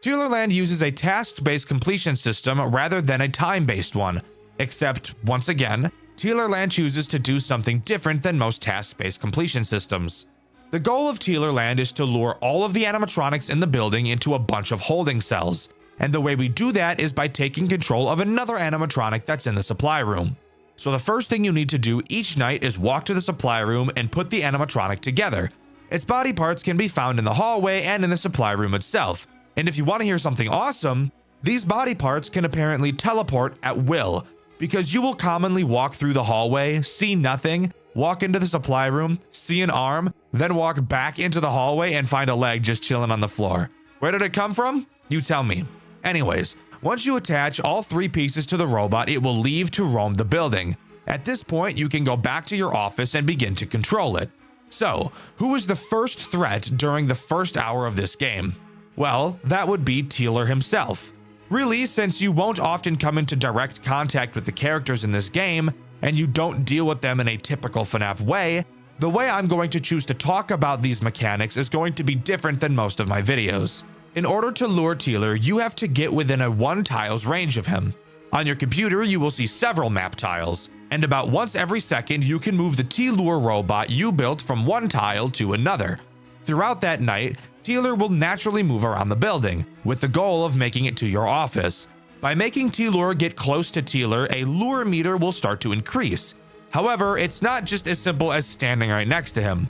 Teelerland uses a task-based completion system rather than a time-based one, except, once again, Teelerland chooses to do something different than most task-based completion systems. The goal of Teelerland is to lure all of the animatronics in the building into a bunch of holding cells, and the way we do that is by taking control of another animatronic that's in the supply room. So the first thing you need to do each night is walk to the supply room and put the animatronic together. Its body parts can be found in the hallway and in the supply room itself, and if you want to hear something awesome, these body parts can apparently teleport at will, because you will commonly walk through the hallway, see nothing, walk into the supply room, see an arm, Then walk back into the hallway and find a leg just chilling on the floor. Where did it come from? You tell me. Anyways, once you attach all 3 pieces to the robot, it will leave to roam the building. At this point, you can go back to your office and begin to control it. So, who was the first threat during the first hour of this game? Well, that would be Dxtr himself. Really, since you won't often come into direct contact with the characters in this game, and you don't deal with them in a typical FNAF way, the way I'm going to choose to talk about these mechanics is going to be different than most of my videos. In order to lure Dxtr, you have to get within a 1 tile's range of him. On your computer, you will see several map tiles, and about once every second you can move the Dxtr robot you built from 1 tile to another. Throughout that night, Dxtr will naturally move around the building, with the goal of making it to your office. By making Dxtr get close to Dxtr, a lure meter will start to increase. However, it's not just as simple as standing right next to him.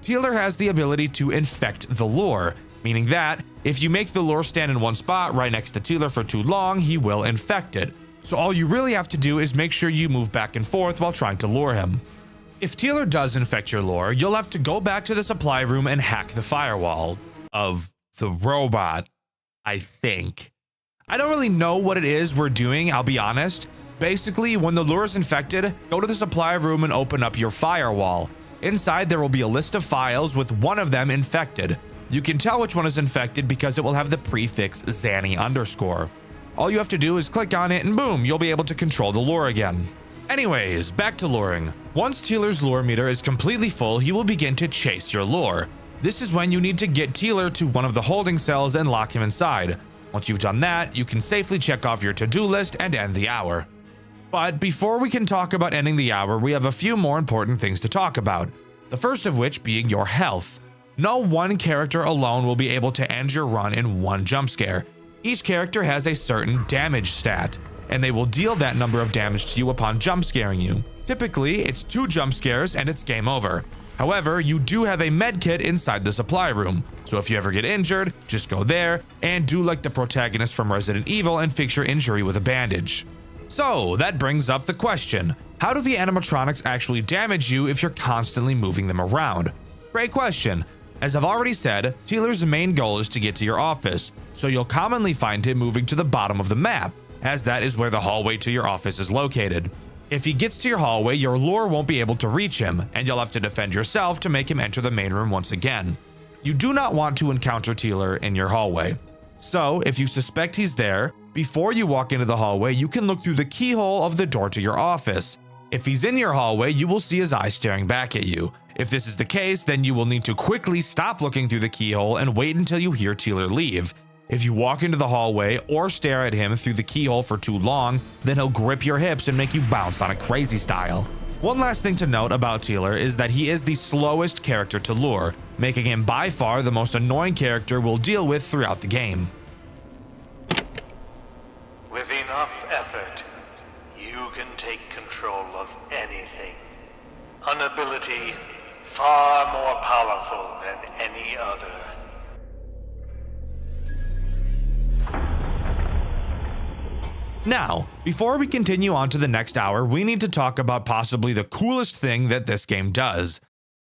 Dxtr has the ability to infect the lure, meaning that if you make the lure stand in one spot right next to Dxtr for too long, he will infect it. So all you really have to do is make sure you move back and forth while trying to lure him. If Dxtr does infect your lure, you'll have to go back to the supply room and hack the firewall of the robot, I think. I don't really know what it is we're doing, I'll be honest. Basically, when the lure is infected, go to the supply room and open up your firewall. Inside, there will be a list of files with one of them infected. You can tell which one is infected because it will have the prefix Zanny_. All you have to do is click on it and boom, you'll be able to control the lure again. Anyways, back to luring. Once Dxtr's lure meter is completely full, he will begin to chase your lure. This is when you need to get Dxtr to one of the holding cells and lock him inside. Once you've done that, you can safely check off your to-do list and end the hour. But before we can talk about ending the hour, we have a few more important things to talk about. The first of which being your health. No one character alone will be able to end your run in 1 jump scare. Each character has a certain damage stat, and they will deal that number of damage to you upon jump scaring you. Typically, it's 2 jump scares and it's game over. However, you do have a medkit inside the supply room, so if you ever get injured, just go there and do like the protagonist from Resident Evil and fix your injury with a bandage. So that brings up the question, how do the animatronics actually damage you if you're constantly moving them around? Great question. As I've already said, Dxtr's main goal is to get to your office, so you'll commonly find him moving to the bottom of the map, as that is where the hallway to your office is located. If he gets to your hallway, your lure won't be able to reach him, and you'll have to defend yourself to make him enter the main room once again. You do not want to encounter Dxtr in your hallway. So, if you suspect he's there, before you walk into the hallway, you can look through the keyhole of the door to your office. If he's in your hallway, you will see his eyes staring back at you. If this is the case, then you will need to quickly stop looking through the keyhole and wait until you hear Dxtr leave. If you walk into the hallway or stare at him through the keyhole for too long, then he'll grip your hips and make you bounce on a crazy style. One last thing to note about Dxtr is that he is the slowest character to lure, making him by far the most annoying character we'll deal with throughout the game. With enough effort, you can take control of anything. An ability far more powerful than any other. Now, before we continue on to the next hour, we need to talk about possibly the coolest thing that this game does.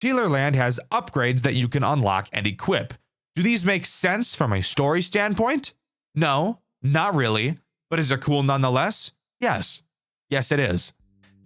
Dxtr Land has upgrades that you can unlock and equip. Do these make sense from a story standpoint? No, not really. But is it cool nonetheless? Yes. Yes, it is.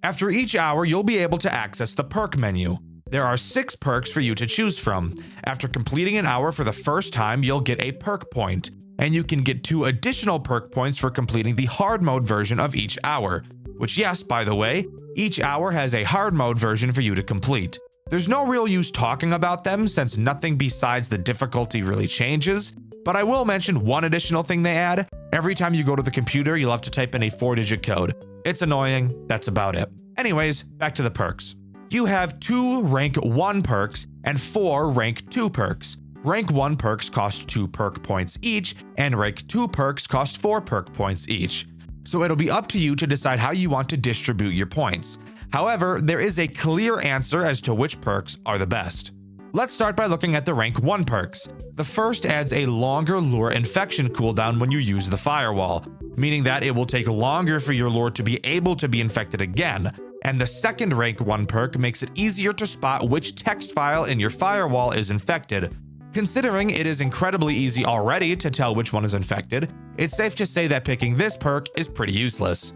After each hour, you'll be able to access the perk menu. There are 6 perks for you to choose from. After completing an hour for the first time, you'll get a perk point, and you can get 2 additional perk points for completing the hard mode version of each hour, which, yes, by the way, each hour has a hard mode version for you to complete. There's no real use talking about them since nothing besides the difficulty really changes, but I will mention one additional thing they add. Every time you go to the computer, you'll have to type in a 4-digit code. It's annoying, that's about it. Anyways, back to the perks. You have 2 rank 1 perks and 4 rank 2 perks. Rank 1 perks cost 2 perk points each, and rank 2 perks cost 4 perk points each. So it'll be up to you to decide how you want to distribute your points. However, there is a clear answer as to which perks are the best. Let's start by looking at the rank 1 perks. The first adds a longer lure infection cooldown when you use the firewall, meaning that it will take longer for your lure to be able to be infected again, and the second rank 1 perk makes it easier to spot which text file in your firewall is infected. Considering it is incredibly easy already to tell which one is infected, it's safe to say that picking this perk is pretty useless.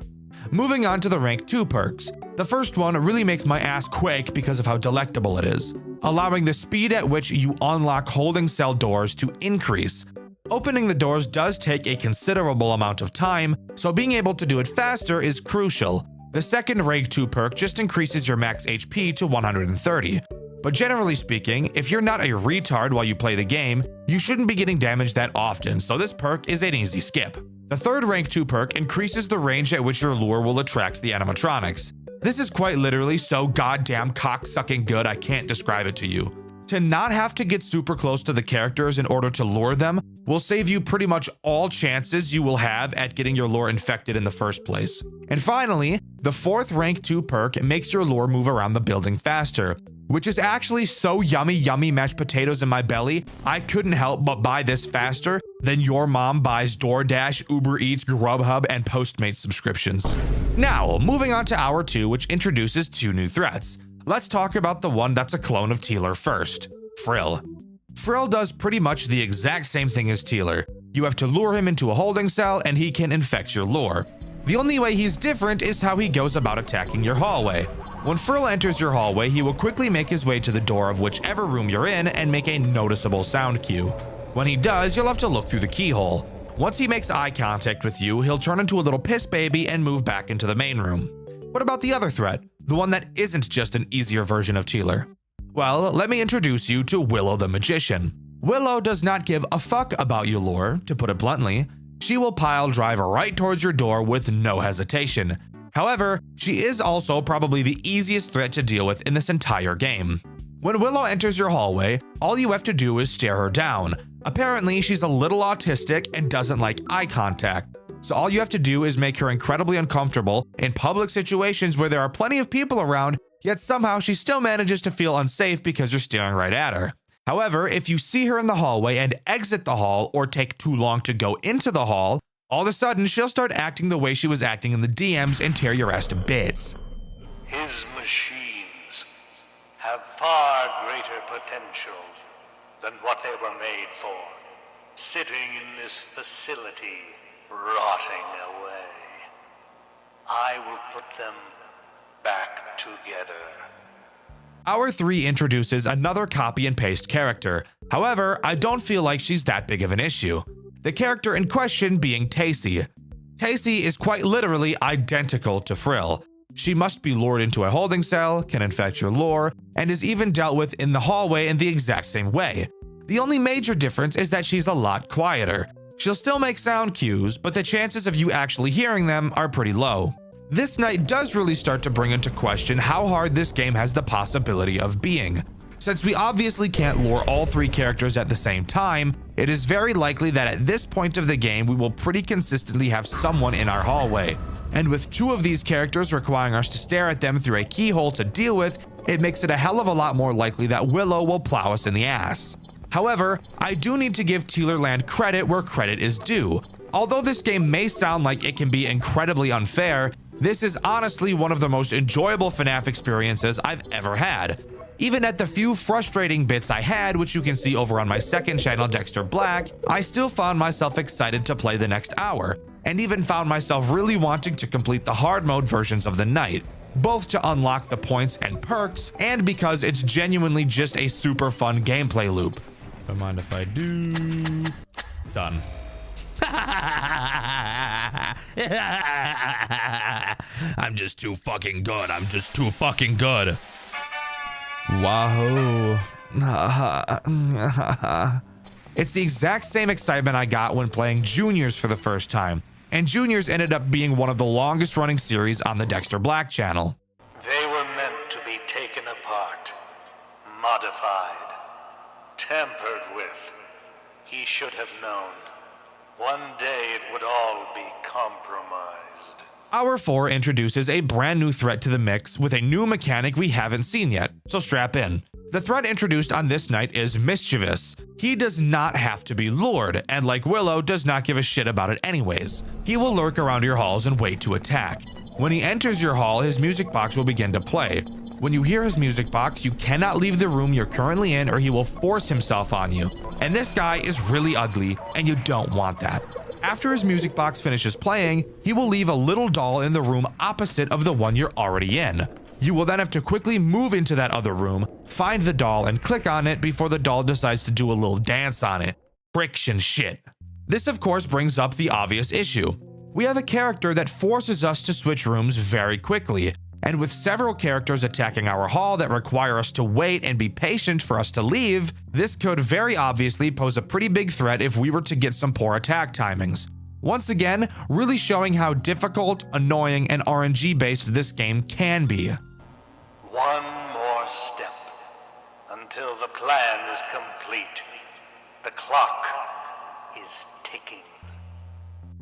Moving on to the rank 2 perks. The first one really makes my ass quake because of how delectable it is, allowing the speed at which you unlock holding cell doors to increase. Opening the doors does take a considerable amount of time, so being able to do it faster is crucial. The second rank 2 perk just increases your max HP to 130. But generally speaking, if you're not a retard while you play the game, you shouldn't be getting damaged that often, so this perk is an easy skip. The third rank 2 perk increases the range at which your lure will attract the animatronics. This is quite literally so goddamn cock-sucking good I can't describe it to you. To not have to get super close to the characters in order to lure them will save you pretty much all chances you will have at getting your lure infected in the first place. And finally, the fourth rank 2 perk makes your lure move around the building faster, which is actually so yummy mashed potatoes in my belly, I couldn't help but buy this faster than your mom buys DoorDash, Uber Eats, Grubhub, and Postmates subscriptions. Now, moving on to Hour 2, which introduces 2 new threats. Let's talk about the one that's a clone of Teeler first, Frill. Frill does pretty much the exact same thing as Teeler. You have to lure him into a holding cell and he can infect your lure. The only way he's different is how he goes about attacking your hallway. When Frill enters your hallway, he will quickly make his way to the door of whichever room you're in and make a noticeable sound cue. When he does, you'll have to look through the keyhole. Once he makes eye contact with you, he'll turn into a little piss baby and move back into the main room. What about the other threat? The one that isn't just an easier version of Teeler? Well, let me introduce you to Willow the Magician. Willow does not give a fuck about your lure, to put it bluntly. She will pile drive right towards your door with no hesitation. However, she is also probably the easiest threat to deal with in this entire game. When Willow enters your hallway, all you have to do is stare her down. Apparently, she's a little autistic and doesn't like eye contact, so all you have to do is make her incredibly uncomfortable in public situations where there are plenty of people around, yet somehow she still manages to feel unsafe because you're staring right at her. However, if you see her in the hallway and exit the hall or take too long to go into the hall, all of a sudden she'll start acting the way she was acting in the DMs and tear your ass to bits. His machines have far greater potential than what they were made for, sitting in this facility, rotting away. I will put them back together. Hour 3 introduces another copy and paste character. However, I don't feel like she's that big of an issue. The character in question being Tacy. Tacy is quite literally identical to Frill. She must be lured into a holding cell, can infect your lure, and is even dealt with in the hallway in the exact same way. The only major difference is that she's a lot quieter. She'll still make sound cues, but the chances of you actually hearing them are pretty low. This night does really start to bring into question how hard this game has the possibility of being. Since we obviously can't lure all 3 characters at the same time, it is very likely that at this point of the game we will pretty consistently have someone in our hallway. And with 2 of these characters requiring us to stare at them through a keyhole to deal with, it makes it a hell of a lot more likely that Willow will plow us in the ass. However, I do need to give Teelerland credit where credit is due. Although this game may sound like it can be incredibly unfair, this is honestly one of the most enjoyable FNAF experiences I've ever had. Even at the few frustrating bits I had, which you can see over on my second channel, Dxtr Black, I still found myself excited to play the next hour, and even found myself really wanting to complete the hard mode versions of the night, both to unlock the points and perks, and because it's genuinely just a super fun gameplay loop. Don't mind if I do. Done. I'm just too fucking good. I'm just too fucking good. Wahoo. It's the exact same excitement I got when playing Juniors for the first time, and Juniors ended up being one of the longest running series on the Dxtr Black channel. They were meant to be taken apart, modified, tampered with. He should have known. One day it would all be compromised. Hour 4 introduces a brand new threat to the mix with a new mechanic we haven't seen yet, so strap in. The threat introduced on this night is Mischievous. He does not have to be lured, and like Willow, does not give a shit about it anyways. He will lurk around your halls and wait to attack. When he enters your hall, his music box will begin to play. When you hear his music box, you cannot leave the room you're currently in or he will force himself on you. And this guy is really ugly and you don't want that. After his music box finishes playing, he will leave a little doll in the room opposite of the one you're already in. You will then have to quickly move into that other room, find the doll and click on it before the doll decides to do a little dance on it. Friction shit. This of course brings up the obvious issue. We have a character that forces us to switch rooms very quickly, and with several characters attacking our hall that require us to wait and be patient for us to leave, this could very obviously pose a pretty big threat if we were to get some poor attack timings. Once again, really showing how difficult, annoying, and RNG based this game can be. One more step until the plan is complete. The clock is ticking.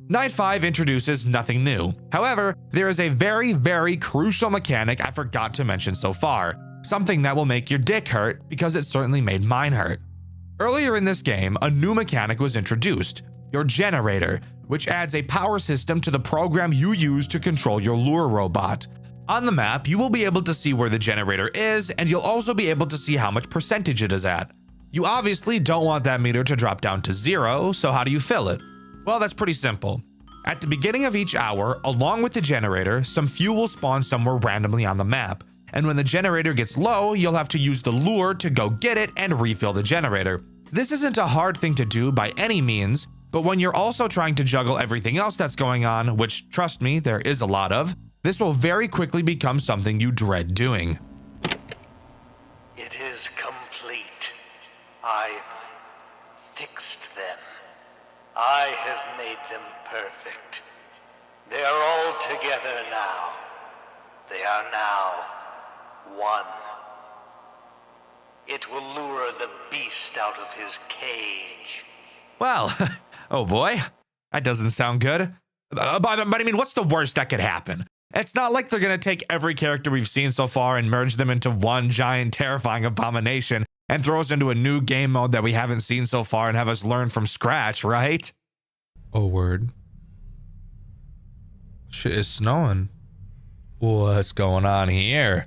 Night 5 introduces nothing new. However, there is a very crucial mechanic I forgot to mention so far. Something that will make your dick hurt because it certainly made mine hurt. Earlier in this game, a new mechanic was introduced, your generator, which adds a power system to the program you use to control your lure robot. On the map, you will be able to see where the generator is, and you'll also be able to see how much percentage it is at. You obviously don't want that meter to drop down to 0, so how do you fill it? Well, that's pretty simple. At the beginning of each hour, along with the generator, some fuel will spawn somewhere randomly on the map. And when the generator gets low, you'll have to use the lure to go get it and refill the generator. This isn't a hard thing to do by any means, but when you're also trying to juggle everything else that's going on, which trust me, there is a lot of, this will very quickly become something you dread doing. It is complete. I've fixed them. I have made them perfect. They are all together now. They are now one. It will lure the beast out of his cage. Well, oh boy, that doesn't sound good. But I mean, what's the worst that could happen? It's not like they're gonna take every character we've seen so far and merge them into one giant terrifying abomination and throw us into a new game mode that we haven't seen so far and have us learn from scratch, right? Oh, word. Shit is snowing. What's going on here?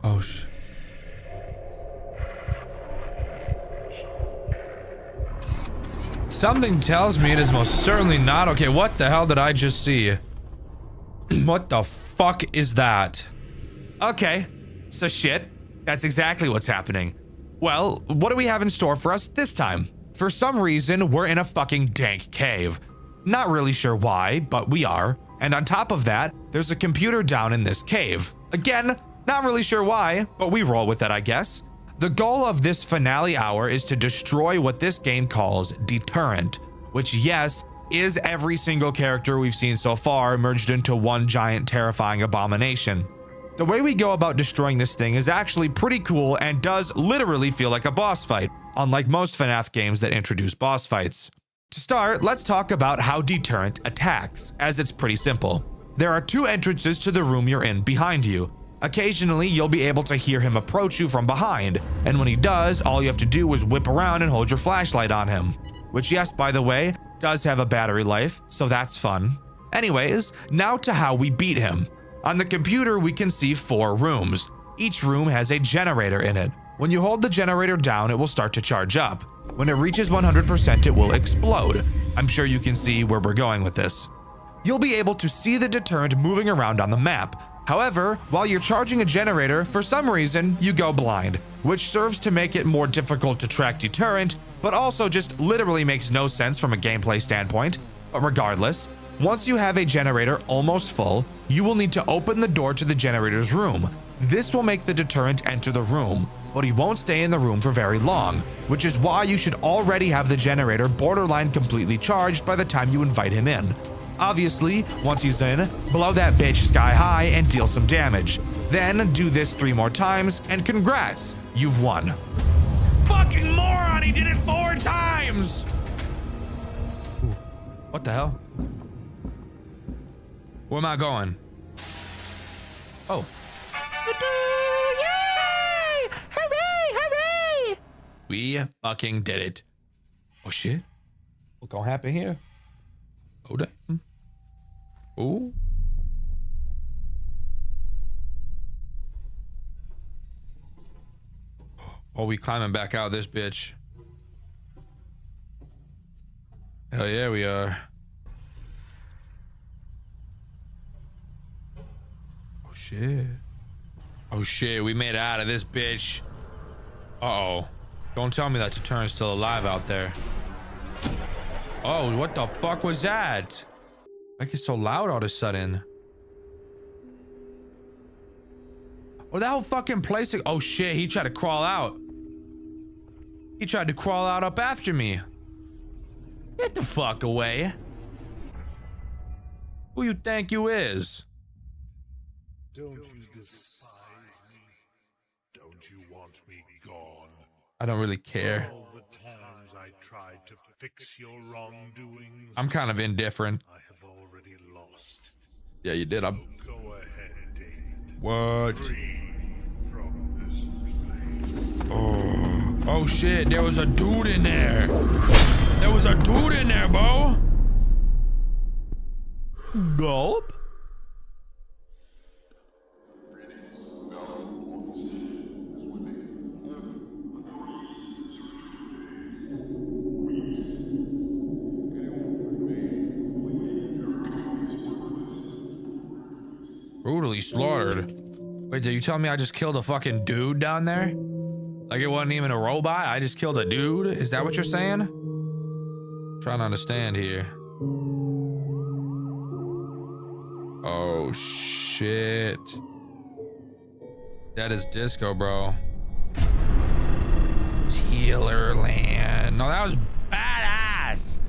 Oh, shit. Something tells me it is most certainly not okay. What the hell did I just see? What the fuck is that? Okay, so shit. That's exactly what's happening. Well, what do we have in store for us this time? For some reason, we're in a fucking dank cave. Not really sure why, but we are. And on top of that, there's a computer down in this cave. Again, not really sure why, but we roll with it, I guess. The goal of this finale hour is to destroy what this game calls Deterrent, which, yes, is every single character we've seen so far merged into one giant terrifying abomination. The way we go about destroying this thing is actually pretty cool and does literally feel like a boss fight, unlike most FNAF games that introduce boss fights. To start, let's talk about how Deterrent attacks, as it's pretty simple. There are two entrances to the room you're in behind you. Occasionally, you'll be able to hear him approach you from behind, and when he does, all you have to do is whip around and hold your flashlight on him. Which, yes, by the way, does have a battery life, so that's fun. Anyways, now to how we beat him. On the computer, we can see 4 rooms. Each room has a generator in it. When you hold the generator down, it will start to charge up. When it reaches 100%, it will explode. I'm sure you can see where we're going with this. You'll be able to see the deterrent moving around on the map. However, while you're charging a generator, for some reason, you go blind, which serves to make it more difficult to track deterrent, but also just literally makes no sense from a gameplay standpoint. But regardless, once you have a generator almost full, you will need to open the door to the generator's room. This will make the deterrent enter the room, but he won't stay in the room for very long, which is why you should already have the generator borderline completely charged by the time you invite him in. Obviously, once he's in, blow that bitch sky high and deal some damage. Then do this 3 more times, and congrats, you've won. Fucking moron, he did it 4 times! Ooh, what the hell? Where am I going? Oh. Yay! Hooray! Hooray! We fucking did it. Oh shit. What's gonna happen here? Oh damn. Oh, Oh, we climbing back out this bitch. Hell yeah, we are. Oh shit. Oh shit, we made it out of this bitch. Uh-oh. Don't tell me that Deterrent's still alive out there. Oh, what the fuck was that? Why get so loud all of a sudden? Oh, that whole fucking place. Oh shit, he tried to crawl out. He tried to crawl out up after me. Get the fuck away. Who you think you is? Don't you despise me? Don't you want me gone? I don't really care. All the times I tried to fix your wrongdoings, I'm kind of indifferent. I have already lost. Yeah, you did. Go ahead, David. What? Free from this place. Oh shit, there was a dude in there. There was a dude in there, bro. Gulp. Brutally slaughtered. Wait, did you tell me I just killed a fucking dude down there? Like it wasn't even a robot? I just killed a dude? Is that what you're saying? Trying to understand here. Oh shit. That is disco, bro. Tealerland. No, that was badass.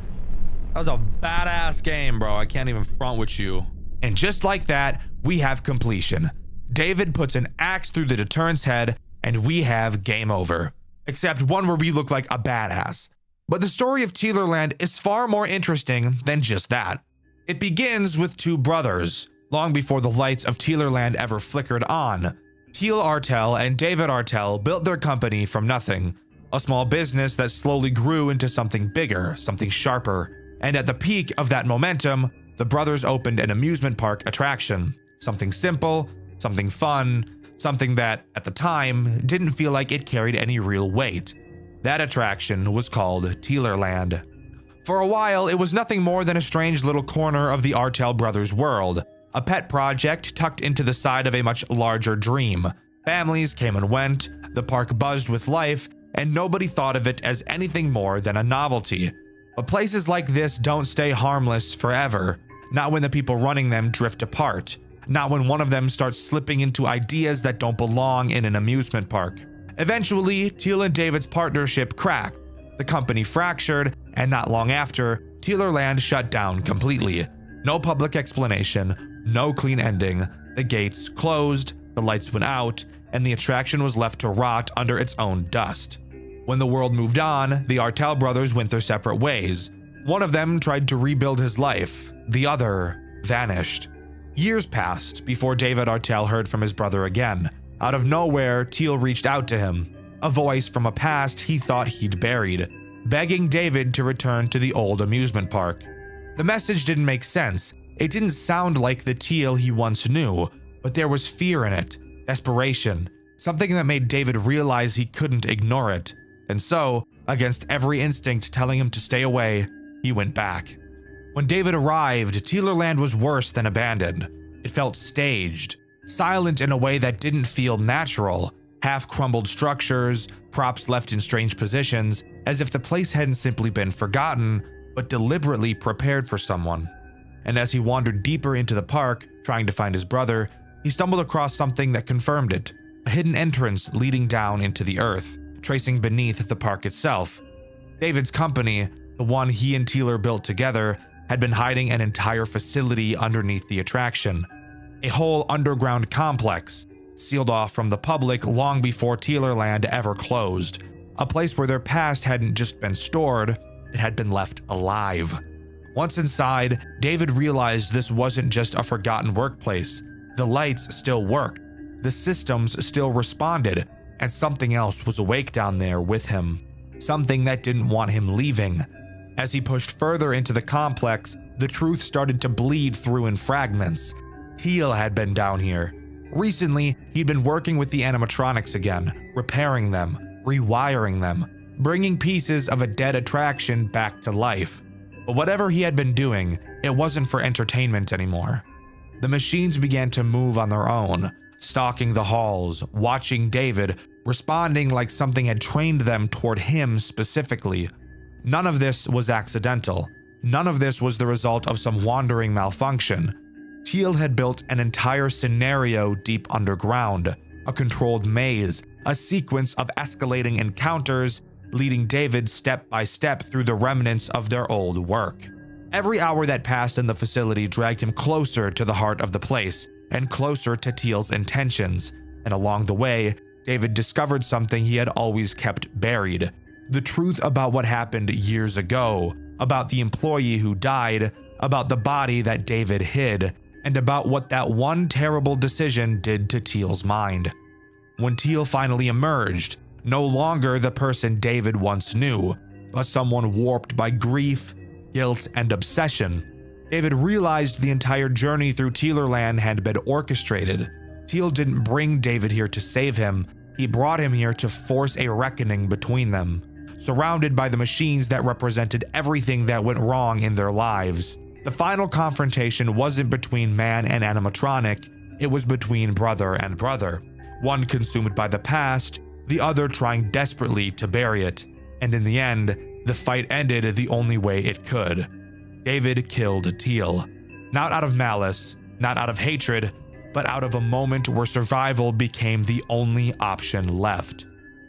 That was a badass game, bro. I can't even front with you. And just like that, we have completion. David puts an axe through the Deterrent's head, and we have game over. Except one where we look like a badass. But the story of Tealerland is far more interesting than just that. It begins with two brothers, long before the lights of Tealerland ever flickered on. Teal Artel and David Artel built their company from nothing, a small business that slowly grew into something bigger, something sharper. And at the peak of that momentum, the brothers opened an amusement park attraction. Something simple, something fun, something that, at the time, didn't feel like it carried any real weight. That attraction was called Tealerland. For a while, it was nothing more than a strange little corner of the Artel brothers' world, a pet project tucked into the side of a much larger dream. Families came and went, the park buzzed with life, and nobody thought of it as anything more than a novelty. But places like this don't stay harmless forever, not when the people running them drift apart. Not when one of them starts slipping into ideas that don't belong in an amusement park. Eventually, Teal and David's partnership cracked. The company fractured, and not long after, Tealerland shut down completely. No public explanation, no clean ending. The gates closed, the lights went out, and the attraction was left to rot under its own dust. When the world moved on, the Artel brothers went their separate ways. One of them tried to rebuild his life. The other vanished. Years passed before David Artel heard from his brother again. Out of nowhere, Teal reached out to him, a voice from a past he thought he'd buried, begging David to return to the old amusement park. The message didn't make sense. It didn't sound like the Teal he once knew, but there was fear in it, desperation, something that made David realize he couldn't ignore it. And so, against every instinct telling him to stay away, he went back. When David arrived, Tealerland was worse than abandoned. It felt staged, silent in a way that didn't feel natural. Half-crumbled structures, props left in strange positions, as if the place hadn't simply been forgotten, but deliberately prepared for someone. And as he wandered deeper into the park, trying to find his brother, he stumbled across something that confirmed it. A hidden entrance leading down into the earth, tracing beneath the park itself. David's company, the one he and Tealer built together, had been hiding an entire facility underneath the attraction. A whole underground complex, sealed off from the public long before Tealerland ever closed. A place where their past hadn't just been stored, it had been left alive. Once inside, David realized this wasn't just a forgotten workplace. The lights still worked, the systems still responded, and something else was awake down there with him. Something that didn't want him leaving. As he pushed further into the complex, the truth started to bleed through in fragments. Teal had been down here. Recently, he'd been working with the animatronics again, repairing them. rewiring them, bringing pieces of a dead attraction back to life. But whatever he had been doing, it wasn't for entertainment anymore. The machines began to move on their own, stalking the halls, watching David, responding like something had trained them toward him specifically. None of this was accidental. None of this was the result of some wandering malfunction. Teal had built an entire scenario deep underground, a controlled maze, a sequence of escalating encounters, leading David step by step through the remnants of their old work. Every hour that passed in the facility dragged him closer to the heart of the place, and closer to Teal's intentions, and along the way, David discovered something he had always kept buried. The truth about what happened years ago, about the employee who died, about the body that David hid, and about what that one terrible decision did to Teal's mind. When Teal finally emerged, no longer the person David once knew, but someone warped by grief, guilt, and obsession, David realized the entire journey through Tealerland had been orchestrated. Teal didn't bring David here to save him, he brought him here to force a reckoning between them. Surrounded by the machines that represented everything that went wrong in their lives. The final confrontation wasn't between man and animatronic, it was between brother and brother. One consumed by the past, the other trying desperately to bury it. And in the end, the fight ended the only way it could. David killed Teal. Not out of malice, not out of hatred, but out of a moment where survival became the only option left.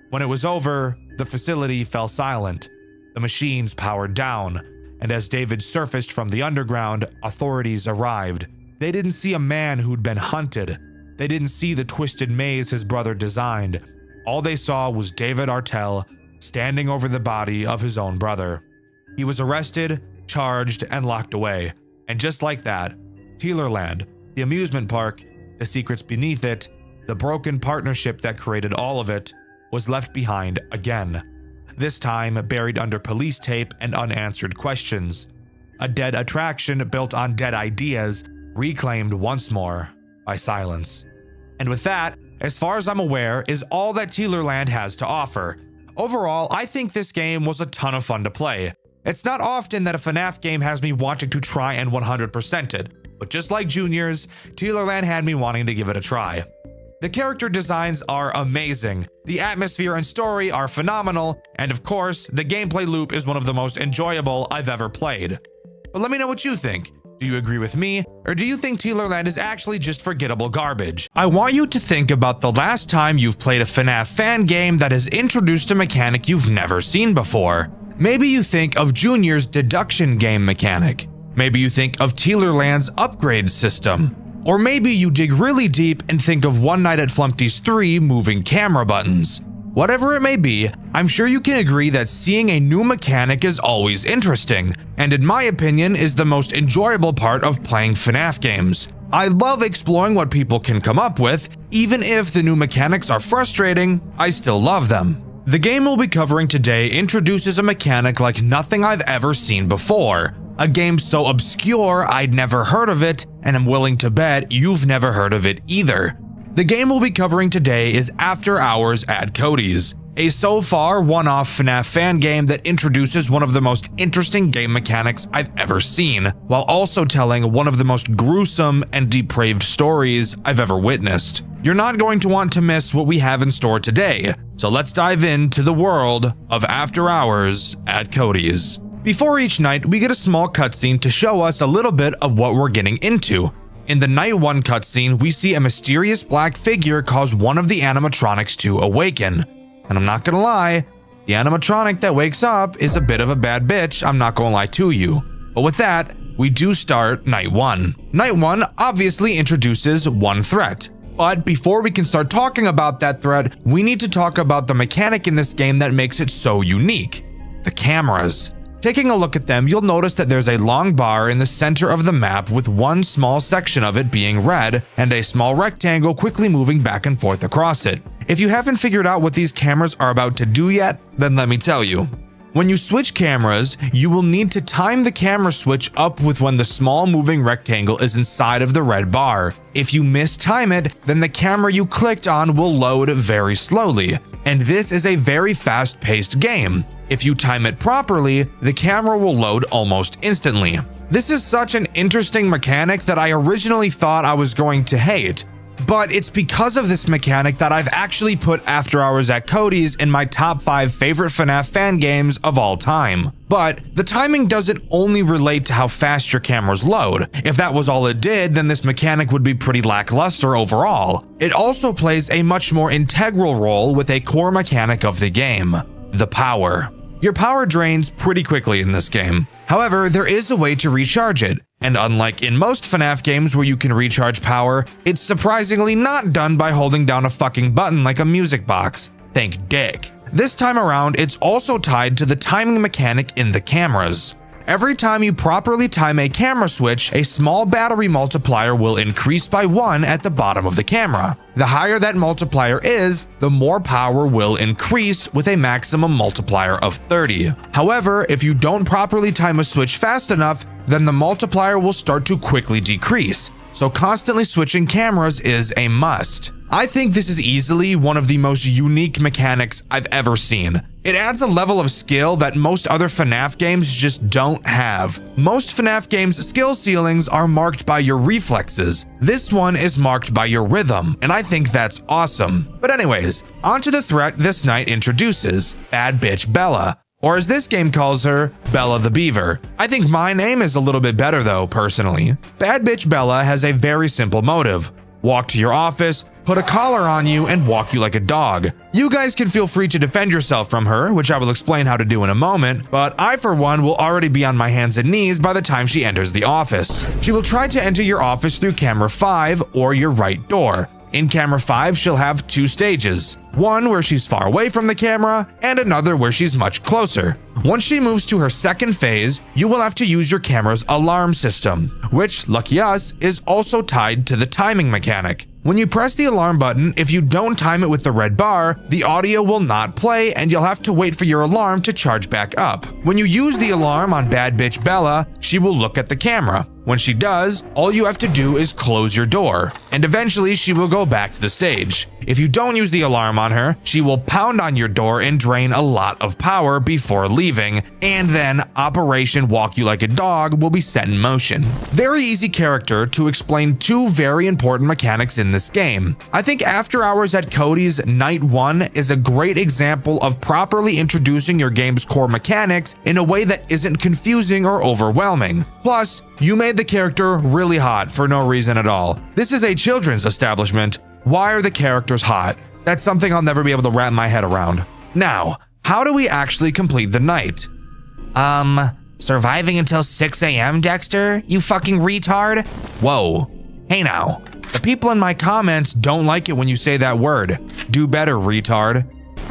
When it was over, the facility fell silent. The machines powered down, and as David surfaced from the underground, authorities arrived. They didn't see a man who'd been hunted. They didn't see the twisted maze his brother designed. All they saw was David Artell standing over the body of his own brother. He was arrested, charged, and locked away. And just like that, Tealerland, the amusement park, the secrets beneath it, the broken partnership that created all of it, was left behind again. This time buried under police tape and unanswered questions. A dead attraction built on dead ideas, reclaimed once more by silence. And with that, as far as I'm aware, is all that Tealerland has to offer. Overall, I think this game was a ton of fun to play. It's not often that a FNAF game has me wanting to try and 100% it, but just like Junior's, Tealerland had me wanting to give it a try. The character designs are amazing, the atmosphere and story are phenomenal, and of course, the gameplay loop is one of the most enjoyable I've ever played. But let me know what you think. Do you agree with me, or do you think Tealerland is actually just forgettable garbage? I want you to think about the last time you've played a FNAF fan game that has introduced a mechanic you've never seen before. Maybe you think of Junior's deduction game mechanic. Maybe you think of Tealerland's upgrade system. Or maybe you dig really deep and think of One Night at Flumpty's 3 moving camera buttons. Whatever it may be, I'm sure you can agree that seeing a new mechanic is always interesting, and in my opinion is the most enjoyable part of playing FNAF games. I love exploring what people can come up with, even if the new mechanics are frustrating, I still love them. The game we'll be covering today introduces a mechanic like nothing I've ever seen before. A game so obscure I'd never heard of it, and I'm willing to bet you've never heard of it either. The game we'll be covering today is After Hours at Cody's, a so far one-off FNAF fan game that introduces one of the most interesting game mechanics I've ever seen, while also telling one of the most gruesome and depraved stories I've ever witnessed. You're not going to want to miss what we have in store today, so let's dive into the world of After Hours at Cody's. Before each night, we get a small cutscene to show us a little bit of what we're getting into. In the Night 1 cutscene, we see a mysterious black figure cause one of the animatronics to awaken. And I'm not gonna lie, the animatronic that wakes up is a bit of a bad bitch, I'm not gonna lie to you. But with that, we do start Night 1. Night 1 obviously introduces one threat. But before we can start talking about that threat, we need to talk about the mechanic in this game that makes it so unique. The cameras. Taking a look at them, you'll notice that there's a long bar in the center of the map with one small section of it being red and a small rectangle quickly moving back and forth across it. If you haven't figured out what these cameras are about to do yet, then let me tell you. When you switch cameras, you will need to time the camera switch up with when the small moving rectangle is inside of the red bar. If you mistime it, then the camera you clicked on will load very slowly. and this is a very fast-paced game. If you time it properly, the camera will load almost instantly. This is such an interesting mechanic that I originally thought I was going to hate, but it's because of this mechanic that I've actually put After Hours at Cody's in my top 5 favorite FNAF fan games of all time. But the timing doesn't only relate to how fast your cameras load. If that was all it did, then this mechanic would be pretty lackluster overall. It also plays a much more integral role with a core mechanic of the game: the power. Your power drains pretty quickly in this game. However, there is a way to recharge it, and unlike in most FNAF games where you can recharge power, it's surprisingly not done by holding down a fucking button like a music box. Thank Dick. This time around, it's also tied to the timing mechanic in the cameras. Every time you properly time a camera switch, a small battery multiplier will increase by 1 at the bottom of the camera. The higher that multiplier is, the more power will increase, with a maximum multiplier of 30. However, if you don't properly time a switch fast enough, then the multiplier will start to quickly decrease. So constantly switching cameras is a must. I think this is easily one of the most unique mechanics I've ever seen. It adds a level of skill that most other FNAF games just don't have. Most FNAF games' skill ceilings are marked by your reflexes. This one is marked by your rhythm, and I think that's awesome. But anyways, onto the threat this night introduces: Bad Bitch Bella. Or as this game calls her, Bella the Beaver. I think my name is a little bit better though, personally. Bad Bitch Bella has a very simple motive: walk to your office, put a collar on you, and walk you like a dog. You guys can feel free to defend yourself from her, which I will explain how to do in a moment, but I for one will already be on my hands and knees by the time she enters the office. She will try to enter your office through camera 5 or your right door. In camera 5, she'll have 2 stages. One where she's far away from the camera, and another where she's much closer. Once she moves to her second phase, you will have to use your camera's alarm system, which, lucky us, is also tied to the timing mechanic. When you press the alarm button, if you don't time it with the red bar, the audio will not play and you'll have to wait for your alarm to charge back up. When you use the alarm on Bad Bitch Bella, she will look at the camera. When she does, all you have to do is close your door, and eventually she will go back to the stage. If you don't use the alarm on her, she will pound on your door and drain a lot of power before leaving, and then Operation Walk You Like a Dog will be set in motion. Very easy character to explain 2 very important mechanics in this game. I think After Hours at Cody's Night 1 is a great example of properly introducing your game's core mechanics in a way that isn't confusing or overwhelming. Plus, you made the character really hot for no reason at all. This is a children's establishment. Why are the characters hot? That's something I'll never be able to wrap my head around. Now, how do we actually complete the night? Surviving until 6 a.m., Dxtr? You fucking retard? Whoa. Hey now. The people in my comments don't like it when you say that word. Do better, retard.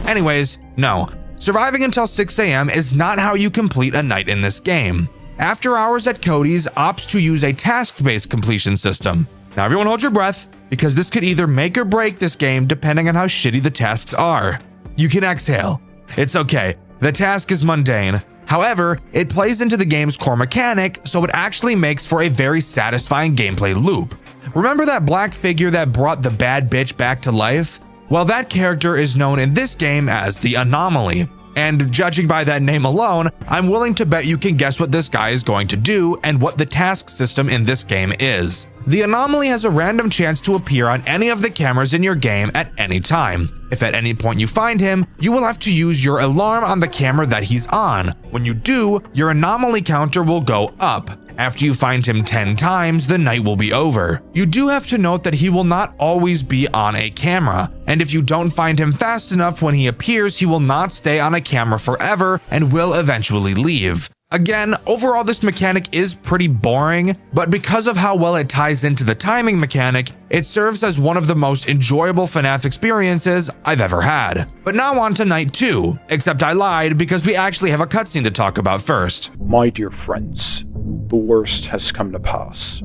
Anyways, no. Surviving until 6 a.m. is not how you complete a night in this game. After Hours at Cody's opts to use a task-based completion system. Now everyone hold your breath, because this could either make or break this game depending on how shitty the tasks are. You can exhale. It's okay. The task is mundane. However, it plays into the game's core mechanic, so it actually makes for a very satisfying gameplay loop. Remember that black figure that brought the bad bitch back to life? Well, that character is known in this game as the Anomaly. And judging by that name alone, I'm willing to bet you can guess what this guy is going to do and what the task system in this game is. The Anomaly has a random chance to appear on any of the cameras in your game at any time. If at any point you find him, you will have to use your alarm on the camera that he's on. When you do, your Anomaly counter will go up. After you find him 10 times, the night will be over. You do have to note that he will not always be on a camera, and if you don't find him fast enough when he appears, he will not stay on a camera forever and will eventually leave. Again, overall this mechanic is pretty boring, but because of how well it ties into the timing mechanic, it serves as one of the most enjoyable FNAF experiences I've ever had. But now on to night 2, except I lied because we actually have a cutscene to talk about first. My dear friends, the worst has come to pass.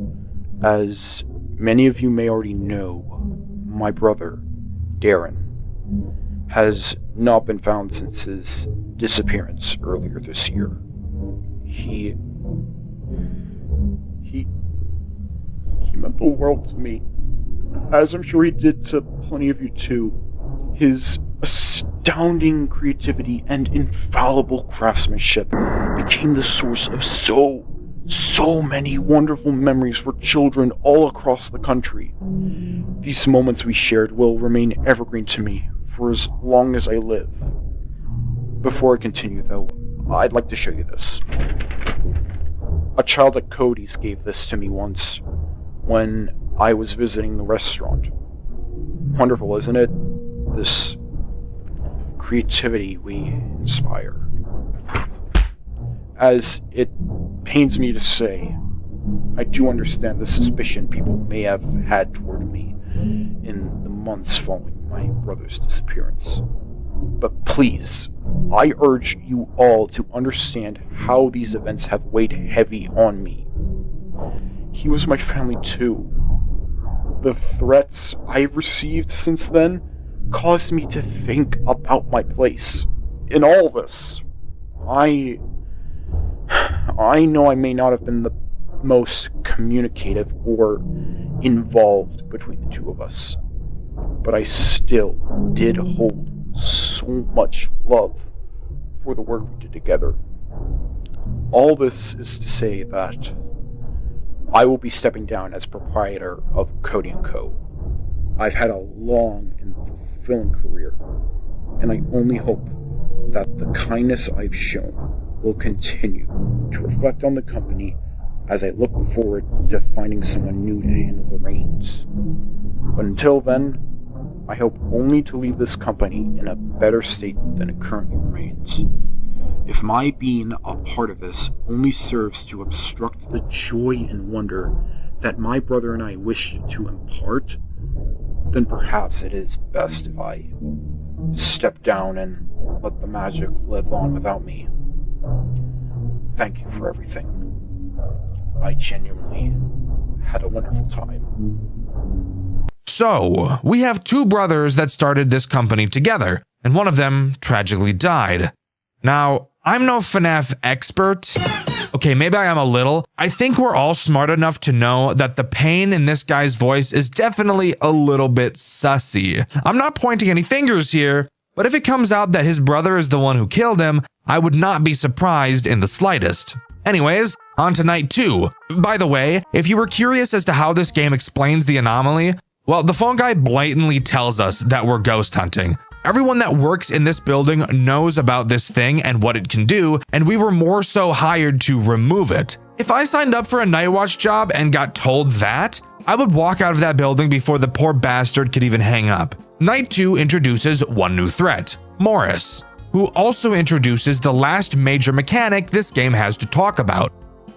As many of you may already know, my brother, Darren, has not been found since his disappearance earlier this year. He meant the world to me, as I'm sure he did to plenty of you too. His astounding creativity and infallible craftsmanship became the source of so many wonderful memories for children all across the country. These moments we shared will remain evergreen to me for as long as I live. Before I continue, though, I'd like to show you this. A child at Cody's gave this to me once when I was visiting the restaurant. Wonderful, isn't it? This creativity we inspire. As it pains me to say, I do understand the suspicion people may have had toward me in the months following my brother's disappearance. But please, I urge you all to understand how these events have weighed heavy on me. He was my family too. The threats I've received since then caused me to think about my place in all this. I know I may not have been the most communicative or involved between the two of us, but I still did hold so much love for the work we did together. All this is to say that I will be stepping down as proprietor of Cody & Co. I've had a long and fulfilling career, and I only hope that the kindness I've shown will continue to reflect on the company as I look forward to finding someone new to handle the reins. But until then, I hope only to leave this company in a better state than it currently remains. If my being a part of this only serves to obstruct the joy and wonder that my brother and I wish to impart, then perhaps it is best if I step down and let the magic live on without me. Thank you for everything. I genuinely had a wonderful time. So, we have two brothers that started this company together, and one of them tragically died. Now, I'm no FNAF expert. Okay, maybe I am a little. I think we're all smart enough to know that the pain in this guy's voice is definitely a little bit sussy. I'm not pointing any fingers here, but if it comes out that his brother is the one who killed him, I would not be surprised in the slightest. Anyways, on to night 2. By the way, if you were curious as to how this game explains the anomaly, well, the phone guy blatantly tells us that we're ghost hunting. Everyone that works in this building knows about this thing and what it can do, and we were more so hired to remove it. If I signed up for a night watch job and got told that, I would walk out of that building before the poor bastard could even hang up. Night 2 introduces one new threat, Morris, who also introduces the last major mechanic this game has to talk about,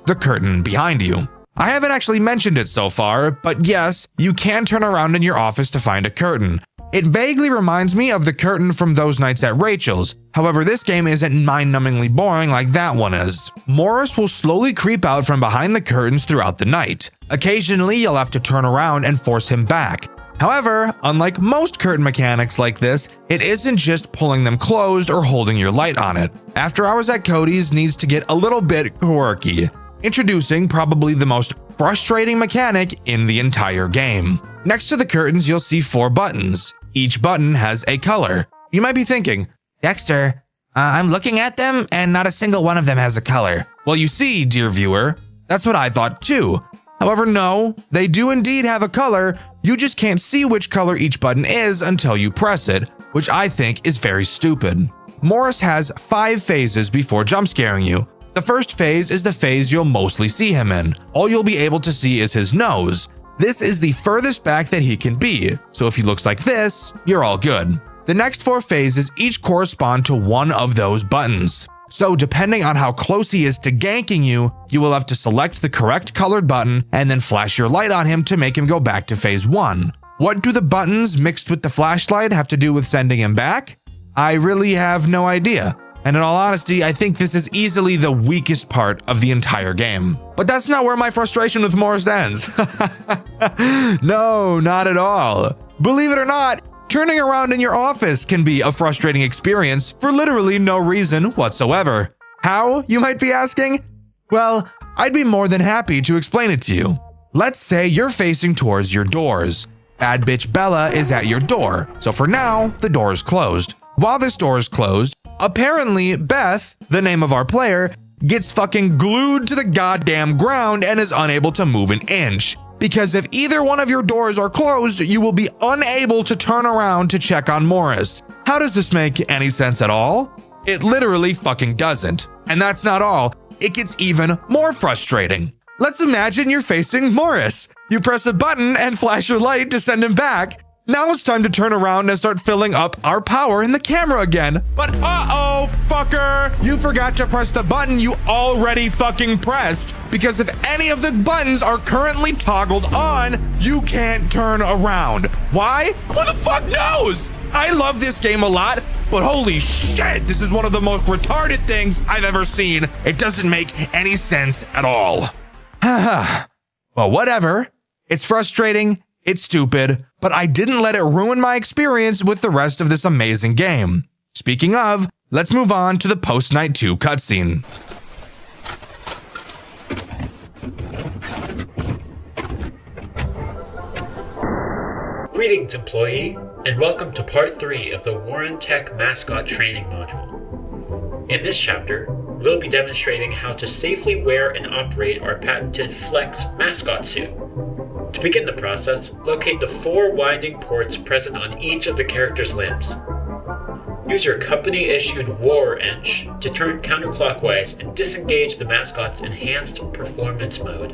the curtain behind you. I haven't actually mentioned it so far, but yes, you can turn around in your office to find a curtain. It vaguely reminds me of the curtain from those nights at Rachel's. However, this game isn't mind-numbingly boring like that one is. Morris will slowly creep out from behind the curtains throughout the night. Occasionally, you'll have to turn around and force him back. However, unlike most curtain mechanics like this, it isn't just pulling them closed or holding your light on it. After Hours at Cody's needs to get a little bit quirky. Introducing probably the most frustrating mechanic in the entire game. Next to the curtains, you'll see 4 buttons. Each button has a color. You might be thinking, Dexter, I'm looking at them and not a single one of them has a color. Well, you see, dear viewer, that's what I thought too. However, no, they do indeed have a color. You just can't see which color each button is until you press it, which I think is very stupid. Morris has 5 phases before jump scaring you. The first phase is the phase you'll mostly see him in. All you'll be able to see is his nose. This is the furthest back that he can be, so if he looks like this, you're all good. The next 4 phases each correspond to one of those buttons. So depending on how close he is to ganking you, you will have to select the correct colored button and then flash your light on him to make him go back to phase 1. What do the buttons mixed with the flashlight have to do with sending him back? I really have no idea. And in all honesty, I think this is easily the weakest part of the entire game. But that's not where my frustration with Morris ends. No, not at all. Believe it or not, turning around in your office can be a frustrating experience for literally no reason whatsoever. How, you might be asking? Well, I'd be more than happy to explain it to you. Let's say you're facing towards your doors. Bad bitch Bella is at your door, so for now, the door is closed. While this door is closed, apparently Beth, the name of our player, gets fucking glued to the goddamn ground and is unable to move an inch. Because if either one of your doors are closed, you will be unable to turn around to check on Morris. How does this make any sense at all? It literally fucking doesn't. And that's not all. It gets even more frustrating. Let's imagine you're facing Morris. You press a button and flash your light to send him back. Now it's time to turn around and start filling up our power in the camera again. But uh-oh, fucker! You forgot to press the button you already fucking pressed. Because if any of the buttons are currently toggled on, you can't turn around. Why? Who the fuck knows? I love this game a lot, but holy shit, this is one of the most retarded things I've ever seen. It doesn't make any sense at all. Well, whatever. It's frustrating. It's stupid, but I didn't let it ruin my experience with the rest of this amazing game. Speaking of, let's move on to the post-night 2 cutscene. Greetings, employee, and welcome to Part 3 of the Warren Tech Mascot Training Module. In this chapter, we'll be demonstrating how to safely wear and operate our patented Flex mascot suit. To begin the process, locate the 4 winding ports present on each of the character's limbs. Use your company-issued War Wrench to turn counterclockwise and disengage the mascot's enhanced performance mode.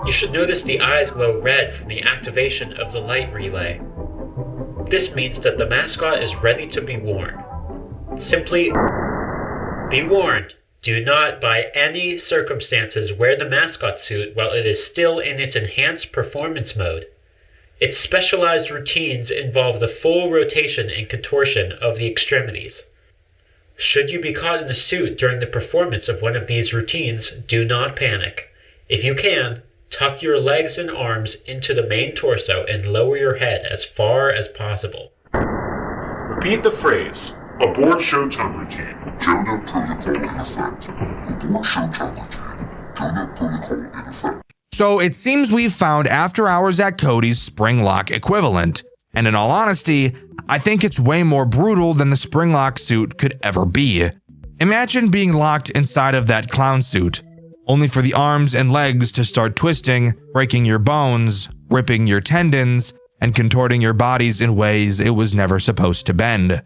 You should notice the eyes glow red from the activation of the light relay. This means that the mascot is ready to be worn. Simply be warned. Do not, by any circumstances, wear the mascot suit while it is still in its enhanced performance mode. Its specialized routines involve the full rotation and contortion of the extremities. Should you be caught in the suit during the performance of one of these routines, do not panic. If you can, tuck your legs and arms into the main torso and lower your head as far as possible. Repeat the phrase. Abort showtime routine. Donut protocol in effect. Abort showtime routine. Donut protocol in effect. So it seems we've found After Hours at Cody's spring lock equivalent. And in all honesty, I think it's way more brutal than the spring lock suit could ever be. Imagine being locked inside of that clown suit, only for the arms and legs to start twisting, breaking your bones, ripping your tendons, and contorting your bodies in ways it was never supposed to bend.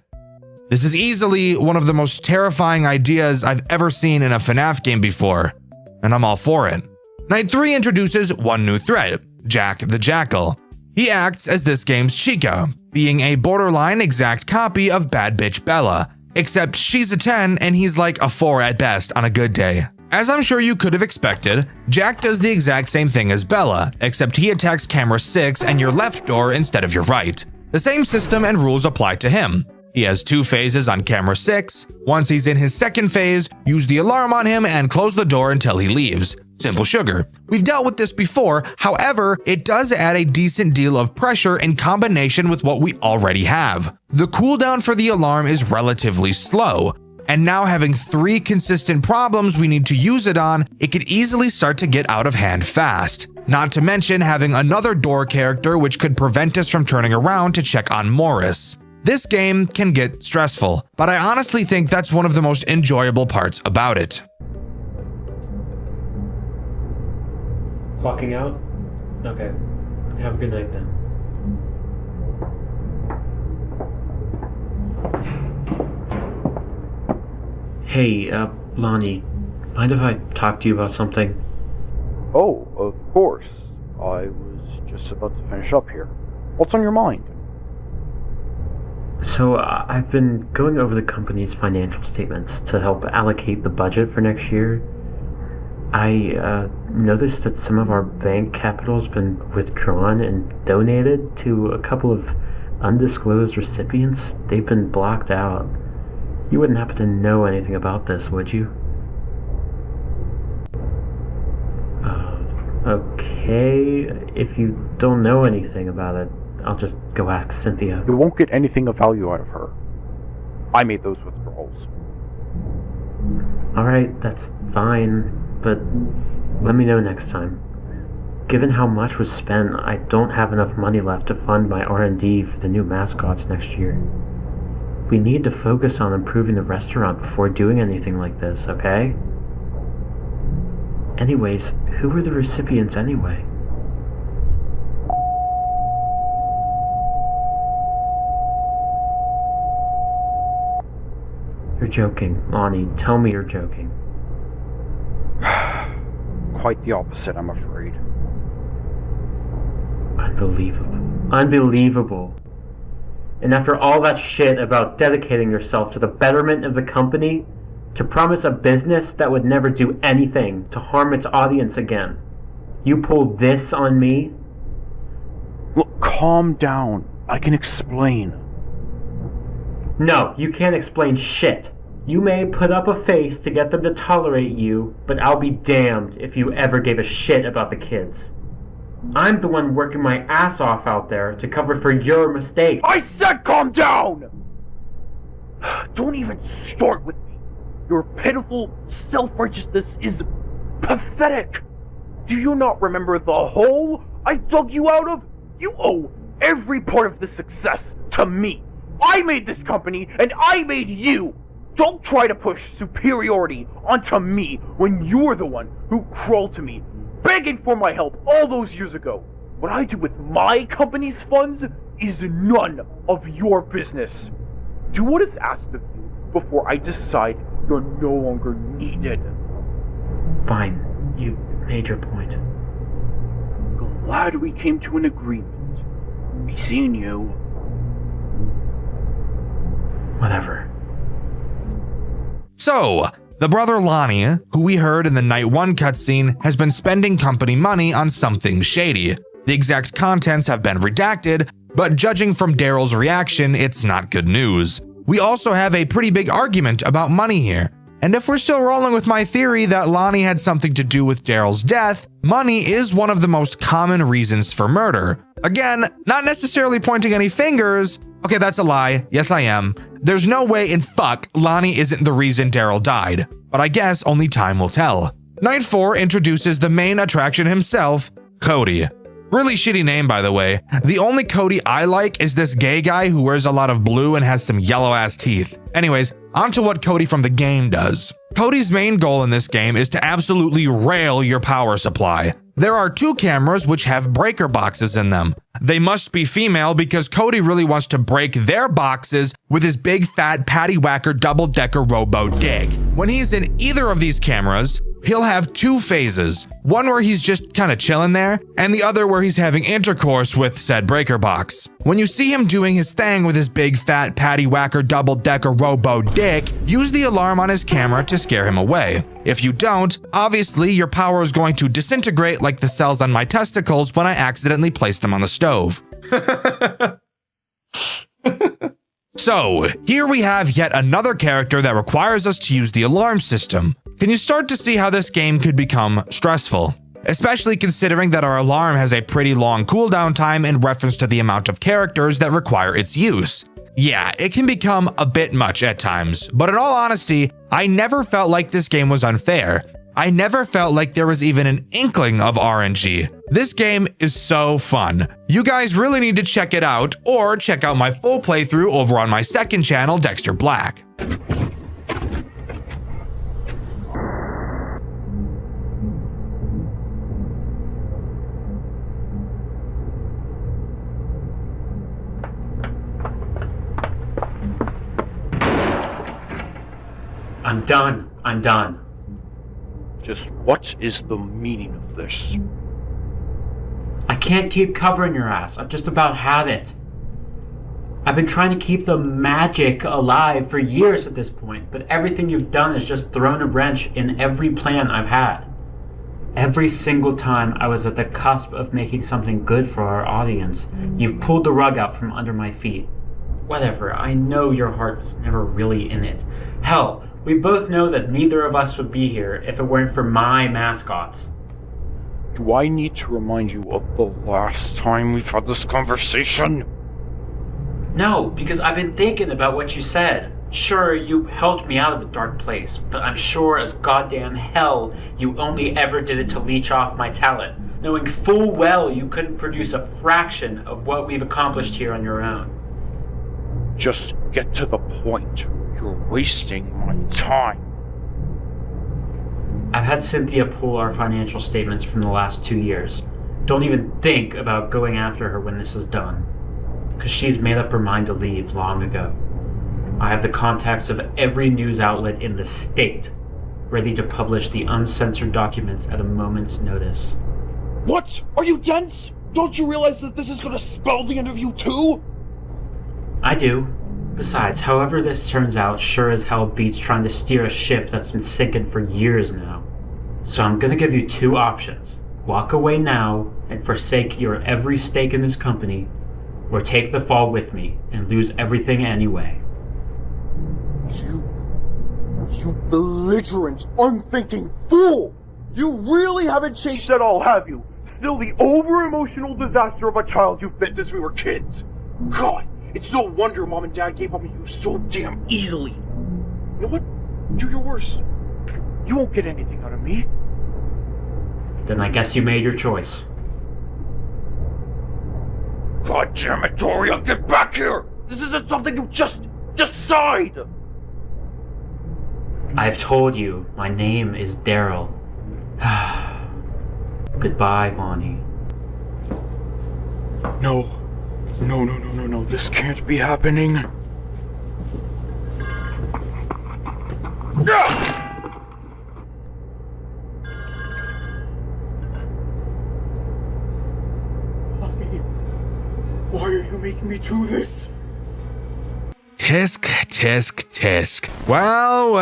This is easily one of the most terrifying ideas I've ever seen in a FNAF game before, and I'm all for it. Night 3 introduces one new threat, Jack the Jackal. He acts as this game's Chica, being a borderline exact copy of Bad Bitch Bella, except she's a 10 and he's like a 4 at best on a good day. As I'm sure you could have expected, Jack does the exact same thing as Bella, except he attacks camera 6 and your left door instead of your right. The same system and rules apply to him. He has 2 phases on camera 6. Once he's in his second phase, use the alarm on him and close the door until he leaves. Simple sugar. We've dealt with this before, however, it does add a decent deal of pressure in combination with what we already have. The cooldown for the alarm is relatively slow, and now having 3 consistent problems we need to use it on, it could easily start to get out of hand fast. Not to mention having another door character which could prevent us from turning around to check on Morris. This game can get stressful, but I honestly think that's one of the most enjoyable parts about it. Clocking out? Okay. Have a good night then. Hey, Lonnie, mind if I talk to you about something? Oh, of course. I was just about to finish up here. What's on your mind? So, I've been going over the company's financial statements to help allocate the budget for next year. I noticed that some of our bank capital's been withdrawn and donated to a couple of undisclosed recipients. They've been blocked out. You wouldn't happen to know anything about this, would you? Okay, if you don't know anything about it, I'll just go ask Cynthia. You won't get anything of value out of her. I made those withdrawals. Alright, that's fine, but let me know next time. Given how much was spent, I don't have enough money left to fund my R&D for the new mascots next year. We need to focus on improving the restaurant before doing anything like this, okay? Anyways, who were the recipients anyway? You're joking. Lonnie, tell me you're joking. Quite the opposite, I'm afraid. Unbelievable. Unbelievable. And after all that shit about dedicating yourself to the betterment of the company, to promise a business that would never do anything to harm its audience again, you pulled this on me? Look, calm down. I can explain. No, you can't explain shit. You may put up a face to get them to tolerate you, but I'll be damned if you ever gave a shit about the kids. I'm the one working my ass off out there to cover for your mistakes. I said calm down! Don't even start with me. Your pitiful self-righteousness is pathetic. Do you not remember the hole I dug you out of? You owe every part of this success to me. I made this company, and I made you! Don't try to push superiority onto me when you're the one who crawled to me, begging for my help all those years ago. What I do with my company's funds is none of your business. Do what is asked of you before I decide you're no longer needed. Fine, you made your point. Glad we came to an agreement. Be seeing you. Whatever. So, the brother Lonnie, who we heard in the Night 1 cutscene, has been spending company money on something shady. The exact contents have been redacted, but judging from Daryl's reaction, it's not good news. We also have a pretty big argument about money here. And if we're still rolling with my theory that Lonnie had something to do with Daryl's death, money is one of the most common reasons for murder. Again, not necessarily pointing any fingers. Okay, that's a lie. Yes, I am. There's no way in fuck Lonnie isn't the reason Daryl died, but I guess only time will tell. Night 4 introduces the main attraction himself, Cody. Really shitty name, by the way. The only Cody I like is this gay guy who wears a lot of blue and has some yellow ass teeth. Anyways, onto what Cody from the game does. Cody's main goal in this game is to absolutely rail your power supply. There are 2 cameras which have breaker boxes in them. They must be female because Cody really wants to break their boxes with his big fat patty whacker double-decker robo dig. When he's in either of these cameras, he'll have 2 phases. One where he's just kind of chilling there, and the other where he's having intercourse with said breaker box. When you see him doing his thing with his big fat patty whacker double-decker robo dick, use the alarm on his camera to scare him away. If you don't, obviously your power is going to disintegrate like the cells on my testicles when I accidentally place them on the stove. So, here we have yet another character that requires us to use the alarm system. Can you start to see how this game could become stressful? Especially considering that our alarm has a pretty long cooldown time in reference to the amount of characters that require its use. Yeah, it can become a bit much at times, but in all honesty, I never felt like this game was unfair. I never felt like there was even an inkling of RNG. This game is so fun. You guys really need to check it out, or check out my full playthrough over on my second channel, Dxtr Black. I'm done. Just what is the meaning of this? I can't keep covering your ass. I've just about had it. I've been trying to keep the magic alive for years at this point, but everything you've done has just thrown a wrench in every plan I've had. Every single time I was at the cusp of making something good for our audience, you've pulled the rug out from under my feet. Whatever, I know your heart was never really in it. Hell, we both know that neither of us would be here if it weren't for my mascots. Do I need to remind you of the last time we've had this conversation? No, because I've been thinking about what you said. Sure, you helped me out of a dark place, but I'm sure as goddamn hell you only ever did it to leech off my talent, knowing full well you couldn't produce a fraction of what we've accomplished here on your own. Just get to the point. You're wasting my time. I've had Cynthia pull our financial statements from the last 2 years. Don't even think about going after her when this is done, because she's made up her mind to leave long ago. I have the contacts of every news outlet in the state, ready to publish the uncensored documents at a moment's notice. What? Are you dense? Don't you realize that this is gonna spell the end of you too? I do. Besides, however this turns out sure as hell beats trying to steer a ship that's been sinking for years now. So I'm gonna give you 2 options. Walk away now and forsake your every stake in this company, or take the fall with me and lose everything anyway. You belligerent, unthinking fool! You really haven't changed at all, have you? Still the over-emotional disaster of a child you've been since we were kids. God, it's no wonder Mom and Dad gave up on you so damn easily. You know what? Do your worst. You won't get anything out of me. Then I guess you made your choice. God damn it, Doria, get back here! This isn't something you just decide! I've told you, my name is Daryl. Goodbye, Bonnie. No, this can't be happening. Why are you making me do this? Tisk, tisk, tisk. Well.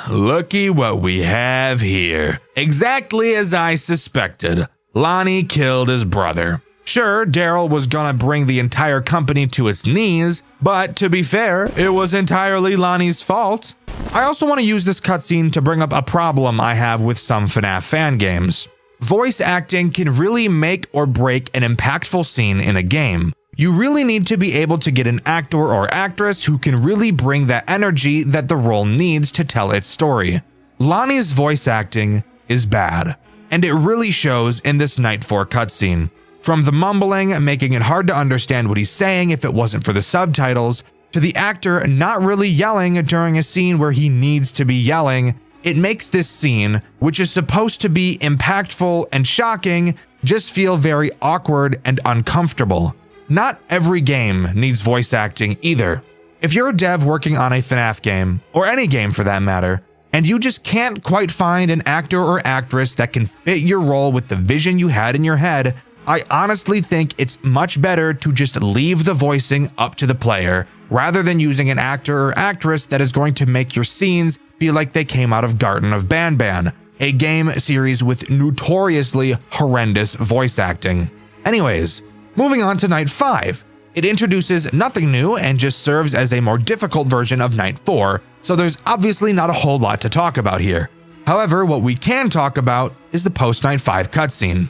Looky what we have here. Exactly as I suspected. Lonnie killed his brother. Sure, Daryl was gonna bring the entire company to its knees, but to be fair, it was entirely Lonnie's fault. I also want to use this cutscene to bring up a problem I have with some FNAF fan games. Voice acting can really make or break an impactful scene in a game. You really need to be able to get an actor or actress who can really bring that energy that the role needs to tell its story. Lonnie's voice acting is bad, and it really shows in this Night 4 cutscene. From the mumbling, making it hard to understand what he's saying if it wasn't for the subtitles, to the actor not really yelling during a scene where he needs to be yelling, it makes this scene, which is supposed to be impactful and shocking, just feel very awkward and uncomfortable. Not every game needs voice acting either. If you're a dev working on a FNAF game, or any game for that matter, and you just can't quite find an actor or actress that can fit your role with the vision you had in your head, I honestly think it's much better to just leave the voicing up to the player, rather than using an actor or actress that is going to make your scenes feel like they came out of Garden of Banban, a game series with notoriously horrendous voice acting. Anyways, moving on to Night 5. It introduces nothing new and just serves as a more difficult version of Night 4, so there's obviously not a whole lot to talk about here. However, what we can talk about is the post-Night 5 cutscene.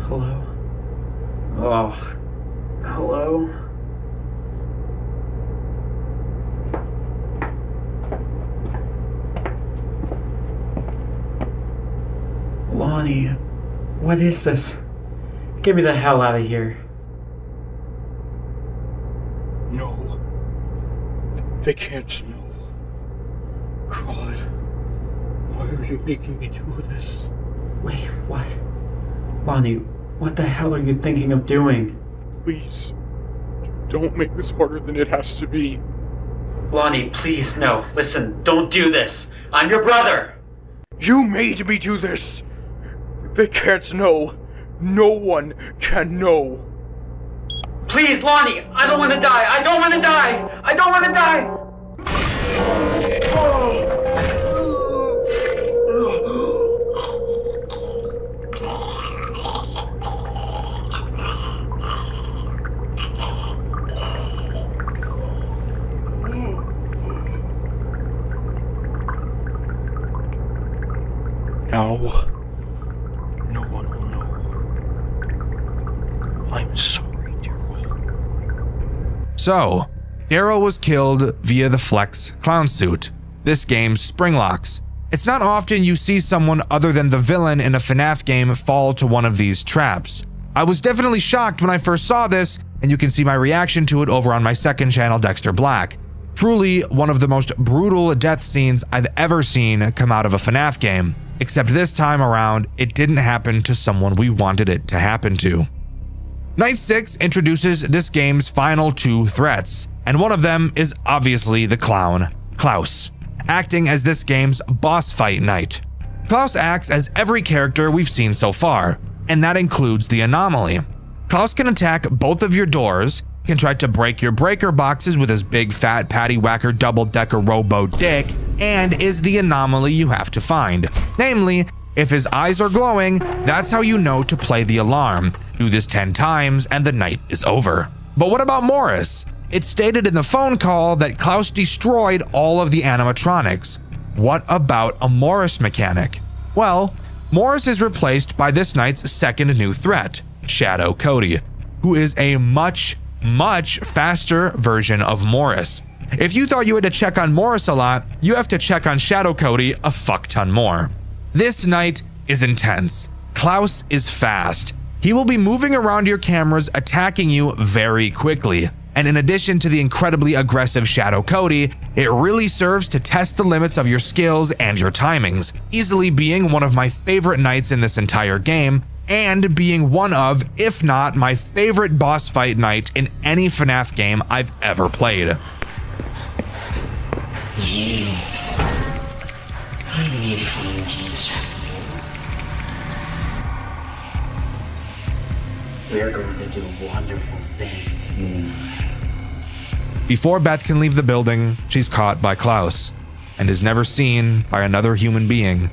Hello? Oh, hello? Lonnie, what is this? Get me the hell out of here. No. They can't know. God. Why are you making me do this? Wait, what? Lonnie, what the hell are you thinking of doing? Please. Don't make this harder than it has to be. Lonnie, please, no. Listen, don't do this. I'm your brother! You made me do this! They can't know. No one can know. Please, Lonnie, I don't want to die. I don't want to die. I don't want to die. Now, no one will know. I'm sorry, Daryl. So, Daryl was killed via the Flex clown suit, this game's spring locks. It's not often you see someone other than the villain in a FNAF game fall to one of these traps. I was definitely shocked when I first saw this, and you can see my reaction to it over on my second channel, Dxtr Black. Truly one of the most brutal death scenes I've ever seen come out of a FNAF game. Except this time around, it didn't happen to someone we wanted it to happen to. Night 6 introduces this game's final 2 threats, and one of them is obviously the clown, Klaus, acting as this game's boss fight night. Klaus acts as every character we've seen so far, and that includes the anomaly. Klaus can attack both of your doors, can try to break your breaker boxes with his big fat patty whacker double-decker robo dick, and is the anomaly you have to find. Namely, if his eyes are glowing, that's how you know to play the alarm. Do this 10 times and the night is over. But what about Morris? It's stated in the phone call that Klaus destroyed all of the animatronics. What about a Morris mechanic? Well, Morris is replaced by this night's second new threat, Shadow Cody, who is a much faster version of Morris. If you thought you had to check on Morris a lot, you have to check on Shadow Cody a fuck ton more. This night is intense. Klaus is fast. He will be moving around your cameras, attacking you very quickly. And in addition to the incredibly aggressive Shadow Cody, it really serves to test the limits of your skills and your timings, easily being one of my favorite nights in this entire game, and being one of, if not my favorite boss fight night in any FNAF game I've ever played. We're going to do wonderful things. Before Beth can leave the building, she's caught by Klaus, and is never seen by another human being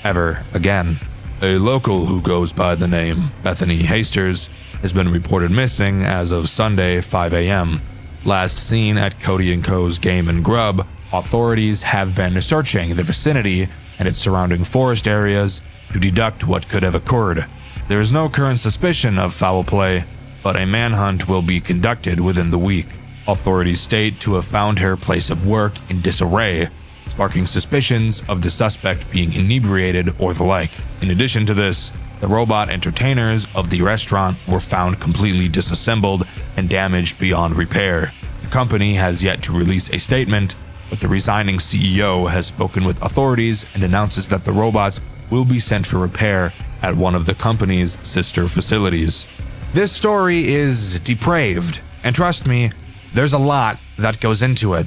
ever again. A local who goes by the name Bethany Hasters has been reported missing as of Sunday 5 a.m. Last seen at Cody & Co.'s Game and Grub, authorities have been searching the vicinity and its surrounding forest areas to deduct what could have occurred. There is no current suspicion of foul play, but a manhunt will be conducted within the week. Authorities state to have found her place of work in disarray, sparking suspicions of the suspect being inebriated or the like. In addition to this, the robot entertainers of the restaurant were found completely disassembled and damaged beyond repair. The company has yet to release a statement, but the resigning CEO has spoken with authorities and announces that the robots will be sent for repair at one of the company's sister facilities. This story is depraved, and trust me, there's a lot that goes into it.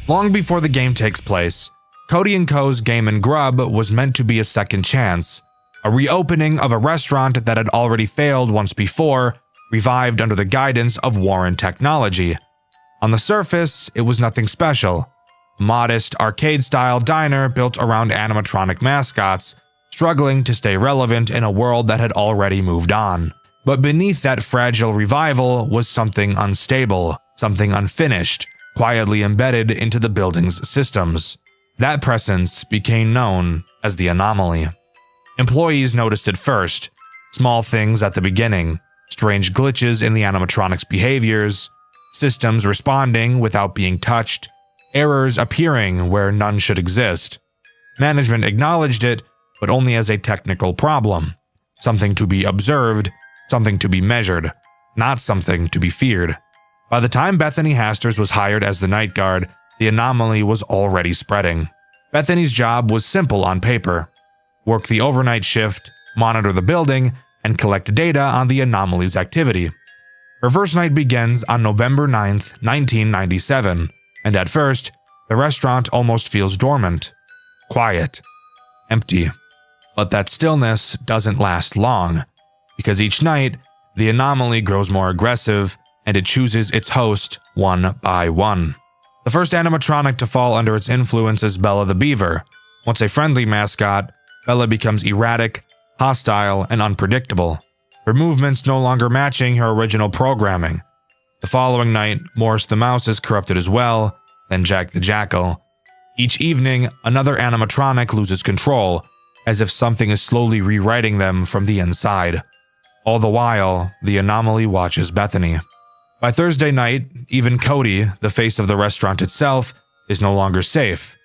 Long before the game takes place, Cody & Co.'s Game and Grub was meant to be a second chance, a reopening of a restaurant that had already failed once before, revived under the guidance of Warren Technology. On the surface, it was nothing special. A modest arcade-style diner built around animatronic mascots, struggling to stay relevant in a world that had already moved on. But beneath that fragile revival was something unstable, something unfinished, quietly embedded into the building's systems. That presence became known as the anomaly. Employees noticed it first, small things at the beginning, strange glitches in the animatronics' behaviors, systems responding without being touched, errors appearing where none should exist. Management acknowledged it, but only as a technical problem, something to be observed, something to be measured, not something to be feared. By the time Bethany Hasters was hired as the night guard, the anomaly was already spreading. Bethany's job was simple on paper: work the overnight shift, monitor the building, and collect data on the anomaly's activity. Her first night begins on November 9th, 1997, and at first, the restaurant almost feels dormant, quiet, empty. But that stillness doesn't last long, because each night, the anomaly grows more aggressive, and it chooses its host one by one. The first animatronic to fall under its influence is Bella the Beaver. Once a friendly mascot, Bella becomes erratic, hostile, and unpredictable, her movements no longer matching her original programming. The following night, Morris the Mouse is corrupted as well, then Jack the Jackal. Each evening, another animatronic loses control, as if something is slowly rewriting them from the inside. All the while, the anomaly watches Bethany. By Thursday night, even Cody, the face of the restaurant itself, is no longer safe.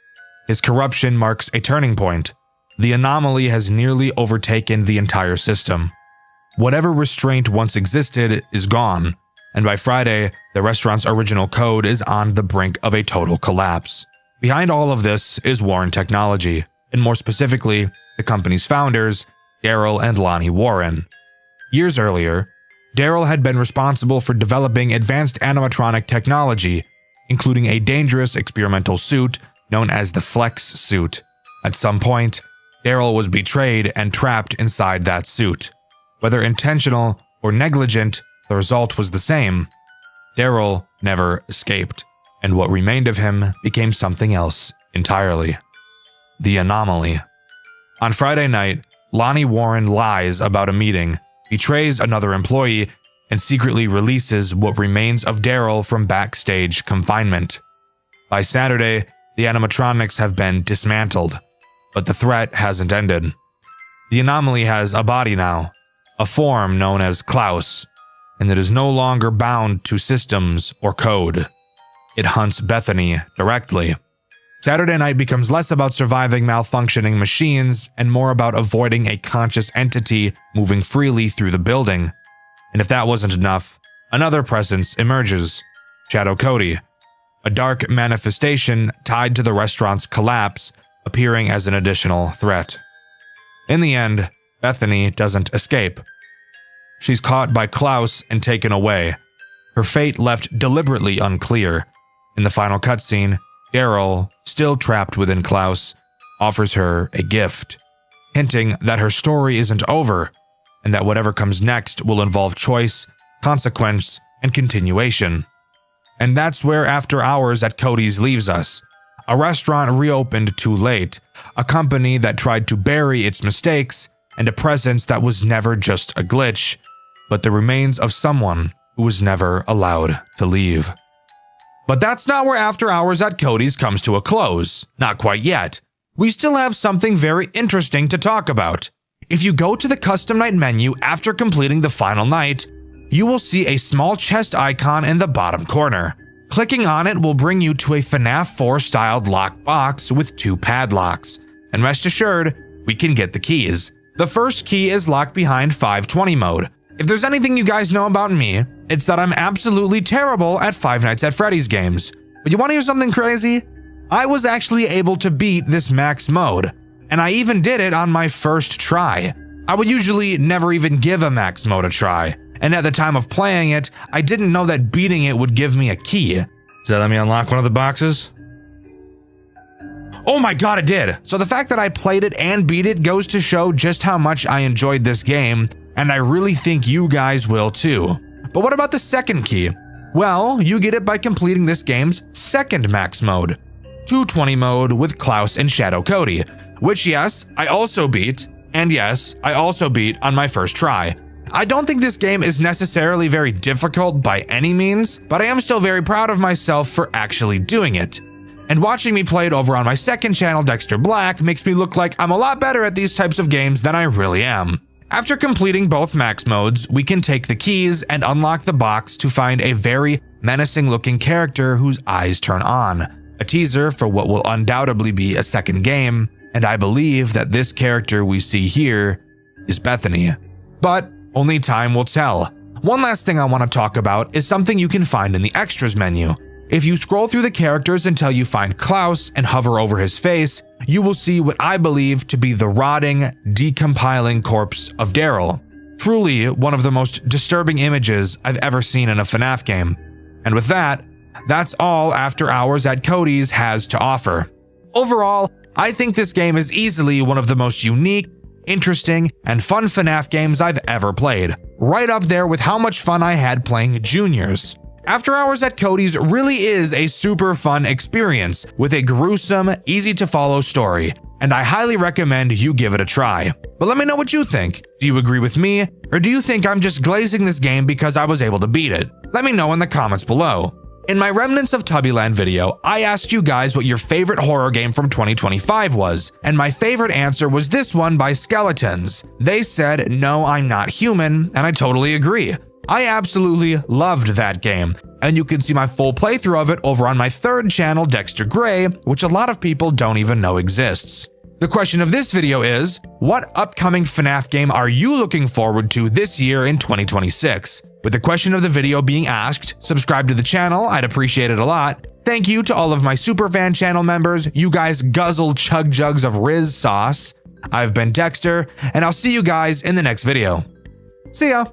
His corruption marks a turning point. The anomaly has nearly overtaken the entire system. Whatever restraint once existed is gone, and by Friday, the restaurant's original code is on the brink of a total collapse. Behind all of this is Warren Technology, and more specifically, the company's founders, Daryl and Lonnie Warren. Years earlier, Daryl had been responsible for developing advanced animatronic technology, including a dangerous experimental suit known as the Flex suit. At some point, Daryl was betrayed and trapped inside that suit. Whether intentional or negligent, the result was the same. Daryl never escaped, and what remained of him became something else entirely. The anomaly. On Friday night, Lonnie Warren lies about a meeting, betrays another employee, and secretly releases what remains of Daryl from backstage confinement. By Saturday, the animatronics have been dismantled, but the threat hasn't ended. The anomaly has a body now, a form known as Klaus, and it is no longer bound to systems or code. It hunts Bethany directly. Saturday night becomes less about surviving malfunctioning machines and more about avoiding a conscious entity moving freely through the building. And if that wasn't enough, another presence emerges, Shadow Cody, a dark manifestation tied to the restaurant's collapse, appearing as an additional threat. In the end, Bethany doesn't escape. She's caught by Klaus and taken away, her fate left deliberately unclear. In the final cutscene, Daryl, still trapped within Klaus, offers her a gift, hinting that her story isn't over, and that whatever comes next will involve choice, consequence, and continuation. And that's where After Hours at Cody's leaves us. A restaurant reopened too late, a company that tried to bury its mistakes, and a presence that was never just a glitch, but the remains of someone who was never allowed to leave. But that's not where After Hours at Cody's comes to a close. Not quite yet. We still have something very interesting to talk about. If you go to the custom night menu after completing the final night, you will see a small chest icon in the bottom corner. Clicking on it will bring you to a FNAF 4 styled lock box with 2 padlocks. And rest assured, we can get the keys. The first key is locked behind 520 mode. If there's anything you guys know about me, it's that I'm absolutely terrible at Five Nights at Freddy's games. But you want to hear something crazy? I was actually able to beat this max mode, and I even did it on my first try. I would usually never even give a max mode a try, and at the time of playing it, I didn't know that beating it would give me a key. Does that let me unlock one of the boxes? Oh my god, it did! So the fact that I played it and beat it goes to show just how much I enjoyed this game, and I really think you guys will too. But what about the second key? Well, you get it by completing this game's second max mode, 220 mode with Klaus and Shadow Cody, which yes, I also beat, and yes, I also beat on my first try. I don't think this game is necessarily very difficult by any means, but I am still very proud of myself for actually doing it. And watching me play it over on my second channel, Dxtr Black, makes me look like I'm a lot better at these types of games than I really am. After completing both max modes, we can take the keys and unlock the box to find a very menacing looking character whose eyes turn on, a teaser for what will undoubtedly be a second game, and I believe that this character we see here is Bethany. But only time will tell. One last thing I want to talk about is something you can find in the extras menu. If you scroll through the characters until you find Klaus and hover over his face, you will see what I believe to be the rotting, decompiling corpse of Daryl. Truly one of the most disturbing images I've ever seen in a FNAF game. And with that, that's all After Hours at Cody's has to offer. Overall, I think this game is easily one of the most unique, interesting, and fun FNAF games I've ever played. Right up there with how much fun I had playing Juniors. After Hours at Cody's really is a super fun experience with a gruesome, easy to follow story, and I highly recommend you give it a try. But let me know what you think. Do you agree with me, or do you think I'm just glazing this game because I was able to beat it? Let me know in the comments below. In my Remnants of Tubbyland video, I asked you guys what your favorite horror game from 2025 was, and my favorite answer was this one by Skeletons. They said, "No, I'm Not Human," and I totally agree. I absolutely loved that game, and you can see my full playthrough of it over on my third channel, Dxtr Gray, which a lot of people don't even know exists. The question of this video is, what upcoming FNAF game are you looking forward to this year in 2026? With the question of the video being asked, subscribe to the channel, I'd appreciate it a lot. Thank you to all of my superfan channel members, you guys guzzle chug jugs of Riz sauce. I've been Dxtr, and I'll see you guys in the next video. See ya!